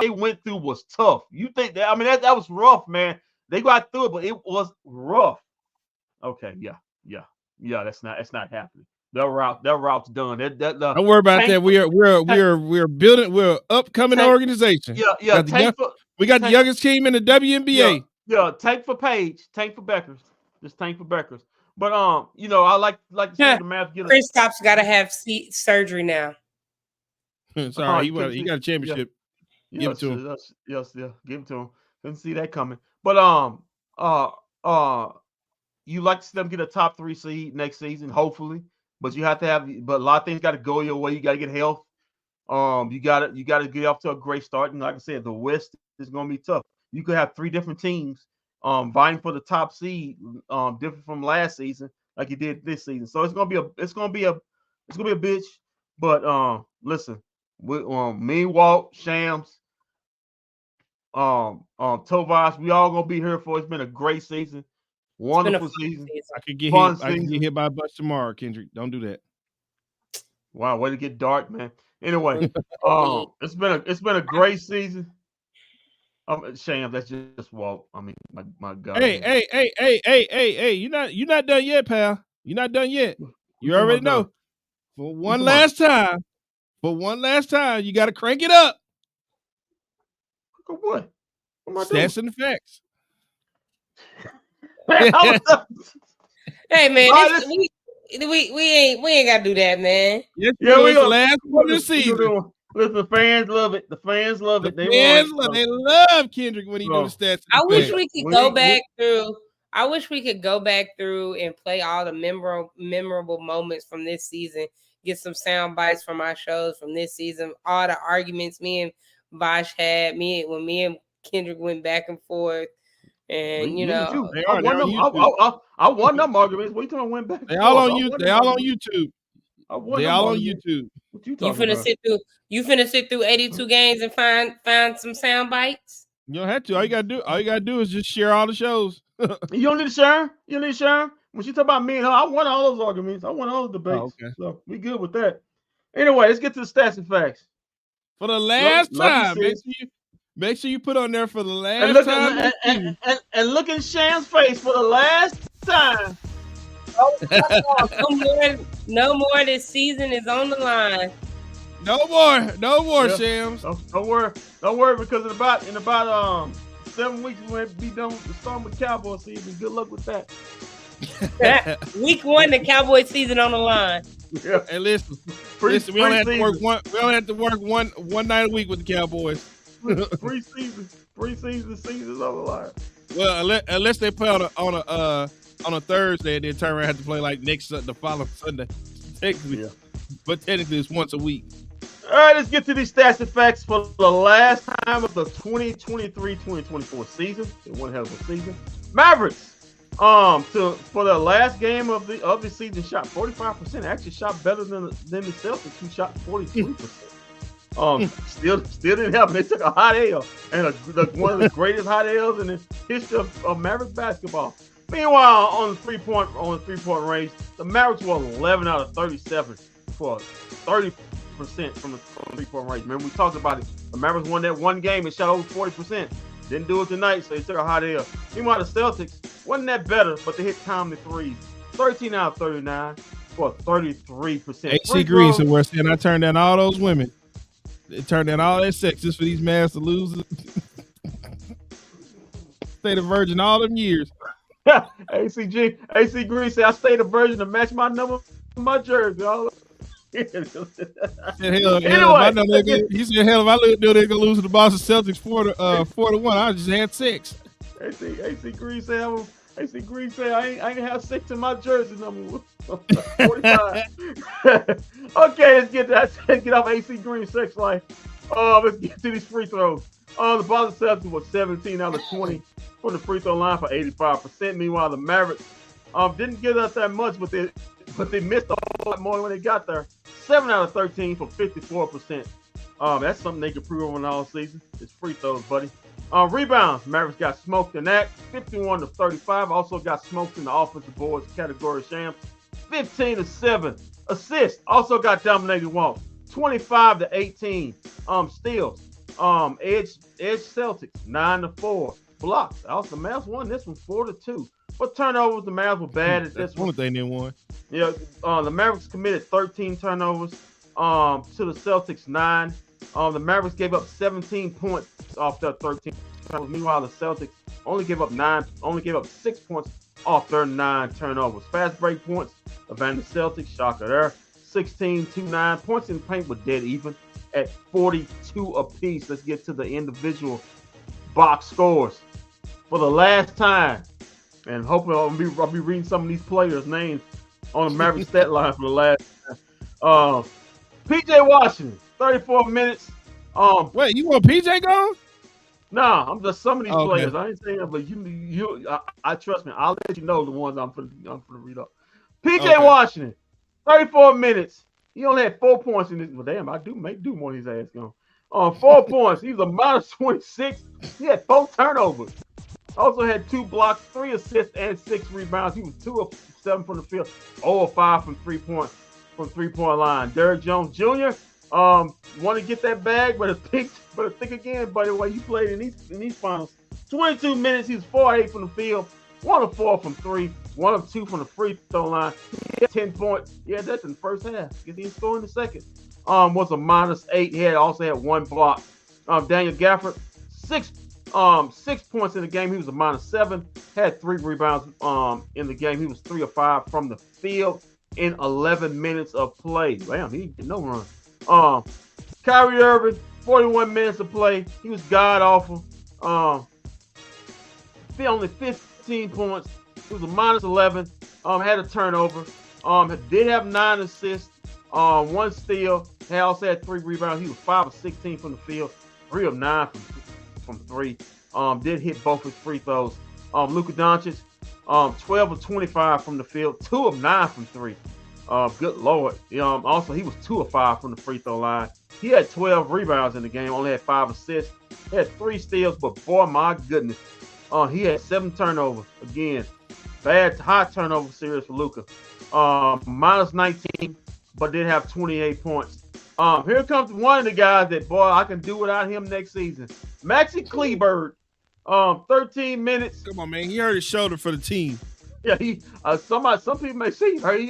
they went through was tough. You think that? I mean, that was rough, man. They got through it, but it was rough. Okay, yeah. That's not happening. That route's done. Don't worry about that. We're building. We're an upcoming organization. Yeah. We got the youngest team in the WNBA. Yeah. Tank for Page. Tank for Beckers. Just tank for Beckers. But I like to see the Mavs get. Kristaps got to have surgery now. Sorry, he got a championship. Give it to him. Yes, give it to him. Didn't see that coming. But you like to see them get a top 3 seed next season, hopefully. But you have to but a lot of things got to go your way. You got to get health. You got to get off to a great start. And like I said, the West is going to be tough. You could have 3 different teams vying for the top seed, different from last season, like you did this season. So it's gonna be a bitch. But listen, me, Walt, Shams, Tobias, we all gonna be here for. It's been a great season, wonderful season. I could get hit by a bus tomorrow, Kendrick. Don't do that. Wow, way to get dark, man. Anyway, it's been a great season. Sham, that's just Walt. I mean, my God. Hey! You're not done yet, pal. You're not done yet. You already know. For one last time, you got to crank it up. What? Stats and the facts. Hey man, we ain't gotta do that, man. Yes, we the last one of the season. Listen, the fans love it. The fans love it. They love Kendrick when he does stats. I wish we could go back through. I wish we could go back through and play all the memorable moments from this season. Get some sound bites from our shows from this season. All the arguments me and Bosh had. When me and Kendrick went back and forth. And I won them arguments. What you talking went back? They all on YouTube. They all on YouTube. They all on YouTube. What you You finna sit through 82 games and find some sound bites? You don't have to. All you gotta do is just share all the shows. You don't need to share. When she talk about me and her, I won all those arguments. I won all those debates. Oh, okay. So we good with that. Anyway, let's get to the stats and facts. For the last time, make sure you put on there for the last time. And look in Sham's face for the last time. No more. This season is on the line. No more, Shams. Don't worry, because in about 7 weeks we're gonna be done with the start with Cowboy season. Good luck with that. Week 1, the Cowboy season on the line. Yeah. Hey, listen. We only have to work one. We only have to work one night a week with the Cowboys. Preseason season's on the line. Well, unless they play on a Thursday and then turn around and have to play like the following Sunday. Technically, but technically it's once a week. All right, let's get to these stats and facts for the last time of the 2023-2024 season. It was one hell of a season. Mavericks, for the last game of the season, shot 45%. Actually, shot better than the Celtics, who shot 43%. Still didn't help. They took a hot L, and one of the greatest hot L's in the history of Mavericks basketball. Meanwhile, on the three-point range, the Mavericks were 11 out of 37 for 30% from the three-point range. Remember, we talked about it. The Mavericks won that one game and shot over 40%. Didn't do it tonight, so they took a hot L. Meanwhile, the Celtics wasn't that better, but they hit timely threes. 13 out of 39 for 33%. AC Green somewhere saying I turned down all those women. They turned down all that sex just for these Mavs to lose. Stayed a virgin all them years. AC Green said I stayed a virgin to match my number for my jersey. He said, hell, if I knew they were gonna lose to the Boston Celtics 4-1, I just had sex. AC Green said I ain't have sex in my jersey number 45. Okay, let's get off AC Green's sex life. Let's get to these free throws. The Boston Celtics was 17 out of 20 from the free throw line for 85%. Meanwhile, the Mavericks didn't give us that much, but they missed a whole lot more when they got there. 7 out of 13 for 54%. That's something they could prove on all season. It's free throws, buddy. Rebounds, Mavericks got smoked in that, 51 to 35. Also got smoked in the offensive boards category. Shams, 15 to 7. Assists, also got dominated walk, 25 to 18. Steals, edge Celtics, 9 to 4. Blocks, also the Mavs won this one 4 to 2. But turnovers, the Mavs were bad at this one. One thing they won. Yeah, the Mavericks committed 13 turnovers. To the Celtics 9. The Mavericks gave up 17 points off their 13 turnovers. Meanwhile, the Celtics only gave up 6 points off their 9 turnovers. Fast break points, advantage Celtics, shocker there. 16 to 9. Points in the paint were dead even at 42 apiece. Let's get to the individual box scores for the last time. And hopefully I'll be reading some of these players' names on the Mavericks stat line for the last time. PJ Washington, 34 minutes. Wait, you want PJ gone? Nah, I'm just some of these Okay. players. I ain't saying that, but I trust me. I'll let you know the ones I'm gonna read up. PJ Okay. Washington, 34 minutes. He only had 4 points in this. Well, damn, I do more of his ass gone. 4 points. He was a minus 26. He had 4 turnovers. Also had 2 blocks, 3 assists, and 6 rebounds. He was 2 of 7 from the field, 0 of 5 from 3-point line. Derrick Jones Jr. Want to get that bag, but think again, buddy, the way you played in these finals. 22 minutes, he was 4-8 from the field, 1 of 4 from 3, 1 of 2 from the free throw line. He had 10 points. Yeah, that's in the first half. He didn't score in the second. Was a -8. He also had 1 block. Daniel Gafford, 6 points in the game. He was a -7. Had 3 rebounds in the game. He was 3 of 5 from the field in 11 minutes of play. Damn, he didn't get no run. Kyrie Irving, 41 minutes of play. He was god awful. Only 15 points. He was a -11. Had a turnover. Did have 9 assists. 1 steal. He also had 3 rebounds. He was 5 of 16 from the field. 3 of 9 from 3. Did hit both his free throws. Luka Doncic, 12 of 25 from the field, 2 of 9 from 3. Good Lord. Also, he was 2 of 5 from the free throw line. He had 12 rebounds in the game, only had 5 assists. He had 3 steals, but boy, my goodness. He had 7 turnovers. Again, bad, high turnover series for Luka. -19, but did have 28 points. Here comes one of the guys that, boy, I can do without him next season. Maxi Kleberg, 13 minutes. Come on, man. He hurt his shoulder for the team. Yeah, some people may say he hurt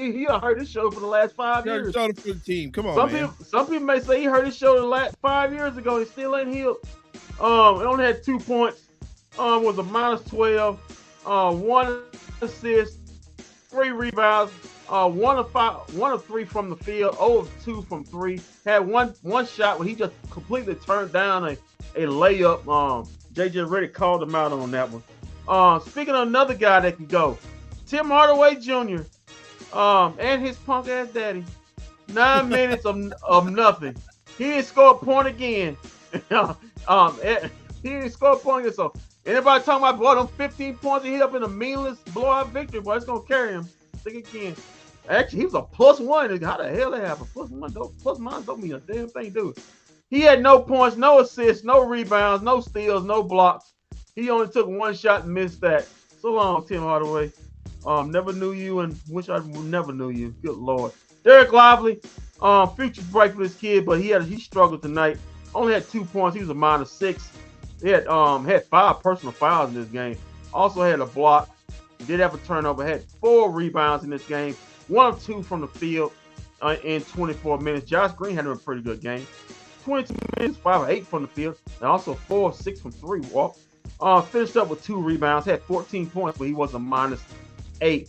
his shoulder for the last 5 He hurt years. his shoulder for the team. Come on, man. Some people may say he hurt his shoulder 5 years ago. He still ain't healed. He only had 2 points. Was a -12. 1 assist, 3 rebounds. 1 of 3 from the field. 0 of 2 from 3. Had one shot where he just completely turned down a layup. JJ Redick called him out on that one. Speaking of another guy that can go, Tim Hardaway Jr. And his punk ass daddy. 9 minutes of nothing. He didn't score a point again. He didn't score a point again. So anybody talking about, boy, them 15 points he hit up in a meaningless blowout victory, boy, it's gonna carry him. Think again. Actually, he was a +1. How the hell that happened? +1 don't mean a damn thing, dude. He had no points, no assists, no rebounds, no steals, no blocks. He only took 1 shot and missed that. So long, Tim Hardaway. Never knew you and wish I never knew you. Good Lord. Derek Lively, future bright for this kid, but he struggled tonight. Only had 2 points. He was a -6. He had 5 personal fouls in this game. Also had a block. Did have a turnover. Had 4 rebounds in this game. 1 of 2 from the field in 24 minutes. Josh Green had a pretty good game. 22 minutes, 5 of 8 from the field, and also 4 of 6 from 3 walk. Finished up with 2 rebounds. Had 14 points, but he was a -8.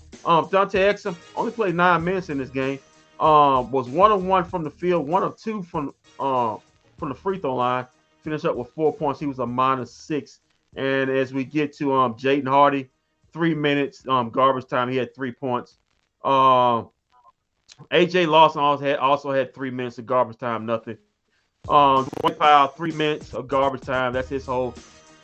Dante Exum only played 9 minutes in this game. Was 1 of 1 from the field, 1 of 2 from the free throw line. Finished up with 4 points. He was a -6. And as we get to Jaden Hardy, 3 minutes, garbage time. He had 3 points. AJ Lawson also had 3 minutes of garbage time, nothing. Dwight Powell, 3 minutes of garbage time. That's his whole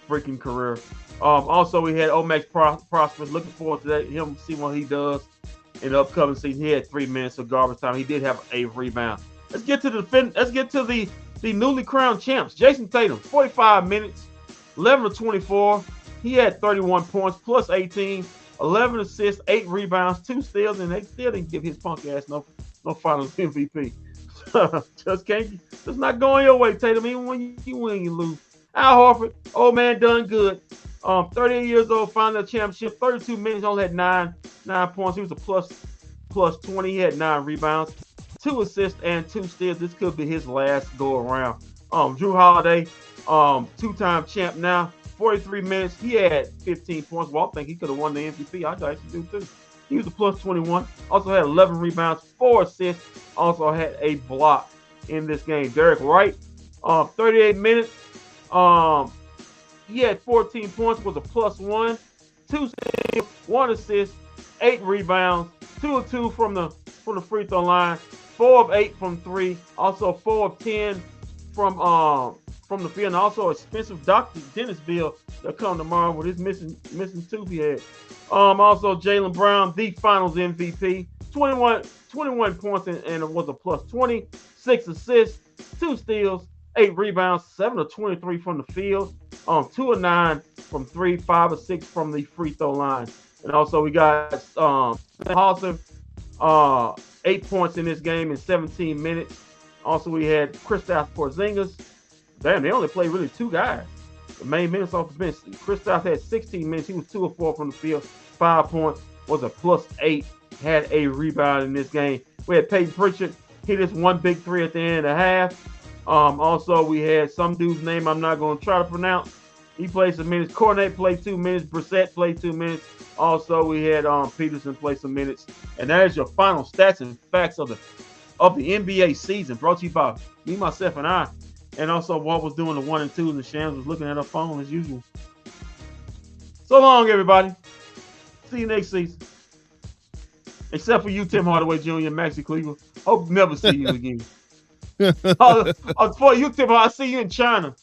freaking career. Also, we had Omax Prosperous. Looking forward to that. Him see what he does in the upcoming season. He had 3 minutes of garbage time. He did have a rebound. Let's get to the newly crowned champs. Jason Tatum, 45 minutes, 11 to 24. He had 31 points plus 18, 11 assists, 8 rebounds, 2 steals, and they still didn't give his punk ass no Finals MVP. Just not going your way, Tatum. Even when you win, you lose. Al Horford, old man, done good. 38 years old, finally a championship. 32 minutes, only had 9 points. He was a plus 20. He had 9 rebounds, 2 assists, and 2 steals. This could be his last go around. Drew Holiday, 2-time champ now. 43 minutes. He had 15 points. Well, I think he could have won the MVP. I actually do too. He was a plus 21. Also had 11 rebounds, 4 assists. Also had a block in this game. Derek Wright, 38 minutes. He had 14 points, was a plus 1, 2 steals, 1 assist, 8 rebounds, 2 of 2 from the free throw line, 4 of 8 from 3, also 4 of 10 from the field, and also expensive Dr. Dennis bill that come tomorrow with his missing tooth he had. Also Jaylen Brown, the Finals MVP, 21 points and it was a plus 20, 6 assists, 2 steals, 8 rebounds, 7 of 23 from the field, 2 of 9 from 3, 5 of 6 from the free throw line. And also we got Halston, 8 points in this game in 17 minutes. Also we had Kristaps Porzingis. Damn, they only played really 2 guys. The main minutes off the bench. Kristaps had 16 minutes. He was 2 of 4 from the field, 5 points, was a plus 8, had a rebound in this game. We had Peyton Pritchard hit this one big 3 at the end of the half. Also, we had some dude's name I'm not going to try to pronounce. He played some minutes. Cornet played 2 minutes. Brissett played 2 minutes. Also, we had Peterson play some minutes. And there's your final stats and facts of the NBA season, brought to you by me, myself, and I. And also, Walt was doing the 1 and 2s, and Shams was looking at her phone as usual. So long, everybody. See you next season. Except for you, Tim Hardaway Jr., Maxie Cleveland. Hope to never see you again. For you, Tim, I see you in China.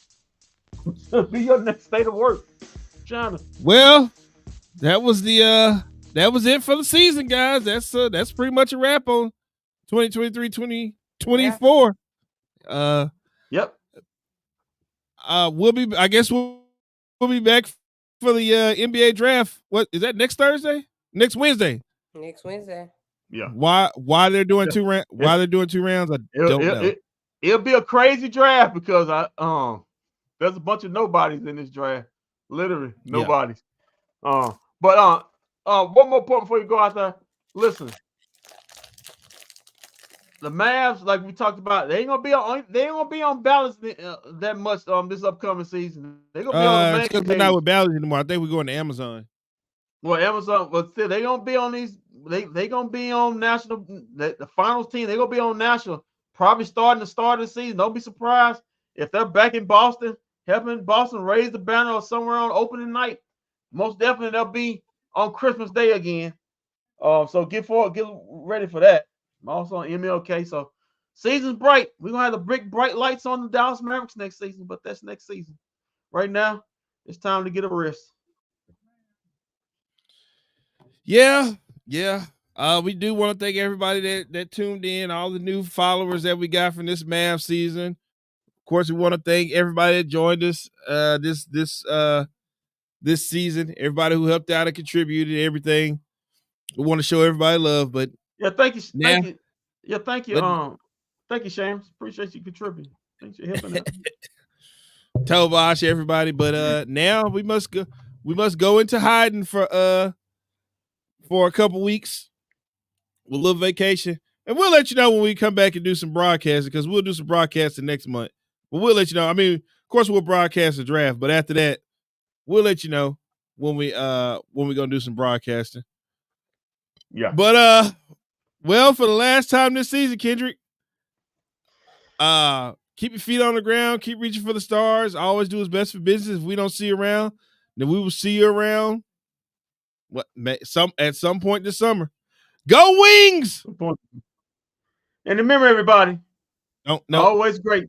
Be your next state of work, China. Well, that was it for the season, guys. That's pretty much a wrap on 2023-2024. Yep. We'll be back for the NBA draft. What is that, next Thursday? Next Wednesday? Next Wednesday. Yeah. Why they're doing 2 rounds? Why they're doing 2 rounds? I don't know. It'll be a crazy draft because there's a bunch of nobodies in this draft. Literally nobodies. But one more point before you go out there. Listen, the Mavs, like we talked about, they ain't gonna be on balance that much this upcoming season. They're gonna be on the main because they're not with balance anymore. I think we're going to Amazon. Well, Amazon, but still, they gonna be on these. They gonna be on national. The finals team, they gonna be on national. Probably starting the start of the season. Don't be surprised if they're back in Boston, helping Boston raise the banner or somewhere on opening night. Most definitely, they'll be on Christmas Day again. So get ready for that. I'm also on MLK. So season's bright. We're gonna have the bright lights on the Dallas Mavericks next season, but that's next season. Right now, it's time to get a rest. Yeah. We do want to thank everybody that tuned in, all the new followers that we got from this Mavs season. Of course, we want to thank everybody that joined us this season. Everybody who helped out and contributed, everything. We want to show everybody love, but yeah, thank you. Thank you. Yeah, thank you. Thank you, Shams. Appreciate you contributing. Thanks for helping out. Tovash, everybody. But now we must go into hiding for a couple weeks. With a little vacation, and we'll let you know when we come back and do some broadcasting, because we'll do some broadcasting next month. But we'll let you know. I mean, of course, we'll broadcast the draft, but after that, we'll let you know when we're gonna do some broadcasting. Yeah. But well, for the last time this season, Kendrick, keep your feet on the ground, keep reaching for the stars. Always do his best for business. If we don't see you around, then we will see you around. At some point this summer. Go Wings! And remember, everybody, no, always great